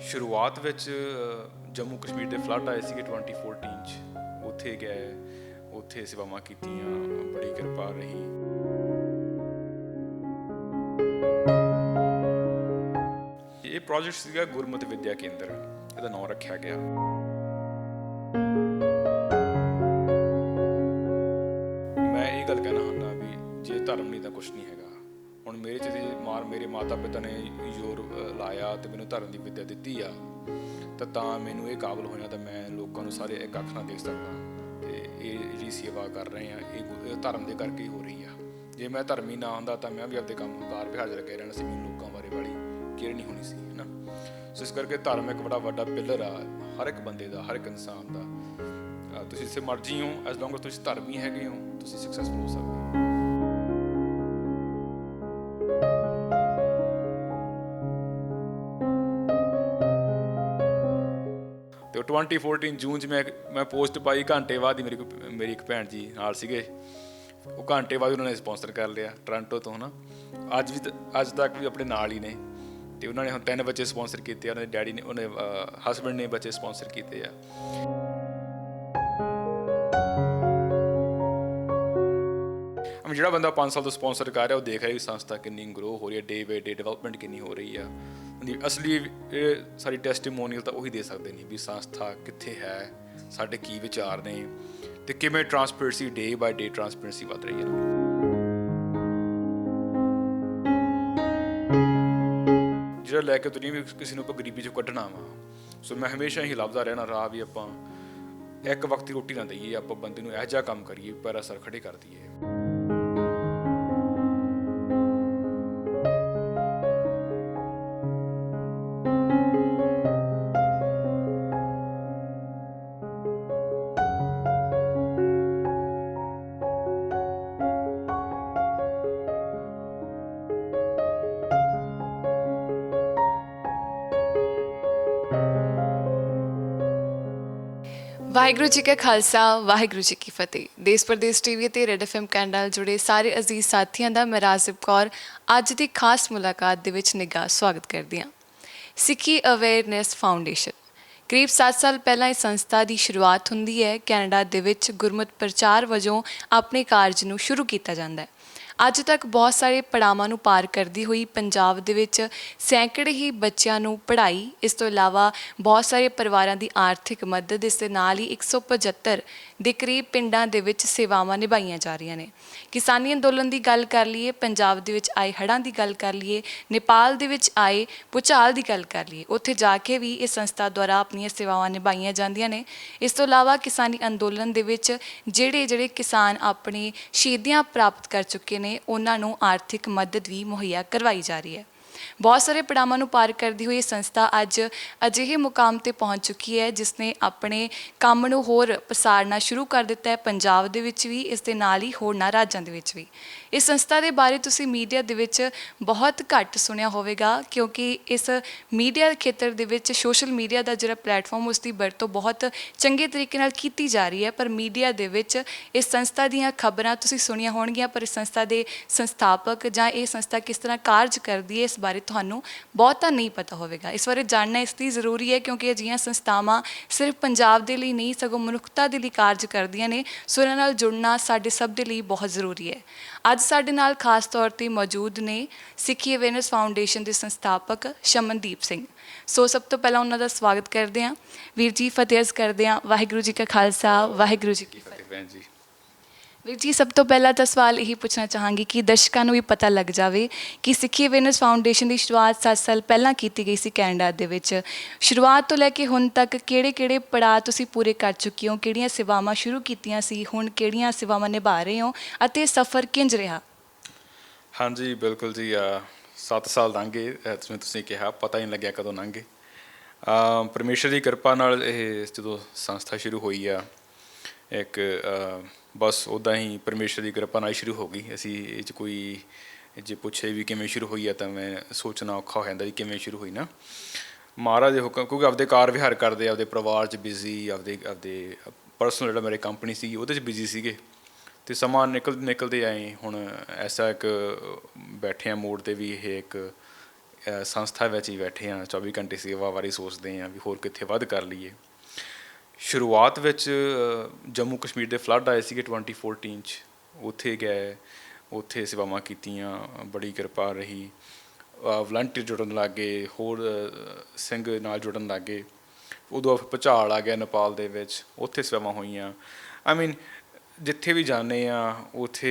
ਸ਼ੁਰੂਆਤ ਵਿੱਚ ਜੰਮੂ ਕਸ਼ਮੀਰ ਦੇ ਫਲੱਡ ਆਏ ਸੀਗੇ 2014 'ਚ। ਉੱਥੇ ਗਏ, ਉੱਥੇ ਸੇਵਾਵਾਂ ਕੀਤੀਆਂ, ਬੜੀ ਕਿਰਪਾ ਰਹੀ। ਇਹ ਪ੍ਰੋਜੈਕਟ ਸੀਗਾ ਗੁਰਮਤਿ ਵਿੱਦਿਆ ਕੇਂਦਰ, ਇਹਦਾ ਨਾਮ ਰੱਖਿਆ ਗਿਆ। ਮੈਂ ਇਹ ਗੱਲ ਕਹਿਣਾ ਹੁੰਦਾ ਵੀ ਜੇ ਧਰਮ ਨਹੀਂ ਤਾਂ ਕੁਛ ਨਹੀਂ ਹੈਗਾ। ਹੁਣ ਮੇਰੇ 'ਚ ਮੇਰੇ ਮਾਤਾ ਪਿਤਾ ਨੇ ਜ਼ੋਰ ਲਾਇਆ ਅਤੇ ਮੈਨੂੰ ਧਰਮ ਦੀ ਵਿੱਦਿਆ ਦਿੱਤੀ ਆ, ਤਾਂ ਮੈਨੂੰ ਇਹ ਕਾਬਲ ਹੋਇਆ ਤਾਂ ਮੈਂ ਲੋਕਾਂ ਨੂੰ ਸਾਰੇ ਇੱਕ ਅੱਖ ਨਾਲ ਦੇਖ ਸਕਦਾ। ਅਤੇ ਇਹ ਜਿਹੜੀ ਸੇਵਾ ਕਰ ਰਹੇ ਹਾਂ ਇਹ ਧਰਮ ਦੇ ਕਰਕੇ ਹੀ ਹੋ ਰਹੀ ਆ। ਜੇ ਮੈਂ ਧਰਮੀ ਨਾ ਹੁੰਦਾ ਤਾਂ ਮੈਂ ਵੀ ਆਪਦੇ ਕੰਮ ਕਾਰ ਵਿਹਾਰ 'ਚ ਲੱਗੇ ਰਹਿਣਾ ਸੀ, ਮੈਨੂੰ ਲੋਕਾਂ ਬਾਰੇ ਵਾਲੀ ਕੇਅਰ ਨਹੀਂ ਹੋਣੀ ਸੀ, ਹੈ ਨਾ। ਸੋ ਇਸ ਕਰਕੇ ਧਰਮ ਇੱਕ ਬੜਾ ਵੱਡਾ ਪਿੱਲਰ ਆ ਹਰ ਇੱਕ ਬੰਦੇ ਦਾ, ਹਰ ਇੱਕ ਇਨਸਾਨ ਦਾ। ਤੁਸੀਂ ਜਿੱਥੇ ਮਰਜ਼ੀ ਹੋ, ਐਜ਼ ਲੌਂਗ ਤੁਸੀਂ ਧਰਮੀ ਹੈਗੇ ਹੋ, ਤੁਸੀਂ ਸਕਸੈਸਫੁਲ ਹੋ ਸਕਦੇ ਹੋ। ਅਤੇ 2014 ਜੂਨ 'ਚ ਮੈਂ ਪੋਸਟ ਪਾਈ, ਘੰਟੇ ਬਾਅਦ ਹੀ ਮੇਰੀ ਇੱਕ ਭੈਣ ਜੀ ਨਾਲ ਸੀਗੇ, ਉਹ ਘੰਟੇ ਬਾਅਦ ਉਹਨਾਂ ਨੇ ਸਪੋਂਸਰ ਕਰ ਲਿਆ ਟੋਰਾਂਟੋ ਤੋਂ, ਹੈ ਨਾ। ਅੱਜ ਤੱਕ ਵੀ ਆਪਣੇ ਨਾਲ ਹੀ ਨੇ, ਅਤੇ ਉਹਨਾਂ ਨੇ ਹੁਣ 3 ਬੱਚੇ ਸਪੋਂਸਰ ਕੀਤੇ ਆ, ਉਹਨਾਂ ਦੇ ਡੈਡੀ ਨੇ, ਉਹਨੇ ਹਸਬੈਂਡ ਨੇ ਬੱਚੇ ਸਪੋਂਸਰ ਕੀਤੇ ਆ। ਜਿਹੜਾ ਬੰਦਾ 5 ਸਾਲ ਤੋਂ ਸਪੋਂਸਰ ਕਰ ਰਿਹਾ, ਉਹ ਦੇਖ ਰਿਹਾ ਵੀ ਸੰਸਥਾ ਕਿੰਨੀ ਗਰੋ ਹੋ ਰਹੀ ਹੈ, ਡੇ ਬਾਏ ਡੇ ਡਿਵੈਲਪਮੈਂਟ ਕਿੰਨੀ ਹੋ ਰਹੀ ਆ। ਉਹਦੀ ਅਸਲੀ ਸਾਡੀ ਟੈਸਟੀਮੋਨੀਅਲ ਤਾਂ ਉਹੀ ਦੇ ਸਕਦੇ ਨੇ ਵੀ ਸੰਸਥਾ ਕਿੱਥੇ ਹੈ, ਸਾਡੇ ਕੀ ਵਿਚਾਰ ਨੇ, ਅਤੇ ਕਿਵੇਂ transparency day by day transparency ਵੱਧ ਰਹੀ ਹੈ। ਜਿਹੜਾ ਲੈ ਕੇ ਤੁਰੀਏ ਵੀ ਕਿਸੇ ਨੂੰ ਆਪਾਂ ਗਰੀਬੀ 'ਚੋਂ ਕੱਢਣਾ ਵਾ। ਸੋ ਮੈਂ ਹਮੇਸ਼ਾ ਹੀ ਲੱਭਦਾ ਰਹਿਣਾ ਰਾਹ ਵੀ ਆਪਾਂ ਇੱਕ ਵਕਤ ਦੀ ਰੋਟੀ ਨਾ ਦਈਏ, ਆਪਾਂ ਬੰਦੇ ਨੂੰ ਇਹੋ ਜਿਹਾ ਕੰਮ ਕਰੀਏ ਪੈਰਾਂ ਸਿਰ ਖੜੇ ਕਰ ਦਈਏ। ਵਾਹਿਗੁਰੂ ਜੀ ਕਾ ਖਾਲਸਾ, ਵਾਹਿਗੁਰੂ ਜੀ ਕੀ ਫਤਿਹ। ਦੇਸ਼ ਪ੍ਰਦੇਸ਼ ਟੀਵੀ ਅਤੇ ਰੈਡ FM ਕੈਨੇਡਾ ਨਾਲ ਜੁੜੇ ਸਾਰੇ ਅਜ਼ੀਜ਼ ਸਾਥੀਆਂ ਦਾ ਮੈਂ ਰਾਜ਼ਿਬ ਕੌਰ ਅੱਜ ਦੀ ਖਾਸ ਮੁਲਾਕਾਤ ਦੇ ਵਿੱਚ ਨਿੱਘਾ ਸਵਾਗਤ ਕਰਦੀ ਹਾਂ। ਸਿੱਖੀ ਅਵੇਅਰਨੈਸ ਫਾਊਂਡੇਸ਼ਨ ਕਰੀਬ 7 ਸਾਲ ਪਹਿਲਾਂ ਇਸ ਸੰਸਥਾ ਦੀ ਸ਼ੁਰੂਆਤ ਹੁੰਦੀ ਹੈ। ਕੈਨੇਡਾ ਦੇ ਵਿੱਚ ਗੁਰਮਤਿ ਪ੍ਰਚਾਰ ਵਜੋਂ ਆਪਣੇ ਕਾਰਜ ਨੂੰ ਸ਼ੁਰੂ ਕੀਤਾ ਜਾਂਦਾ ਹੈ। ਅੱਜ ਤੱਕ ਬਹੁਤ ਸਾਰੇ ਪੜਾਵਾਂ ਨੂੰ ਪਾਰ ਕਰਦੀ ਹੋਈ ਪੰਜਾਬ ਦੇ ਵਿੱਚ ਸੈਂਕੜੇ ਹੀ ਬੱਚਿਆਂ ਨੂੰ ਪੜ੍ਹਾਈ, ਇਸ ਤੋਂ ਇਲਾਵਾ ਬਹੁਤ ਸਾਰੇ ਪਰਿਵਾਰਾਂ ਦੀ ਆਰਥਿਕ ਮਦਦ, ਇਸ ਦੇ ਨਾਲ ਹੀ 175 ਦੇ ਕਰੀਬ ਪਿੰਡਾਂ ਦੇ ਵਿੱਚ ਸੇਵਾਵਾਂ ਨਿਭਾਈਆਂ ਜਾ ਰਹੀਆਂ ਨੇ। ਕਿਸਾਨੀ ਅੰਦੋਲਨ ਦੀ ਗੱਲ ਕਰ ਲਈਏ, ਪੰਜਾਬ ਦੇ ਵਿੱਚ ਆਏ ਹੜ੍ਹਾਂ ਦੀ ਗੱਲ ਕਰ ਲਈਏ, ਨੇਪਾਲ ਦੇ ਵਿੱਚ ਆਏ ਭੂਚਾਲ ਦੀ ਗੱਲ ਕਰ ਲਈਏ, ਉੱਥੇ ਜਾ ਕੇ ਵੀ ਇਸ ਸੰਸਥਾ ਦੁਆਰਾ ਆਪਣੀਆਂ ਸੇਵਾਵਾਂ ਨਿਭਾਈਆਂ ਜਾਂਦੀਆਂ ਨੇ। ਇਸ ਤੋਂ ਇਲਾਵਾ ਕਿਸਾਨੀ ਅੰਦੋਲਨ ਦੇ ਵਿੱਚ ਜਿਹੜੇ ਕਿਸਾਨ ਆਪਣੇ ਸ਼ਹੀਦੀਆਂ ਪ੍ਰਾਪਤ ਕਰ ਚੁੱਕੇ ਨੇ ਉਹਨਾਂ ਨੂੰ ਆਰਥਿਕ ਮਦਦ ਵੀ ਮੁਹੱਈਆ ਕਰਵਾਈ ਜਾ ਰਹੀ ਹੈ। ਬਹੁਤ ਸਾਰੇ ਪੜਾਵਾਂ ਨੂੰ ਪਾਰ ਕਰਦੀ ਹੋਈ ਸੰਸਥਾ ਅੱਜ ਅਜਿਹੇ ਮੁਕਾਮ 'ਤੇ ਪਹੁੰਚ ਚੁੱਕੀ ਹੈ ਜਿਸ ਨੇ ਆਪਣੇ ਕੰਮ ਨੂੰ ਹੋਰ ਪਸਾਰਨਾ ਸ਼ੁਰੂ ਕਰ ਦਿੱਤਾ ਹੈ, ਪੰਜਾਬ ਦੇ ਵਿੱਚ ਵੀ, ਇਸ ਦੇ ਨਾਲ ਹੀ ਹੋਰਨਾਂ ਰਾਜਾਂ ਦੇ ਵਿੱਚ ਵੀ। ਇਸ ਸੰਸਥਾ ਦੇ ਬਾਰੇ ਤੁਸੀਂ ਮੀਡੀਆ ਦੇ ਵਿੱਚ ਬਹੁਤ ਘੱਟ ਸੁਣਿਆ ਹੋਵੇਗਾ, ਕਿਉਂਕਿ ਇਸ ਮੀਡੀਆ ਖੇਤਰ ਦੇ ਵਿੱਚ ਸੋਸ਼ਲ ਮੀਡੀਆ ਦਾ ਜਿਹੜਾ ਪਲੇਟਫਾਰਮ, ਉਸ ਦੀ ਵਰਤੋਂ ਬਹੁਤ ਚੰਗੇ ਤਰੀਕੇ ਨਾਲ ਕੀਤੀ ਜਾ ਰਹੀ ਹੈ। ਪਰ ਮੀਡੀਆ ਦੇ ਵਿੱਚ ਇਸ ਸੰਸਥਾ ਦੀਆਂ ਖਬਰਾਂ ਤੁਸੀਂ ਸੁਣੀਆਂ ਹੋਣਗੀਆਂ, ਪਰ ਇਸ ਸੰਸਥਾ ਦੇ ਸੰਸਥਾਪਕ ਜਾਂ ਇਹ ਸੰਸਥਾ ਕਿਸ ਤਰ੍ਹਾਂ ਕਾਰਜ ਕਰਦੀ ਹੈ, ਇਸ ਬਾਰੇ ਤੁਹਾਨੂੰ ਬਹੁਤਾ ਨਹੀਂ ਪਤਾ ਹੋਵੇਗਾ। ਇਸ ਬਾਰੇ ਜਾਣਨਾ ਇਸ ਲਈ ਜ਼ਰੂਰੀ ਹੈ ਕਿਉਂਕਿ ਅਜਿਹੀਆਂ ਸੰਸਥਾਵਾਂ ਸਿਰਫ ਪੰਜਾਬ ਦੇ ਲਈ ਨਹੀਂ, ਸਗੋਂ ਮਨੁੱਖਤਾ ਦੇ ਲਈ ਕਾਰਜ ਕਰਦੀਆਂ ਨੇ। ਸੋ ਇਹਨਾਂ ਨਾਲ ਜੁੜਨਾ ਸਾਡੇ ਸਭ ਦੇ ਲਈ ਬਹੁਤ ਜ਼ਰੂਰੀ ਹੈ। ਅੱਜ ਸਾਡੇ ਨਾਲ ਖਾਸ ਤੌਰ 'ਤੇ ਮੌਜੂਦ ਨੇ ਸਿੱਖੀ ਅਵੇਅਰਨੈਸ ਫਾਊਂਡੇਸ਼ਨ ਦੇ ਸੰਸਥਾਪਕ ਸ਼ਮਨਦੀਪ ਸਿੰਘ। ਸੋ ਸਭ ਤੋਂ ਪਹਿਲਾਂ ਉਹਨਾਂ ਦਾ ਸਵਾਗਤ ਕਰਦੇ ਹਾਂ। ਵੀਰ ਜੀ, ਫਤਿਹ ਅਰਜ਼ ਕਰਦੇ ਹਾਂ। ਵਾਹਿਗੁਰੂ ਜੀ ਕਾ ਖਾਲਸਾ, ਵਾਹਿਗੁਰੂ ਜੀ ਕੀ ਫਤਿਹ। ਭੈਣ ਜੀ, ਵੀਰ ਜੀ, ਸਭ ਤੋਂ ਪਹਿਲਾਂ ਤਾਂ ਸਵਾਲ ਇਹੀ ਪੁੱਛਣਾ ਚਾਹਾਂਗੀ ਕਿ ਦਰਸ਼ਕਾਂ ਨੂੰ ਵੀ ਪਤਾ ਲੱਗ ਜਾਵੇ ਕਿ ਸਿੱਖੀ ਅਵੇਅਰਨੈਸ ਫਾਊਂਡੇਸ਼ਨ ਦੀ ਸ਼ੁਰੂਆਤ 7 ਸਾਲ ਪਹਿਲਾਂ ਕੀਤੀ ਗਈ ਸੀ ਕੈਨੇਡਾ ਦੇ ਵਿੱਚ। ਸ਼ੁਰੂਆਤ ਤੋਂ ਲੈ ਕੇ ਹੁਣ ਤੱਕ ਕਿਹੜੇ ਪੜਾਅ ਤੁਸੀਂ ਪੂਰੇ ਕਰ ਚੁੱਕੇ ਹੋ, ਕਿਹੜੀਆਂ ਸੇਵਾਵਾਂ ਸ਼ੁਰੂ ਕੀਤੀਆਂ ਸੀ, ਹੁਣ ਕਿਹੜੀਆਂ ਸੇਵਾਵਾਂ ਨਿਭਾ ਰਹੇ ਹੋ ਅਤੇ ਸਫ਼ਰ ਕਿੰਝ ਰਿਹਾ? ਹਾਂਜੀ ਬਿਲਕੁਲ ਜੀ, 7 ਸਾਲ ਲੰਘ ਗਏ, ਜਿਵੇਂ ਤੁਸੀਂ ਕਿਹਾ, ਪਤਾ ਹੀ ਨਹੀਂ ਲੱਗਿਆ ਕਦੋਂ ਲੰਘ ਗਏ। ਪਰਮੇਸ਼ਰ ਦੀ ਕਿਰਪਾ ਨਾਲ ਇਹ ਜਦੋਂ ਸੰਸਥਾ ਸ਼ੁਰੂ ਹੋਈ ਆ, ਇੱਕ ਬਸ ਉੱਦਾਂ ਹੀ ਪਰਮੇਸ਼ਰ ਦੀ ਕਿਰਪਾ ਨਾਲ ਸ਼ੁਰੂ ਹੋ ਗਈ। ਅਸੀਂ ਇਹ 'ਚ ਕੋਈ ਜੇ ਪੁੱਛੇ ਵੀ ਕਿਵੇਂ ਸ਼ੁਰੂ ਹੋਈ ਆ ਤਾਂ ਮੈਂ ਸੋਚਣਾ ਔਖਾ ਹੋ ਜਾਂਦਾ ਵੀ ਕਿਵੇਂ ਸ਼ੁਰੂ ਹੋਈ ਨਾ। ਮਹਾਰਾਜ ਦੇ ਹੁਕਮ, ਕਿਉਂਕਿ ਆਪਦੇ ਕਾਰ ਵਿਹਾਰ ਕਰਦੇ, ਆਪਦੇ ਪਰਿਵਾਰ 'ਚ ਬਿਜ਼ੀ, ਆਪਦੇ ਪਰਸਨਲ ਜਿਹੜਾ ਮੇਰੇ ਕੰਪਨੀ ਸੀ ਉਹਦੇ 'ਚ ਬਿਜ਼ੀ ਸੀਗੇ, ਅਤੇ ਸਮਾਂ ਨਿਕਲਦੇ ਆਏ। ਹੁਣ ਐਸਾ ਇੱਕ ਬੈਠੇ ਆ ਮੋੜ 'ਤੇ ਵੀ ਇਹ ਇੱਕ ਸੰਸਥਾ ਵਿੱਚ ਹੀ ਬੈਠੇ ਹਾਂ, 24 ਘੰਟੇ ਸੇਵਾ ਬਾਰੇ ਸੋਚਦੇ ਹਾਂ ਵੀ ਹੋਰ ਕਿੱਥੇ ਵੱਧ ਕਰ ਲਈਏ। ਸ਼ੁਰੂਆਤ ਵਿੱਚ ਜੰਮੂ ਕਸ਼ਮੀਰ ਦੇ ਫਲੱਡ ਆਏ ਸੀਗੇ 2014 'ਚ, ਉੱਥੇ ਗਏ, ਉੱਥੇ ਸੇਵਾਵਾਂ ਕੀਤੀਆਂ, ਬੜੀ ਕਿਰਪਾ ਰਹੀ। ਵਲੰਟੀਅਰ ਜੁੜਨ ਲੱਗ ਗਏ, ਹੋਰ ਸਿੰਘ ਨਾਲ ਜੁੜਨ ਲੱਗ ਗਏ। ਉਦੋਂ ਭੁਚਾਲ ਆ ਗਿਆ ਨੇਪਾਲ ਦੇ ਵਿੱਚ, ਉੱਥੇ ਸੇਵਾਵਾਂ ਹੋਈਆਂ। ਜਿੱਥੇ ਵੀ ਜਾਂਦੇ ਹਾਂ ਉੱਥੇ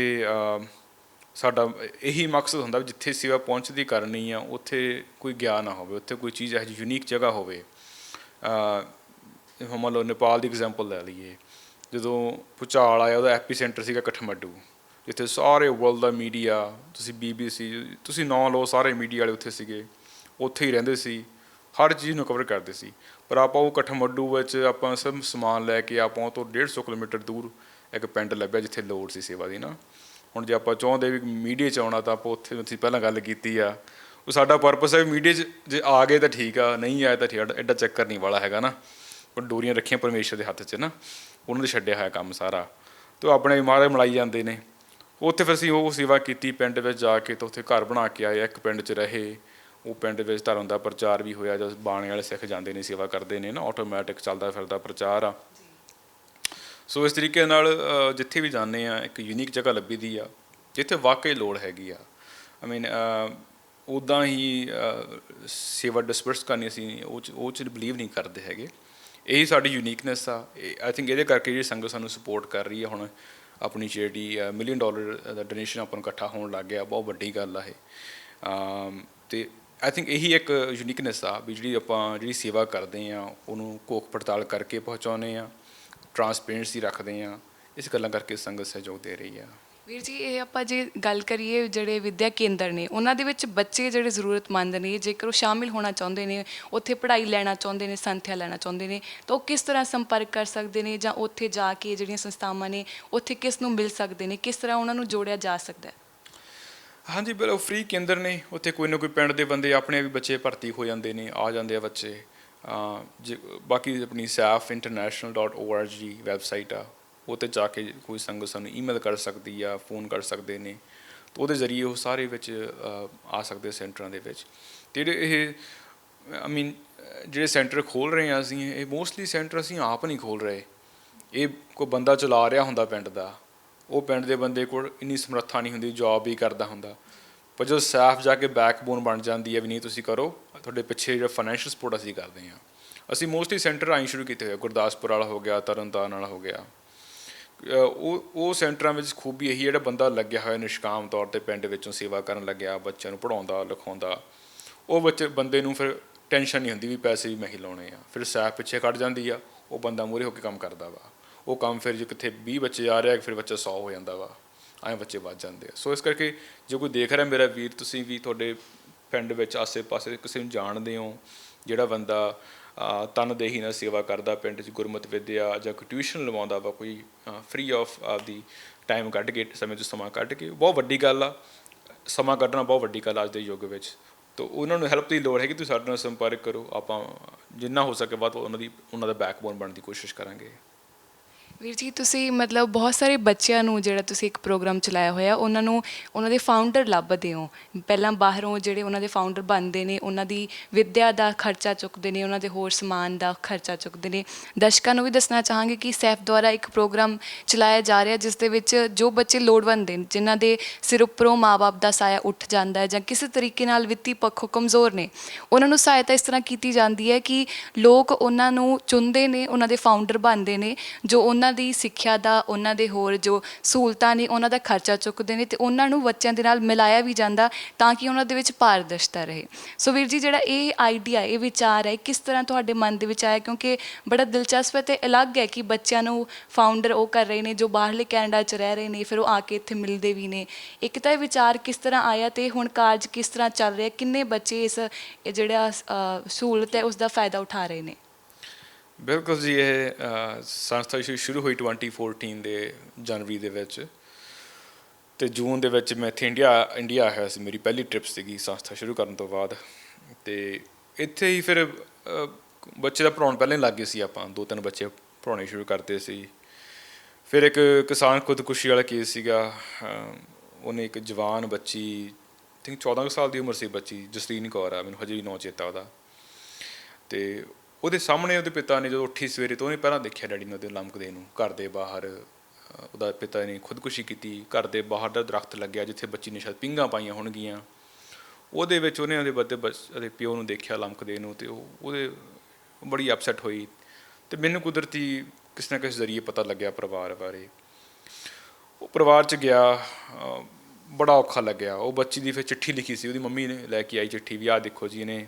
ਸਾਡਾ ਇਹੀ ਮਕਸਦ ਹੁੰਦਾ ਵੀ ਜਿੱਥੇ ਸੇਵਾ ਪਹੁੰਚਦੀ ਕਰਨੀ ਆ, ਉੱਥੇ ਕੋਈ ਗਿਆ ਨਾ ਹੋਵੇ, ਉੱਥੇ ਕੋਈ ਚੀਜ਼ ਇਹੋ ਜਿਹੀ ਯੂਨੀਕ ਜਗ੍ਹਾ ਹੋਵੇ। ਮੰਨ ਲਓ ਨੇਪਾਲ ਦੀ ਐਗਜ਼ਾਮਪਲ ਲੈ ਲਈਏ, ਜਦੋਂ ਭੁਚਾਲ ਆਇਆ ਉਹਦਾ ਐਪੀ ਸੈਂਟਰ ਸੀਗਾ ਕਠਮੰਡੂ, ਜਿੱਥੇ ਸਾਰੇ ਵਰਲਡ ਦਾ ਮੀਡੀਆ, ਤੁਸੀਂ BBC, ਤੁਸੀਂ ਨਾਂ ਲਓ, ਸਾਰੇ ਮੀਡੀਆ ਵਾਲੇ ਉੱਥੇ ਸੀਗੇ, ਉੱਥੇ ਹੀ ਰਹਿੰਦੇ ਸੀ, ਹਰ ਚੀਜ਼ ਨੂੰ ਕਵਰ ਕਰਦੇ ਸੀ। ਪਰ ਆਪਾਂ ਉਹ ਕਠਮੰਡੂ ਵਿੱਚ ਆਪਾਂ ਸਭ ਸਮਾਨ ਲੈ ਕੇ ਆਪਾਂ ਉਹ ਤੋਂ 150 ਕਿਲੋਮੀਟਰ ਦੂਰ ਇੱਕ ਪਿੰਡ ਲੱਭਿਆ ਜਿੱਥੇ ਲੋੜ ਸੀ ਸੇਵਾ ਦੀ ਨਾ। ਹੁਣ ਜੇ ਆਪਾਂ ਚਾਹੁੰਦੇ ਵੀ ਮੀਡੀਆ 'ਚ ਆਉਣਾ ਤਾਂ ਆਪਾਂ ਉੱਥੇ ਅਸੀਂ ਪਹਿਲਾਂ ਗੱਲ ਕੀਤੀ ਆ, ਉਹ ਸਾਡਾ ਪਰਪਸ ਹੈ ਵੀ ਮੀਡੀਆ 'ਚ ਜੇ ਆ ਗਏ ਤਾਂ ਠੀਕ ਆ, ਨਹੀਂ ਆਏ ਤਾਂ ਠੀਕ, ਐਡਾ ਚੱਕਰ ਨਹੀਂ ਵਾਲਾ ਹੈਗਾ ਨਾ। ਪਰ ਡੋਰੀਆਂ ਰੱਖੀਆਂ ਪਰਮੇਸ਼ਰ ਦੇ ਹੱਥ 'ਚ ਨਾ, ਉਹਨਾਂ ਦੇ ਛੱਡਿਆ ਹੋਇਆ ਕੰਮ ਸਾਰਾ, ਅਤੇ ਉਹ ਆਪਣੇ ਮਹਾਰਾਜ ਮਲਾਈ ਜਾਂਦੇ ਨੇ। ਉੱਥੇ ਫਿਰ ਅਸੀਂ ਉਹ ਸੇਵਾ ਕੀਤੀ ਪਿੰਡ ਵਿੱਚ ਜਾ ਕੇ, ਤਾਂ ਉੱਥੇ ਘਰ ਬਣਾ ਕੇ ਆਏ, ਇੱਕ ਪਿੰਡ 'ਚ ਰਹੇ। ਉਹ ਪਿੰਡ ਵਿੱਚ ਧਰਮ ਦਾ ਪ੍ਰਚਾਰ ਵੀ ਹੋਇਆ, ਜਦ ਬਾਣੇ ਵਾਲੇ ਸਿੱਖ ਜਾਂਦੇ ਨੇ ਸੇਵਾ ਕਰਦੇ ਨੇ ਨਾ, ਆਟੋਮੈਟਿਕ ਚੱਲਦਾ ਫਿਰਦਾ ਪ੍ਰਚਾਰ ਆ। ਸੋ ਇਸ ਤਰੀਕੇ ਨਾਲ ਜਿੱਥੇ ਵੀ ਜਾਂਦੇ ਹਾਂ ਇੱਕ ਯੂਨੀਕ ਜਗ੍ਹਾ ਲੱਭੀ ਦੀ ਆ ਜਿੱਥੇ ਵਾਕਈ ਲੋੜ ਹੈਗੀ ਆ। ਉੱਦਾਂ ਹੀ ਸੇਵਾ ਡਿਸਪਰਸ ਕਰਨੀ ਅਸੀਂ ਉਹ 'ਚ ਬਿਲੀਵ ਨਹੀਂ ਕਰਦੇ ਹੈਗੇ। ਇਹੀ ਸਾਡੀ ਯੂਨੀਕਨੈਸ ਆ। ਆਈ ਥਿੰਕ ਇਹਦੇ ਕਰਕੇ ਜਿਹੜੀ ਸੰਗਤ ਸਾਨੂੰ ਸਪੋਰਟ ਕਰ ਰਹੀ ਹੈ। ਹੁਣ ਆਪਣੀ ਚੈਰਿਟੀ $1 ਮਿਲੀਅਨ ਦਾ ਡੋਨੇਸ਼ਨ ਆਪਾਂ ਨੂੰ ਇਕੱਠਾ ਹੋਣ ਲੱਗ ਗਿਆ, ਬਹੁਤ ਵੱਡੀ ਗੱਲ ਆ ਇਹ। ਅਤੇ ਆਈ ਥਿੰਕ ਇਹੀ ਇੱਕ ਯੂਨੀਕਨੈਸ ਆ ਵੀ ਜਿਹੜੀ ਸੇਵਾ ਕਰਦੇ ਹਾਂ ਉਹਨੂੰ ਘੋਖ ਪੜਤਾਲ ਕਰਕੇ ਪਹੁੰਚਾਉਂਦੇ ਹਾਂ, ਟਰਾਂਸਪੇਰੈਂਸੀ ਰੱਖਦੇ ਹਾਂ। ਇਸ ਗੱਲਾਂ ਕਰਕੇ ਸੰਗਤ ਸਹਿਯੋਗ ਦੇ ਰਹੀ ਆ। ਵੀਰ ਜੀ, ਇਹ ਆਪਾਂ ਜੇ ਗੱਲ ਕਰੀਏ ਜਿਹੜੇ ਵਿੱਦਿਆ ਕੇਂਦਰ ਨੇ, ਉਹਨਾਂ ਦੇ ਵਿੱਚ ਬੱਚੇ ਜਿਹੜੇ ਜ਼ਰੂਰਤਮੰਦ ਨੇ, ਜੇਕਰ ਉਹ ਸ਼ਾਮਿਲ ਹੋਣਾ ਚਾਹੁੰਦੇ ਨੇ, ਉੱਥੇ ਪੜ੍ਹਾਈ ਲੈਣਾ ਚਾਹੁੰਦੇ ਨੇ, ਸੰਥਿਆ ਲੈਣਾ ਚਾਹੁੰਦੇ ਨੇ, ਤਾਂ ਉਹ ਕਿਸ ਤਰ੍ਹਾਂ ਸੰਪਰਕ ਕਰ ਸਕਦੇ ਨੇ, ਜਾਂ ਉੱਥੇ ਜਾ ਕੇ ਜਿਹੜੀਆਂ ਸੰਸਥਾਵਾਂ ਨੇ ਉੱਥੇ ਕਿਸ ਨੂੰ ਮਿਲ ਸਕਦੇ ਨੇ, ਕਿਸ ਤਰ੍ਹਾਂ ਉਹਨਾਂ ਨੂੰ ਜੋੜਿਆ ਜਾ ਸਕਦਾ ਹੈ? ਹਾਂਜੀ, ਬਿਲਕੁਲ ਫ੍ਰੀ ਕੇਂਦਰ ਨੇ ਉੱਥੇ। ਕੋਈ ਨਾ ਕੋਈ ਪਿੰਡ ਦੇ ਬੰਦੇ ਆਪਣੇ ਵੀ ਬੱਚੇ ਭਰਤੀ ਹੋ ਜਾਂਦੇ ਨੇ, ਆ ਜਾਂਦੇ ਆ ਬੱਚੇ। ਬਾਕੀ ਆਪਣੀ saf.international.org ਵੈਬਸਾਈਟ ਆ, ਉਹ 'ਤੇ ਜਾ ਕੇ ਕੋਈ ਸੰਗਤ ਸਾਨੂੰ ਈਮੇਲ ਕਰ ਸਕਦੀ ਆ, ਫੋਨ ਕਰ ਸਕਦੇ ਨੇ, ਤਾਂ ਉਹਦੇ ਜ਼ਰੀਏ ਉਹ ਸਾਰੇ ਵਿੱਚ ਆ ਸਕਦੇ ਸੈਂਟਰਾਂ ਦੇ ਵਿੱਚ। ਅਤੇ ਜਿਹੜੇ ਜਿਹੜੇ ਸੈਂਟਰ ਖੋਲ੍ਹ ਰਹੇ ਹਾਂ ਅਸੀਂ, ਇਹ ਮੋਸਟਲੀ ਸੈਂਟਰ ਅਸੀਂ ਆਪ ਨਹੀਂ ਖੋਲ੍ਹ ਰਹੇ। ਇਹ ਕੋਈ ਬੰਦਾ ਚਲਾ ਰਿਹਾ ਹੁੰਦਾ ਪਿੰਡ ਦਾ, ਉਹ ਪਿੰਡ ਦੇ ਬੰਦੇ ਕੋਲ ਇੰਨੀ ਸਮਰੱਥਾ ਨਹੀਂ ਹੁੰਦੀ, ਜੋਬ ਵੀ ਕਰਦਾ ਹੁੰਦਾ, ਪਰ ਜਦੋਂ ਸੈਫ ਜਾ ਕੇ ਬੈਕਬੋਨ ਬਣ ਜਾਂਦੀ ਹੈ ਵੀ ਨਹੀਂ ਤੁਸੀਂ ਕਰੋ, ਤੁਹਾਡੇ ਪਿੱਛੇ ਜਿਹੜਾ ਫਾਈਨੈਂਸ਼ੀਅਲ ਸਪੋਰਟ ਅਸੀਂ ਕਰਦੇ ਹਾਂ। ਅਸੀਂ ਮੋਸਟਲੀ ਸੈਂਟਰ ਆਈ ਸ਼ੁਰੂ ਕੀਤੇ ਹੋਏ, ਗੁਰਦਾਸਪੁਰ ਵਾਲਾ ਹੋ ਗਿਆ, ਤਰਨਤਾਰਨ ਵਾਲਾ ਹੋ ਗਿਆ। ਉਹ ਸੈਂਟਰਾਂ ਵਿੱਚ ਖੂਬੀ ਇਹੀ, ਜਿਹੜਾ ਬੰਦਾ ਲੱਗਿਆ ਹੋਇਆ ਨਿਸ਼ਕਾਮ ਤੌਰ 'ਤੇ ਪਿੰਡ ਵਿੱਚੋਂ ਸੇਵਾ ਕਰਨ ਲੱਗਿਆ, ਬੱਚਿਆਂ ਨੂੰ ਪੜ੍ਹਾਉਂਦਾ ਲਿਖਾਉਂਦਾ, ਉਹ ਬੰਦੇ ਨੂੰ ਫਿਰ ਟੈਨਸ਼ਨ ਨਹੀਂ ਹੁੰਦੀ ਵੀ ਪੈਸੇ ਵੀ ਮੈਂ ਹੀ ਲਾਉਣੇ ਆ। ਫਿਰ ਸੈਫ ਪਿੱਛੇ ਕੱਢ ਜਾਂਦੀ ਆ, ਉਹ ਬੰਦਾ ਮੂਹਰੇ ਹੋ ਕੇ ਕੰਮ ਕਰਦਾ ਵਾ। ਉਹ ਕੰਮ ਫਿਰ ਜੇ ਕਿੱਥੇ 20 ਬੱਚੇ ਆ ਰਿਹਾ, ਫਿਰ ਬੱਚਾ 100 ਹੋ ਜਾਂਦਾ ਵਾ, ਐਂ ਬੱਚੇ ਵੱਧ ਜਾਂਦੇ ਆ। ਸੋ ਇਸ ਕਰਕੇ ਜੇ ਕੋਈ ਦੇਖ ਰਿਹਾ ਮੇਰਾ ਵੀਰ, ਤੁਸੀਂ ਵੀ ਤੁਹਾਡੇ ਪਿੰਡ ਵਿੱਚ ਆਸੇ ਪਾਸੇ ਕਿਸੇ ਨੂੰ ਜਾਣਦੇ ਹੋ ਜਿਹੜਾ ਬੰਦਾ ਤਨਦੇਹੀ ਨਾਲ ਸੇਵਾ ਕਰਦਾ, ਪਿੰਡ 'ਚ ਗੁਰਮਤਿ ਵਿੱਦਿਆ ਜਾਂ ਕੋਈ ਟਿਊਸ਼ਨ ਲਵਾਉਂਦਾ ਵਾ, ਕੋਈ ਫ੍ਰੀ ਆਫ ਆਪਦੀ ਟਾਈਮ ਕੱਢ ਕੇ, ਸਮੇਂ 'ਚ ਸਮਾਂ ਕੱਢ ਕੇ, ਬਹੁਤ ਵੱਡੀ ਗੱਲ ਆ। ਸਮਾਂ ਕੱਢਣਾ ਬਹੁਤ ਵੱਡੀ ਗੱਲ ਅੱਜ ਦੇ ਯੁੱਗ ਵਿੱਚ। ਤਾਂ ਉਹਨਾਂ ਨੂੰ ਹੈਲਪ ਦੀ ਲੋੜ ਹੈਗੀ, ਤੁਸੀਂ ਸਾਡੇ ਨਾਲ ਸੰਪਰਕ ਕਰੋ, ਆਪਾਂ ਜਿੰਨਾ ਹੋ ਸਕੇ ਵੱਧ ਉਹਨਾਂ ਦਾ ਬੈਕਬੋਨ ਬਣਨ ਦੀ ਕੋਸ਼ਿਸ਼ ਕਰਾਂਗੇ। ਵੀਰ ਜੀ, ਤੁਸੀਂ ਮਤਲਬ ਬਹੁਤ ਸਾਰੇ ਬੱਚਿਆਂ ਨੂੰ, ਜਿਹੜਾ ਤੁਸੀਂ ਇੱਕ ਪ੍ਰੋਗਰਾਮ ਚਲਾਇਆ ਹੋਇਆ, ਉਹਨਾਂ ਨੂੰ ਉਹਨਾਂ ਦੇ ਫਾਊਂਡਰ ਲੱਭਦੇ ਹੋ। ਪਹਿਲਾਂ ਬਾਹਰੋਂ ਜਿਹੜੇ ਉਹਨਾਂ ਦੇ ਫਾਊਂਡਰ ਬਣਦੇ ਨੇ, ਉਹਨਾਂ ਦੀ ਵਿੱਦਿਆ ਦਾ ਖਰਚਾ ਚੁੱਕਦੇ ਨੇ, ਉਹਨਾਂ ਦੇ ਹੋਰ ਸਮਾਨ ਦਾ ਖਰਚਾ ਚੁੱਕਦੇ ਨੇ। ਦਰਸ਼ਕਾਂ ਨੂੰ ਵੀ ਦੱਸਣਾ ਚਾਹਾਂਗੇ ਕਿ ਸੈਫ ਦੁਆਰਾ ਇੱਕ ਪ੍ਰੋਗਰਾਮ ਚਲਾਇਆ ਜਾ ਰਿਹਾ, ਜਿਸ ਦੇ ਵਿੱਚ ਜੋ ਬੱਚੇ ਲੋੜਵੰਦ ਨੇ, ਜਿਨ੍ਹਾਂ ਦੇ ਸਿਰ ਉੱਪਰੋਂ ਮਾਂ-ਬਾਪ ਦਾ ਸਾਇਆ ਉੱਠ ਜਾਂਦਾ ਹੈ ਜਾਂ ਕਿਸੇ ਤਰੀਕੇ ਨਾਲ ਵਿੱਤੀ ਪੱਖੋਂ ਕਮਜ਼ੋਰ ਨੇ, ਉਹਨਾਂ ਨੂੰ ਸਹਾਇਤਾ ਇਸ ਤਰ੍ਹਾਂ ਕੀਤੀ ਜਾਂਦੀ ਹੈ ਕਿ ਲੋਕ ਉਹਨਾਂ ਨੂੰ ਚੁਣਦੇ ਨੇ, ਉਹਨਾਂ ਦੇ ਫਾਊਂਡਰ ਬਣਦੇ ਨੇ, ਜੋ ਉਹਨਾਂ ਦੀ ਸਿੱਖਿਆ ਦਾ, ਉਹਨਾਂ ਦੇ ਹੋਰ ਜੋ ਸਹੂਲਤਾਂ ਨੇ, ਉਹਨਾਂ ਦਾ ਖਰਚਾ ਚੁੱਕਦੇ ਨੇ, ਅਤੇ ਉਹਨਾਂ ਨੂੰ ਬੱਚਿਆਂ ਦੇ ਨਾਲ ਮਿਲਾਇਆ ਵੀ ਜਾਂਦਾ ਤਾਂ ਕਿ ਉਹਨਾਂ ਦੇ ਵਿੱਚ ਪਾਰਦਰਸ਼ਤਾ ਰਹੇ। ਸੋ ਵੀਰ ਜੀ, ਜਿਹੜਾ ਇਹ ਆਈਡੀਆ, ਇਹ ਵਿਚਾਰ ਹੈ, ਕਿਸ ਤਰ੍ਹਾਂ ਤੁਹਾਡੇ ਮਨ ਦੇ ਵਿੱਚ ਆਇਆ? ਕਿਉਂਕਿ ਬੜਾ ਦਿਲਚਸਪ ਹੈ ਅਤੇ ਅਲੱਗ ਹੈ ਕਿ ਬੱਚਿਆਂ ਨੂੰ ਫਾਊਂਡਰ ਉਹ ਕਰ ਰਹੇ ਨੇ ਜੋ ਬਾਹਰਲੇ ਕੈਨੇਡਾ 'ਚ ਰਹਿ ਰਹੇ ਨੇ, ਫਿਰ ਉਹ ਆ ਕੇ ਇੱਥੇ ਮਿਲਦੇ ਵੀ ਨੇ। ਇੱਕ ਤਾਂ ਇਹ ਵਿਚਾਰ ਕਿਸ ਤਰ੍ਹਾਂ ਆਇਆ ਅਤੇ ਹੁਣ ਕਾਰਜ ਕਿਸ ਤਰ੍ਹਾਂ ਚੱਲ ਰਿਹਾ? ਕਿੰਨੇ ਬੱਚੇ ਇਸ ਜਿਹੜਾ ਸਹੂਲਤ ਹੈ ਉਸ ਦਾ ਫਾਇਦਾ ਉਠਾ ਰਹੇ ਨੇ? ਬਿਲਕੁਲ ਜੀ, ਇਹ ਸੰਸਥਾ ਸ਼ੁਰੂ ਹੋਈ 2014 ਦੇ ਜਨਵਰੀ ਦੇ ਵਿੱਚ, ਅਤੇ ਜੂਨ ਦੇ ਵਿੱਚ ਮੈਂ ਇੱਥੇ ਇੰਡੀਆ ਆਇਆ ਸੀ। ਮੇਰੀ ਪਹਿਲੀ ਟ੍ਰਿਪ ਸੀਗੀ ਸੰਸਥਾ ਸ਼ੁਰੂ ਕਰਨ ਤੋਂ ਬਾਅਦ। ਅਤੇ ਇੱਥੇ ਹੀ ਫਿਰ ਬੱਚੇ ਦਾ ਪੜ੍ਹਾਉਣ ਪਹਿਲਾਂ ਹੀ ਲੱਗ ਗਏ ਸੀ ਆਪਾਂ, 2-3 ਬੱਚੇ ਪੜ੍ਹਾਉਣੇ ਸ਼ੁਰੂ ਕਰਦੇ ਸੀ। ਫਿਰ ਇੱਕ ਕਿਸਾਨ ਖੁਦਕੁਸ਼ੀ ਵਾਲਾ ਕੇਸ ਸੀਗਾ। ਉਹਨੇ ਇੱਕ ਜਵਾਨ ਬੱਚੀ ਥਿੰਕ 14 ਕੁ ਸਾਲ ਦੀ ਉਮਰ ਸੀ ਬੱਚੀ, ਜਸਲੀਨ ਕੌਰ ਆ, ਮੈਨੂੰ ਹਜੇ ਵੀ ਨਾਂ ਚੇਤਾ ਉਹਦਾ। ਅਤੇ ਉਹਦੇ ਸਾਹਮਣੇ ਉਹਦੇ ਪਿਤਾ ਨੇ ਜਦੋਂ ਉੱਠੀ ਸਵੇਰੇ ਤਾਂ ਉਹਨੇ ਪਹਿਲਾਂ ਦੇਖਿਆ ਡੈਡੀ ਨੂੰ ਉਹਦੇ ਲਮਕਦੇ ਨੂੰ ਘਰ ਦੇ ਬਾਹਰ। ਉਹਦਾ ਪਿਤਾ ਨੇ ਖੁਦਕੁਸ਼ੀ ਕੀਤੀ। ਘਰ ਦੇ ਬਾਹਰ ਦਾ ਦਰਖਤ ਲੱਗਿਆ ਜਿੱਥੇ ਬੱਚੀ ਨੇ ਸ਼ਾਇਦ ਪੀਂਘਾਂ ਪਾਈਆਂ ਹੋਣਗੀਆਂ, ਉਹਦੇ ਵਿੱਚ ਉਹਨੇ ਉਹਦੇ ਪਿਓ ਨੂੰ ਦੇਖਿਆ ਲਮਕਦੇ ਨੂੰ, ਅਤੇ ਉਹਦੇ ਬੜੀ ਅਪਸੈਟ ਹੋਈ। ਅਤੇ ਮੈਨੂੰ ਕੁਦਰਤੀ ਕਿਸੇ ਨਾ ਕਿਸੇ ਜ਼ਰੀਏ ਪਤਾ ਲੱਗਿਆ ਪਰਿਵਾਰ ਬਾਰੇ। ਉਹ ਪਰਿਵਾਰ 'ਚ ਗਿਆ, ਬੜਾ ਔਖਾ ਲੱਗਿਆ। ਉਹ ਬੱਚੀ ਦੀ ਫਿਰ ਚਿੱਠੀ ਲਿਖੀ ਸੀ, ਉਹਦੀ ਮੰਮੀ ਨੇ ਲੈ ਕੇ ਆਈ ਚਿੱਠੀ ਵੀ ਆਹ ਦੇਖੋ ਜੀ, ਇਹਨੇ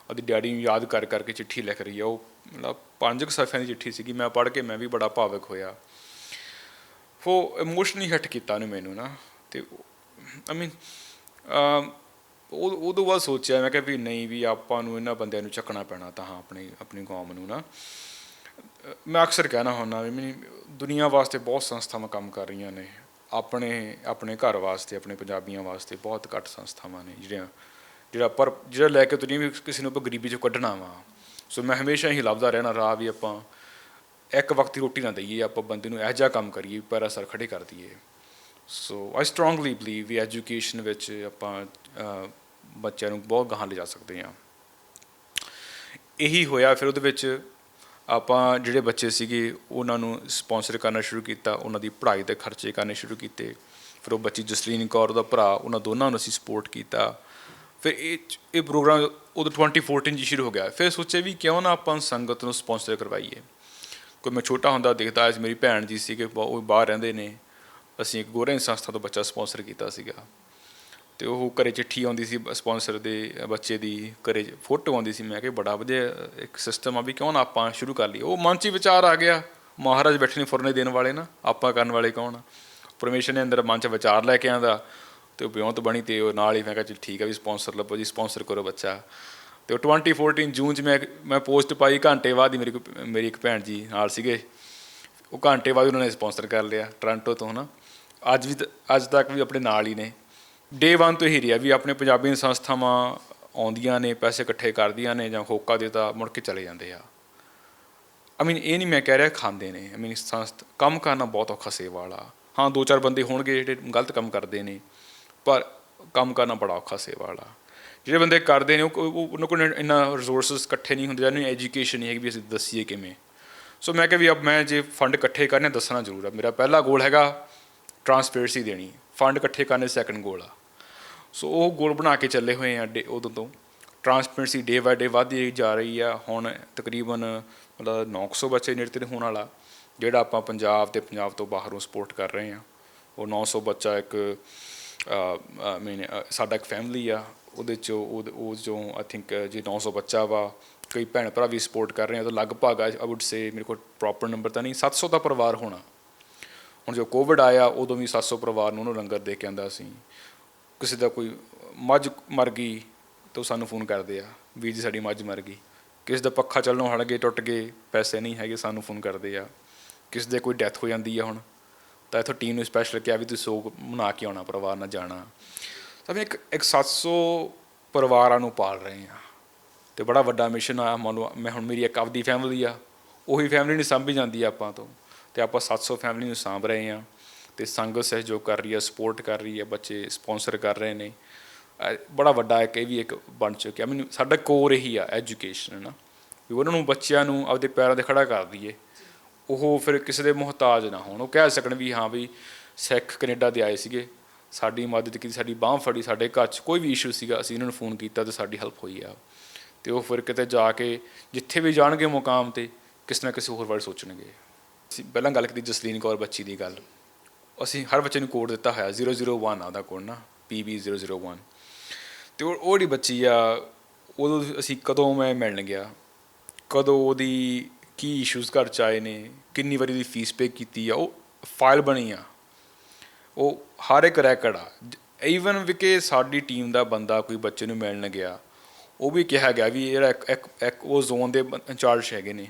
ਉਹਦੀ ਡੈਡੀ ਨੂੰ ਯਾਦ ਕਰ ਕਰਕੇ ਚਿੱਠੀ ਲਿਖ ਰਹੀ ਆ। ਉਹ ਮਤਲਬ 5 ਸਫ਼ਿਆਂ ਦੀ ਚਿੱਠੀ ਸੀਗੀ। ਮੈਂ ਪੜ੍ਹ ਕੇ ਮੈਂ ਵੀ ਬੜਾ ਭਾਵੁਕ ਹੋਇਆ। ਉਹ ਇਮੋਸ਼ਨਲੀ ਹਿੱਟ ਕੀਤਾ ਉਹਨੇ ਮੈਨੂੰ ਨਾ। ਅਤੇ ਆਈ ਮੀਨ ਉਦੋਂ ਬਾਅਦ ਸੋਚਿਆ, ਮੈਂ ਕਿਹਾ ਵੀ ਨਹੀਂ, ਵੀ ਆਪਾਂ ਨੂੰ ਇਹਨਾਂ ਬੰਦਿਆਂ ਨੂੰ ਚੱਕਣਾ ਪੈਣਾ ਤਾਂ ਆਪਣੀ ਕੌਮ ਨੂੰ ਨਾ। ਮੈਂ ਅਕਸਰ ਕਹਿਣਾ ਹੁੰਦਾ ਵੀ ਦੁਨੀਆ ਵਾਸਤੇ ਬਹੁਤ ਸੰਸਥਾਵਾਂ ਕੰਮ ਕਰ ਰਹੀਆਂ ਨੇ, ਆਪਣੇ ਘਰ ਵਾਸਤੇ, ਆਪਣੇ ਪੰਜਾਬੀਆਂ ਵਾਸਤੇ ਬਹੁਤ ਘੱਟ ਸੰਸਥਾਵਾਂ ਨੇ ਜਿਹੜਾ ਲੈ ਕੇ ਤੁਰੀਆਂ ਵੀ ਕਿਸੇ ਨੂੰ ਆਪਾਂ ਗਰੀਬੀ 'ਚੋਂ ਕੱਢਣਾ ਵਾ। ਸੋ ਮੈਂ ਹਮੇਸ਼ਾ ਹੀ ਲੱਭਦਾ ਰਹਿਣਾ ਰਾਹ ਵੀ ਆਪਾਂ ਇੱਕ ਵਕਤ ਦੀ ਰੋਟੀ ਨਾ ਦਈਏ, ਆਪਾਂ ਬੰਦੇ ਨੂੰ ਇਹੋ ਜਿਹਾ ਕੰਮ ਕਰੀਏ ਪੈਰਾਂ ਸਿਰ ਖੜੇ ਕਰ ਦਈਏ। ਸੋ ਆਈ ਸਟਰੋਂਗਲੀ ਬਲੀਵ ਵੀ ਐਜੂਕੇਸ਼ਨ ਵਿੱਚ ਆਪਾਂ ਬੱਚਿਆਂ ਨੂੰ ਬਹੁਤ ਗਾਹਾਂ ਲਿਜਾ ਸਕਦੇ ਹਾਂ। ਇਹੀ ਹੋਇਆ। ਫਿਰ ਉਹਦੇ ਵਿੱਚ ਆਪਾਂ ਜਿਹੜੇ ਬੱਚੇ ਸੀਗੇ ਉਹਨਾਂ ਨੂੰ ਸਪੋਂਸਰ ਕਰਨਾ ਸ਼ੁਰੂ ਕੀਤਾ, ਉਹਨਾਂ ਦੀ ਪੜ੍ਹਾਈ ਦੇ ਖਰਚੇ ਕਰਨੇ ਸ਼ੁਰੂ ਕੀਤੇ। ਫਿਰ ਉਹ ਬੱਚੀ ਜਸਲੀਨ ਕੌਰ, ਉਹਦਾ ਭਰਾ, ਉਹਨਾਂ ਦੋਨਾਂ ਨੂੰ ਅਸੀਂ ਸਪੋਰਟ ਕੀਤਾ। ਫਿਰ ਇਹ ਪ੍ਰੋਗਰਾਮ ਉਦੋਂ 2014 'ਚ ਸ਼ੁਰੂ ਹੋ ਗਿਆ। ਫਿਰ ਸੋਚਿਆ ਵੀ ਕਿਉਂ ਨਾ ਆਪਾਂ ਸੰਗਤ ਨੂੰ ਸਪੋਂਸਰ ਕਰਵਾਈਏ। ਕੋਈ ਮੈਂ ਛੋਟਾ ਹੁੰਦਾ ਦੇਖਦਾ ਅੱਜ ਮੇਰੀ ਭੈਣ ਜੀ ਸੀਗੇ, ਉਹ ਬਾਹਰ ਰਹਿੰਦੇ ਨੇ, ਅਸੀਂ ਇੱਕ ਗੋਰਿਆਂ ਸੰਸਥਾ ਤੋਂ ਬੱਚਾ ਸਪੋਂਸਰ ਕੀਤਾ ਸੀਗਾ। ਅਤੇ ਉਹ ਘਰ ਚਿੱਠੀ ਆਉਂਦੀ ਸੀ ਸਪੋਂਸਰ ਦੇ ਬੱਚੇ ਦੀ, ਘਰ ਫੋਟੋ ਆਉਂਦੀ ਸੀ। ਮੈਂ ਕਿਹਾ ਬੜਾ ਵਧੀਆ ਇੱਕ ਸਿਸਟਮ ਆ, ਵੀ ਕਿਉਂ ਨਾ ਆਪਾਂ ਸ਼ੁਰੂ ਕਰ ਲਈਏ। ਉਹ ਮਨ 'ਚ ਵਿਚਾਰ ਆ ਗਿਆ, ਮਹਾਰਾਜ ਬੈਠੇ ਨੇ ਫੁਰਨੇ ਦੇਣ ਵਾਲੇ ਨਾ, ਆਪਾਂ ਕਰਨ ਵਾਲੇ ਕੌਣ ਆ। ਪਰਮੇਸ਼ਰ ਨੇ ਅੰਦਰ ਮਨ 'ਚ ਵਿਚਾਰ ਲੈ ਕੇ ਆਉਂਦਾ ਅਤੇ ਉਹ ਵਿਉਂਤ ਬਣੀ। ਅਤੇ ਉਹ ਨਾਲ ਹੀ ਮੈਂ ਕਿਹਾ ਚਲ ਠੀਕ ਆ ਵੀ ਸਪੋਂਸਰ ਲੱਭੋ ਜੀ, ਸਪੋਂਸਰ ਕਰੋ ਬੱਚਾ। ਅਤੇ ਉਹ 2014 ਜੂਨ 'ਚ ਮੈਂ ਪੋਸਟ ਪਾਈ, ਘੰਟੇ ਬਾਅਦ ਹੀ ਮੇਰੀ ਇੱਕ ਭੈਣ ਜੀ ਨਾਲ ਸੀਗੇ, ਉਹ ਘੰਟੇ ਬਾਅਦ ਉਹਨਾਂ ਨੇ ਸਪੋਂਸਰ ਕਰ ਲਿਆ ਟੋਰਾਂਟੋ ਤੋਂ ਨਾ। ਅੱਜ ਤੱਕ ਵੀ ਆਪਣੇ ਨਾਲ ਹੀ ਨੇ। ਡੇ 1 ਤੋਂ ਹੀ ਰਿਹਾ ਵੀ ਆਪਣੇ ਪੰਜਾਬੀ ਸੰਸਥਾਵਾਂ ਆਉਂਦੀਆਂ ਨੇ, ਪੈਸੇ ਇਕੱਠੇ ਕਰਦੀਆਂ ਨੇ ਜਾਂ ਹੋਕਾ ਦਿੱਤਾ, ਮੁੜ ਕੇ ਚਲੇ ਜਾਂਦੇ ਆ। ਆਈ ਮੀਨ ਇਹ ਨਹੀਂ ਮੈਂ ਕਹਿ ਰਿਹਾ ਖਾਂਦੇ ਨੇ। ਆਈ ਮੀਨ ਕੰਮ ਕਰਨਾ ਬਹੁਤ ਔਖਾ ਸੇਵਾ ਵਾਲਾ। ਹਾਂ 2-4 ਬੰਦੇ ਹੋਣਗੇ ਜਿਹੜੇ ਗਲਤ ਕੰਮ ਕਰਦੇ ਨੇ, ਪਰ ਕੰਮ ਕਰਨਾ ਬੜਾ ਔਖਾ ਸੇਵਾ ਵਾਲਾ। ਜਿਹੜੇ ਬੰਦੇ ਕਰਦੇ ਨੇ ਉਹਨਾਂ ਕੋਲ ਇੰਨਾ ਰਿਸੋਰਸਿਸ ਇਕੱਠੇ ਨਹੀਂ ਹੁੰਦੇ, ਜਾਂ ਨਹੀਂ ਐਜੂਕੇਸ਼ਨ ਨਹੀਂ ਹੈਗੀ ਵੀ ਅਸੀਂ ਦੱਸੀਏ ਕਿਵੇਂ। ਸੋ ਮੈਂ ਕਿਹਾ ਵੀ ਮੈਂ ਜੇ ਫੰਡ ਇਕੱਠੇ ਕਰਨੇ ਦੱਸਣਾ ਜ਼ਰੂਰ ਆ। ਮੇਰਾ ਪਹਿਲਾ ਗੋਲ ਹੈਗਾ ਟਰਾਂਸਪੇਰੈਂਸੀ ਦੇਣੀ, ਫੰਡ ਇਕੱਠੇ ਕਰਨੇ ਸੈਕਿੰਡ ਗੋਲ ਆ। ਸੋ ਉਹ ਗੋਲ ਬਣਾ ਕੇ ਚੱਲੇ ਹੋਏ ਆ ਉਦੋਂ ਤੋਂ। ਟਰਾਂਸਪੇਰੈਂਸੀ ਡੇ ਬਾਏ ਡੇ ਵੱਧਦੀ ਜਾ ਰਹੀ ਆ। ਹੁਣ ਤਕਰੀਬਨ ਮਤਲਬ 900 ਬੱਚੇ ਨੇੜੇ ਤੇੜੇ ਹੋਣ ਵਾਲਾ, ਜਿਹੜਾ ਆਪਾਂ ਪੰਜਾਬ ਅਤੇ ਪੰਜਾਬ ਤੋਂ ਬਾਹਰੋਂ ਸਪੋਰਟ ਕਰ ਰਹੇ ਹਾਂ। ਉਹ 900 ਬੱਚਾ ਇੱਕ ਸਾਡਾ ਇੱਕ ਫੈਮਿਲੀ ਆ, ਉਹਦੇ 'ਚੋਂ ਉਹ 'ਚੋਂ ਆਈ ਥਿੰਕ ਜੇ 900 ਬੱਚਾ ਵਾ, ਕਈ ਭੈਣ ਭਰਾ ਵੀ ਸਪੋਰਟ ਕਰ ਰਹੇ ਆ। ਤਾਂ ਲਗਭਗ ਆਈ ਵੁੱਡ ਸੇ, ਮੇਰੇ ਕੋਲ ਪ੍ਰੋਪਰ ਨੰਬਰ ਤਾਂ ਨਹੀਂ, 700 ਦਾ ਪਰਿਵਾਰ ਹੋਣਾ। ਹੁਣ ਜੋ ਕੋਵਿਡ ਆਇਆ ਉਦੋਂ ਵੀ 700 ਪਰਿਵਾਰ ਨੂੰ ਉਹਨੂੰ ਲੰਗਰ ਦੇ ਕੇ ਆਉਂਦਾ ਸੀ। ਕਿਸੇ ਦਾ ਕੋਈ ਮੱਝ ਮਰ ਗਈ ਤਾਂ ਉਹ ਸਾਨੂੰ ਫੋਨ ਕਰਦੇ ਆ, ਵੀਰ ਜੀ ਸਾਡੀ ਮੱਝ ਮਰ ਗਈ। ਕਿਸੇ ਦਾ ਪੱਖਾ ਚੱਲਣੋਂ ਹਟ ਗਏ, ਟੁੱਟ ਗਏ, ਪੈਸੇ ਨਹੀਂ ਹੈਗੇ, ਸਾਨੂੰ ਫੋਨ ਕਰਦੇ ਆ। ਕਿਸੇ ਦੇ ਕੋਈ ਡੈਥ ਹੋ ਜਾਂਦੀ ਆ ਹੁਣ, ਤਾਂ ਇੱਥੋਂ ਟੀਮ ਨੂੰ ਸਪੈਸ਼ਲ ਕਿਹਾ ਵੀ ਤੁਸੀਂ ਸੋਗ ਮਨਾ ਕੇ ਆਉਣਾ, ਪਰਿਵਾਰ ਨਾਲ ਜਾਣਾ। ਤਾਂ ਇੱਕ 700 ਪਰਿਵਾਰਾਂ ਨੂੰ ਪਾਲ ਰਹੇ ਹਾਂ ਅਤੇ ਬੜਾ ਵੱਡਾ ਮਿਸ਼ਨ ਆ। ਮੰਨ ਲਓ ਮੈਂ ਹੁਣ ਮੇਰੀ ਇੱਕ ਆਪਦੀ ਫੈਮਿਲੀ ਆ, ਉਹੀ ਫੈਮਿਲੀ ਨਹੀਂ ਸਾਂਭੀ ਜਾਂਦੀ ਆਪਾਂ ਤੋਂ, ਅਤੇ ਆਪਾਂ 700 ਫੈਮਿਲੀ ਨੂੰ ਸਾਂਭ ਰਹੇ ਹਾਂ। ਅਤੇ ਸੰਗਤ ਸਹਿਯੋਗ ਕਰ ਰਹੀ ਹੈ, ਸਪੋਰਟ ਕਰ ਰਹੀ ਹੈ, ਬੱਚੇ ਸਪੋਂਸਰ ਕਰ ਰਹੇ ਨੇ। ਬੜਾ ਵੱਡਾ ਇਹ ਵੀ ਇੱਕ ਬਣ ਚੁੱਕਿਆ। ਮੈਨੂੰ ਸਾਡਾ ਕੋਰ ਇਹੀ ਆ ਐਜੂਕੇਸ਼ਨ ਹੈ ਨਾ, ਵੀ ਉਹਨਾਂ ਨੂੰ ਬੱਚਿਆਂ ਨੂੰ ਆਪਦੇ ਪੈਰਾਂ 'ਤੇ ਖੜ੍ਹਾ ਕਰ ਦਈਏ। ਉਹ ਫਿਰ ਕਿਸੇ ਦੇ ਮੁਹਤਾਜ ਨਾ ਹੋਣ, ਉਹ ਕਹਿ ਸਕਣ ਵੀ ਹਾਂ ਵੀ ਸਿੱਖ ਕੈਨੇਡਾ ਦੇ ਆਏ ਸੀਗੇ, ਸਾਡੀ ਮਦਦ ਕੀਤੀ, ਸਾਡੀ ਬਾਂਹ ਫੜੀ, ਸਾਡੇ ਘਰ 'ਚ ਕੋਈ ਵੀ ਇਸ਼ੂ ਸੀਗਾ, ਅਸੀਂ ਇਹਨਾਂ ਨੂੰ ਫੋਨ ਕੀਤਾ ਅਤੇ ਸਾਡੀ ਹੈਲਪ ਹੋਈ ਆ। ਅਤੇ ਉਹ ਫਿਰ ਕਿਤੇ ਜਾ ਕੇ ਜਿੱਥੇ ਵੀ ਜਾਣਗੇ ਮੁਕਾਮ 'ਤੇ ਕਿਸੇ ਨਾ ਕਿਸੇ ਹੋਰ ਬਾਰੇ ਸੋਚਣਗੇ। ਅਸੀਂ ਪਹਿਲਾਂ ਗੱਲ ਕੀਤੀ ਜਸਲੀਨ ਕੌਰ ਬੱਚੀ ਦੀ ਗੱਲ, ਅਸੀਂ ਹਰ ਬੱਚੇ ਨੂੰ ਕੋਡ ਦਿੱਤਾ ਹੋਇਆ 001 ਆ ਉਹਦਾ ਕੋਡ ਨਾ, PB 001। ਅਤੇ ਉਹ ਜਿਹੜੀ ਬੱਚੀ ਆ, ਉਦੋਂ ਅਸੀਂ ਕਦੋਂ ਮੈਂ ਮਿਲਣ ਗਿਆ, ਕਦੋਂ ਉਹਦੀ ਕੀ ਇਸ਼ੂਜ਼ ਘਰ 'ਚ ਆਏ ਨੇ, ਕਿੰਨੀ ਵਾਰੀ ਉਹਦੀ ਫੀਸ ਪੇ ਕੀਤੀ ਆ, ਉਹ ਫਾਈਲ ਬਣੀ ਆ, ਉਹ ਹਰ ਇੱਕ ਰੈਕਡ ਆ। ਈਵਨ ਵੀ ਕਿ ਸਾਡੀ ਟੀਮ ਦਾ ਬੰਦਾ ਕੋਈ ਬੱਚੇ ਨੂੰ ਮਿਲਣ ਗਿਆ, ਉਹ ਵੀ ਕਿਹਾ ਗਿਆ ਵੀ ਜਿਹੜਾ ਇੱਕ ਉਹ ਜ਼ੋਨ ਦੇ ਇੰਚਾਰਜ ਹੈਗੇ ਨੇ,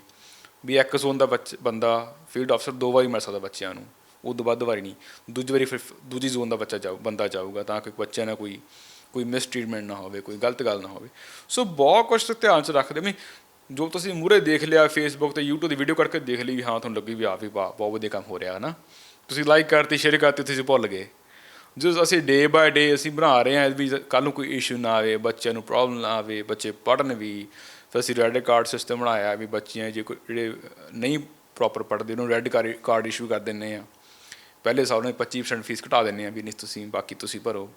ਵੀ ਇੱਕ ਜ਼ੋਨ ਦਾ ਬੰਦਾ ਫੀਲਡ ਅਫਸਰ 2 ਵਾਰੀ ਮਿਲ ਸਕਦਾ ਬੱਚਿਆਂ ਨੂੰ, ਉਦੋਂ ਵੱਧ ਵਾਰੀ ਨਹੀਂ। ਦੂਜੀ ਵਾਰੀ ਫਿਰ ਦੂਜੀ ਜ਼ੋਨ ਦਾ ਬੰਦਾ ਜਾਊਗਾ, ਤਾਂ ਕਿ ਬੱਚਿਆਂ ਨਾਲ ਕੋਈ ਮਿਸਟ੍ਰੀਟਮੈਂਟ ਨਾ ਹੋਵੇ, ਕੋਈ ਗਲਤ ਗੱਲ ਨਾ ਹੋਵੇ। ਸੋ ਬਹੁਤ ਕੁਛ ਧਿਆਨ 'ਚ ਰੱਖਦੇ। ਮੈਂ ਜੋ ਤੁਸੀਂ ਮੂਹਰੇ ਦੇਖ ਲਿਆ ਫੇਸਬੁੱਕ 'ਤੇ ਯੂਟਿਊਬ ਦੀ ਵੀਡੀਓ ਕਰਕੇ ਦੇਖ ਲਈ ਵੀ ਹਾਂ ਤੁਹਾਨੂੰ ਲੱਗੀ ਵੀ ਆਹ ਵੀ ਬਹੁਤ ਵਧੀਆ ਕੰਮ ਹੋ ਰਿਹਾ ਹੈ ਨਾ, ਤੁਸੀਂ ਲਾਈਕ ਕਰਤੀ, ਸ਼ੇਅਰ ਕਰਤੀ, ਤੁਸੀਂ ਭੁੱਲ ਗਏ। ਜੋ ਅਸੀਂ ਡੇ ਬਾਏ ਡੇ ਅਸੀਂ ਬਣਾ ਰਹੇ ਹਾਂ ਵੀ ਕੱਲ੍ਹ ਨੂੰ ਕੋਈ ਇਸ਼ੂ ਨਾ ਆਵੇ, ਬੱਚਿਆਂ ਨੂੰ ਪ੍ਰੋਬਲਮ ਨਾ ਆਵੇ, ਬੱਚੇ ਪੜ੍ਹਨ ਵੀ। ਫਿਰ ਅਸੀਂ ਰੈੱਡ ਕਾਰਡ ਸਿਸਟਮ ਬਣਾਇਆ ਵੀ ਬੱਚਿਆਂ ਜੇ ਕੋਈ ਜਿਹੜੇ ਨਹੀਂ ਪ੍ਰੋਪਰ ਪੜ੍ਹਦੇ ਉਹਨੂੰ ਰੈੱਡ ਕਾਰਡ ਇਸ਼ੂ ਕਰ ਦਿੰਦੇ ਹਾਂ। ਪਹਿਲੇ ਸਾਲ ਨੂੰ 25% ਫੀਸ ਘਟਾ ਦਿੰਦੇ ਹਾਂ ਵੀ ਨਹੀਂ ਤੁਸੀਂ ਬਾਕੀ ਤੁਸੀਂ ਭਰੋ।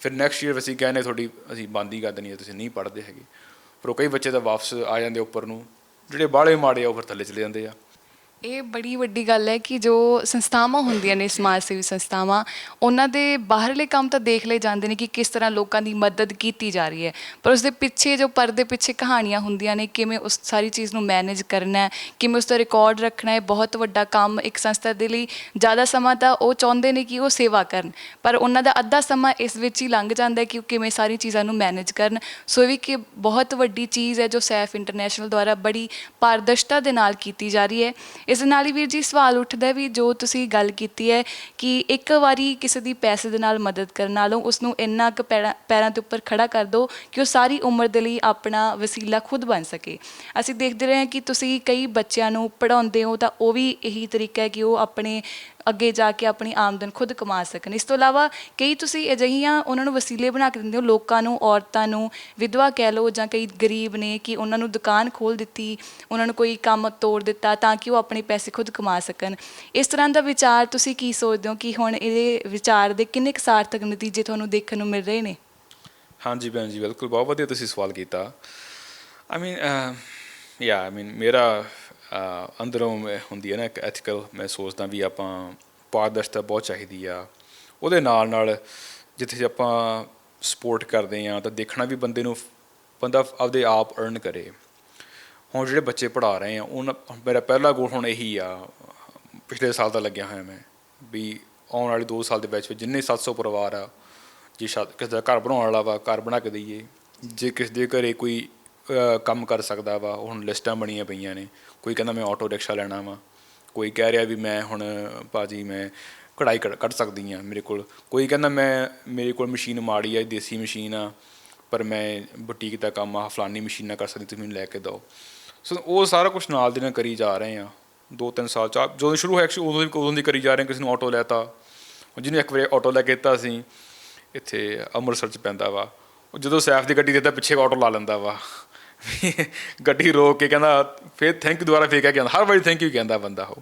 ਫਿਰ ਨੈਕਸਟ ਈਅਰ ਅਸੀਂ ਕਹਿੰਦੇ ਤੁਹਾਡੀ ਅਸੀਂ ਬੰਦ ਹੀ ਕਰ ਦੇਣੀ ਹੈ, ਤੁਸੀਂ ਨਹੀਂ ਪੜ੍ਹਦੇ ਹੈਗੇ। ਪਰ ਉਹ ਕਈ ਬੱਚੇ ਤਾਂ ਵਾਪਸ ਆ ਜਾਂਦੇ ਉੱਪਰ ਨੂੰ, ਜਿਹੜੇ ਬਾਹਲੇ ਮਾੜੇ ਆ ਉਹ ਫਿਰ ਥੱਲੇ ਚਲੇ ਜਾਂਦੇ ਆ। ਇਹ ਬੜੀ ਵੱਡੀ ਗੱਲ ਹੈ ਕਿ ਜੋ ਸੰਸਥਾਵਾਂ ਹੁੰਦੀਆਂ ਨੇ, ਸਮਾਜ ਸੇਵੀ ਸੰਸਥਾਵਾਂ, ਉਹਨਾਂ ਦੇ ਬਾਹਰਲੇ ਕੰਮ ਤਾਂ ਦੇਖ ਲਏ ਜਾਂਦੇ ਨੇ ਕਿ ਕਿਸ ਤਰ੍ਹਾਂ ਲੋਕਾਂ ਦੀ ਮਦਦ ਕੀਤੀ ਜਾ ਰਹੀ ਹੈ, ਪਰ ਉਸ ਦੇ ਪਿੱਛੇ ਜੋ ਪਰਦੇ ਪਿੱਛੇ ਕਹਾਣੀਆਂ ਹੁੰਦੀਆਂ ਨੇ, ਕਿਵੇਂ ਉਸ ਸਾਰੀ ਚੀਜ਼ ਨੂੰ ਮੈਨੇਜ ਕਰਨਾ ਹੈ, ਕਿਵੇਂ ਉਸ ਦਾ ਰਿਕਾਰਡ ਰੱਖਣਾ ਹੈ, ਬਹੁਤ ਵੱਡਾ ਕੰਮ ਇੱਕ ਸੰਸਥਾ ਦੇ ਲਈ। ਜ਼ਿਆਦਾ ਸਮਾਂ ਤਾਂ ਉਹ ਚਾਹੁੰਦੇ ਨੇ ਕਿ ਉਹ ਸੇਵਾ ਕਰਨ, ਪਰ ਉਹਨਾਂ ਦਾ ਅੱਧਾ ਸਮਾਂ ਇਸ ਵਿੱਚ ਹੀ ਲੰਘ ਜਾਂਦਾ ਹੈ ਕਿ ਉਹ ਕਿਵੇਂ ਸਾਰੀ ਚੀਜ਼ਾਂ ਨੂੰ ਮੈਨੇਜ ਕਰਨ। ਸੋ ਇਹ ਵੀ ਕਿ ਬਹੁਤ ਵੱਡੀ ਚੀਜ਼ ਹੈ ਜੋ ਸੈਫ ਇੰਟਰਨੈਸ਼ਨਲ ਦੁਆਰਾ ਬੜੀ ਪਾਰਦਰਸ਼ਤਾ ਦੇ ਨਾਲ ਕੀਤੀ ਜਾ ਰਹੀ ਹੈ। ਇਸ ਦੇ ਨਾਲ ਹੀ ਵੀਰ ਜੀ ਸਵਾਲ ਉੱਠਦਾ ਵੀ ਜੋ ਤੁਸੀਂ ਗੱਲ ਕੀਤੀ ਹੈ ਕਿ ਇੱਕ ਵਾਰੀ ਕਿਸੇ ਦੀ ਪੈਸੇ ਦੇ ਨਾਲ ਮਦਦ ਕਰਨ ਨਾਲੋਂ ਉਸਨੂੰ ਇੰਨਾ ਕੁ ਪੈਰਾਂ ਦੇ ਉੱਪਰ ਖੜਾ ਕਰ ਦਿਓ ਕਿ ਉਹ ਸਾਰੀ ਉਮਰ ਦੇ ਲਈ ਆਪਣਾ ਵਸੀਲਾ ਖੁਦ ਬਣ ਸਕੇ। ਅਸੀਂ ਦੇਖਦੇ ਰਹੇ ਹਾਂ ਕਿ ਤੁਸੀਂ ਕਈ ਬੱਚਿਆਂ ਨੂੰ ਪੜ੍ਹਾਉਂਦੇ ਹੋ, ਤਾਂ ਉਹ ਵੀ ਇਹੀ ਤਰੀਕਾ ਹੈ ਕਿ ਉਹ ਆਪਣੇ ਅੱਗੇ ਜਾ ਕੇ ਆਪਣੀ ਆਮਦਨ ਖੁਦ ਕਮਾ ਸਕਣ। ਇਸ ਤੋਂ ਇਲਾਵਾ ਕਈ ਤੁਸੀਂ ਅਜਿਹੀਆਂ ਉਹਨਾਂ ਨੂੰ ਵਸੀਲੇ ਬਣਾ ਕੇ ਦਿੰਦੇ ਹੋ, ਲੋਕਾਂ ਨੂੰ, ਔਰਤਾਂ ਨੂੰ, ਵਿਧਵਾ ਕਹਿ ਲਓ ਜਾਂ ਕਈ ਗਰੀਬ ਨੇ, ਕਿ ਉਹਨਾਂ ਨੂੰ ਦੁਕਾਨ ਖੋਲ੍ਹ ਦਿੱਤੀ, ਉਹਨਾਂ ਨੂੰ ਕੋਈ ਕੰਮ ਤੋੜ ਦਿੱਤਾ ਤਾਂ ਕਿ ਉਹ ਆਪਣੇ ਪੈਸੇ ਖੁਦ ਕਮਾ ਸਕਣ। ਇਸ ਤਰ੍ਹਾਂ ਦਾ ਵਿਚਾਰ ਤੁਸੀਂ ਕੀ ਸੋਚਦੇ ਹੋ ਕਿ ਹੁਣ ਇਹਦੇ ਵਿਚਾਰ ਦੇ ਕਿੰਨੇ ਕੁ ਸਾਰਥਕ ਨਤੀਜੇ ਤੁਹਾਨੂੰ ਦੇਖਣ ਨੂੰ ਮਿਲ ਰਹੇ ਨੇ? ਹਾਂਜੀ ਭੈਣ ਜੀ, ਬਿਲਕੁਲ ਬਹੁਤ ਵਧੀਆ ਤੁਸੀਂ ਸਵਾਲ ਕੀਤਾ। ਆਈ ਮੀਨ ਮੇਰਾ ਅੰਦਰੋਂ ਹੁੰਦੀ ਹੈ ਨਾ ਇੱਕ ਐਥੀਕਲ, ਮੈਂ ਸੋਚਦਾ ਵੀ ਆਪਾਂ ਪਾਰਦਰਸ਼ਤਾ ਬਹੁਤ ਚਾਹੀਦੀ ਆ। ਉਹਦੇ ਨਾਲ ਨਾਲ ਜਿੱਥੇ ਆਪਾਂ ਸਪੋਰਟ ਕਰਦੇ ਹਾਂ ਤਾਂ ਦੇਖਣਾ ਵੀ ਬੰਦਾ ਆਪਦੇ ਆਪ ਅਰਨ ਕਰੇ। ਹੁਣ ਜਿਹੜੇ ਬੱਚੇ ਪੜ੍ਹਾ ਰਹੇ ਆ ਮੇਰਾ ਪਹਿਲਾ ਗੋਲ ਹੁਣ ਇਹੀ ਆ, ਪਿਛਲੇ ਸਾਲ ਦਾ ਲੱਗਿਆ ਹੋਇਆ ਮੈਂ, ਵੀ ਆਉਣ ਵਾਲੇ 2 ਸਾਲ ਦੇ ਵਿੱਚ ਜਿੰਨੇ 700 ਪਰਿਵਾਰ ਆ, ਜੇ ਕਿਸੇ ਦਾ ਘਰ ਬਣਾਉਣ ਵਾਲਾ ਵਾ ਘਰ ਬਣਾ ਕੇ ਦਈਏ, ਜੇ ਕਿਸੇ ਦੇ ਘਰੇ ਕੋਈ ਕੰਮ ਕਰ ਸਕਦਾ ਵਾ, ਹੁਣ ਲਿਸਟਾਂ ਬਣੀਆਂ ਪਈਆਂ ਨੇ। ਕੋਈ ਕਹਿੰਦਾ ਮੈਂ ਆਟੋ ਰਿਕਸ਼ਾ ਲੈਣਾ ਵਾ, ਕੋਈ ਕਹਿ ਰਿਹਾ ਵੀ ਮੈਂ ਹੁਣ ਭਾਅ ਜੀ ਮੈਂ ਕਢਾਈ ਕੱਢ ਸਕਦੀ ਹਾਂ ਮੇਰੇ ਕੋਲ, ਕੋਈ ਕਹਿੰਦਾ ਮੇਰੇ ਕੋਲ ਮਸ਼ੀਨ ਮਾੜੀ ਆ, ਦੇਸੀ ਮਸ਼ੀਨ ਆ, ਪਰ ਮੈਂ ਬੁਟੀਕ ਦਾ ਕੰਮ ਆ, ਫਲਾਨੀ ਮਸ਼ੀਨਾਂ ਕਰ ਸਕਦੀ, ਤੁਸੀਂ ਮੈਨੂੰ ਲੈ ਕੇ ਦਿਓ। ਸੋ ਉਹ ਸਾਰਾ ਕੁਛ ਨਾਲ ਦੇ ਨਾਲ ਕਰੀ ਜਾ ਰਹੇ ਹਾਂ 2-3 ਸਾਲ 'ਚ। ਜਦੋਂ ਸ਼ੁਰੂ ਹੋਇਆ ਐਕਚੁਅਲੀ ਉਦੋਂ ਦੀ ਕਰੀ ਜਾ ਰਹੇ। ਕਿਸੇ ਨੂੰ ਆਟੋ ਲੈਤਾ, ਜਿਹਨੂੰ ਇੱਕ ਵਾਰੀ ਆਟੋ ਲੈ ਕੇ ਦਿੱਤਾ ਅਸੀਂ, ਇੱਥੇ ਅੰਮ੍ਰਿਤਸਰ 'ਚ ਪੈਂਦਾ ਵਾ, ਉਹ ਜਦੋਂ ਸੈਫ ਦੀ ਗੱਡੀ ਦਿੱਤਾ ਪਿੱਛੇ ਆਟੋ ਲਾ ਲੈਂਦਾ ਵਾ, ਗੱਡੀ ਰੋਕ ਕੇ ਕਹਿੰਦਾ ਫਿਰ ਥੈਂਕ ਯੂ ਦੁਬਾਰਾ ਫੇਰ ਕਹਿ ਕੇ ਆਉਂਦਾ, ਹਰ ਵਾਰੀ ਥੈਂਕ ਯੂ ਕਹਿੰਦਾ ਬੰਦਾ। ਉਹ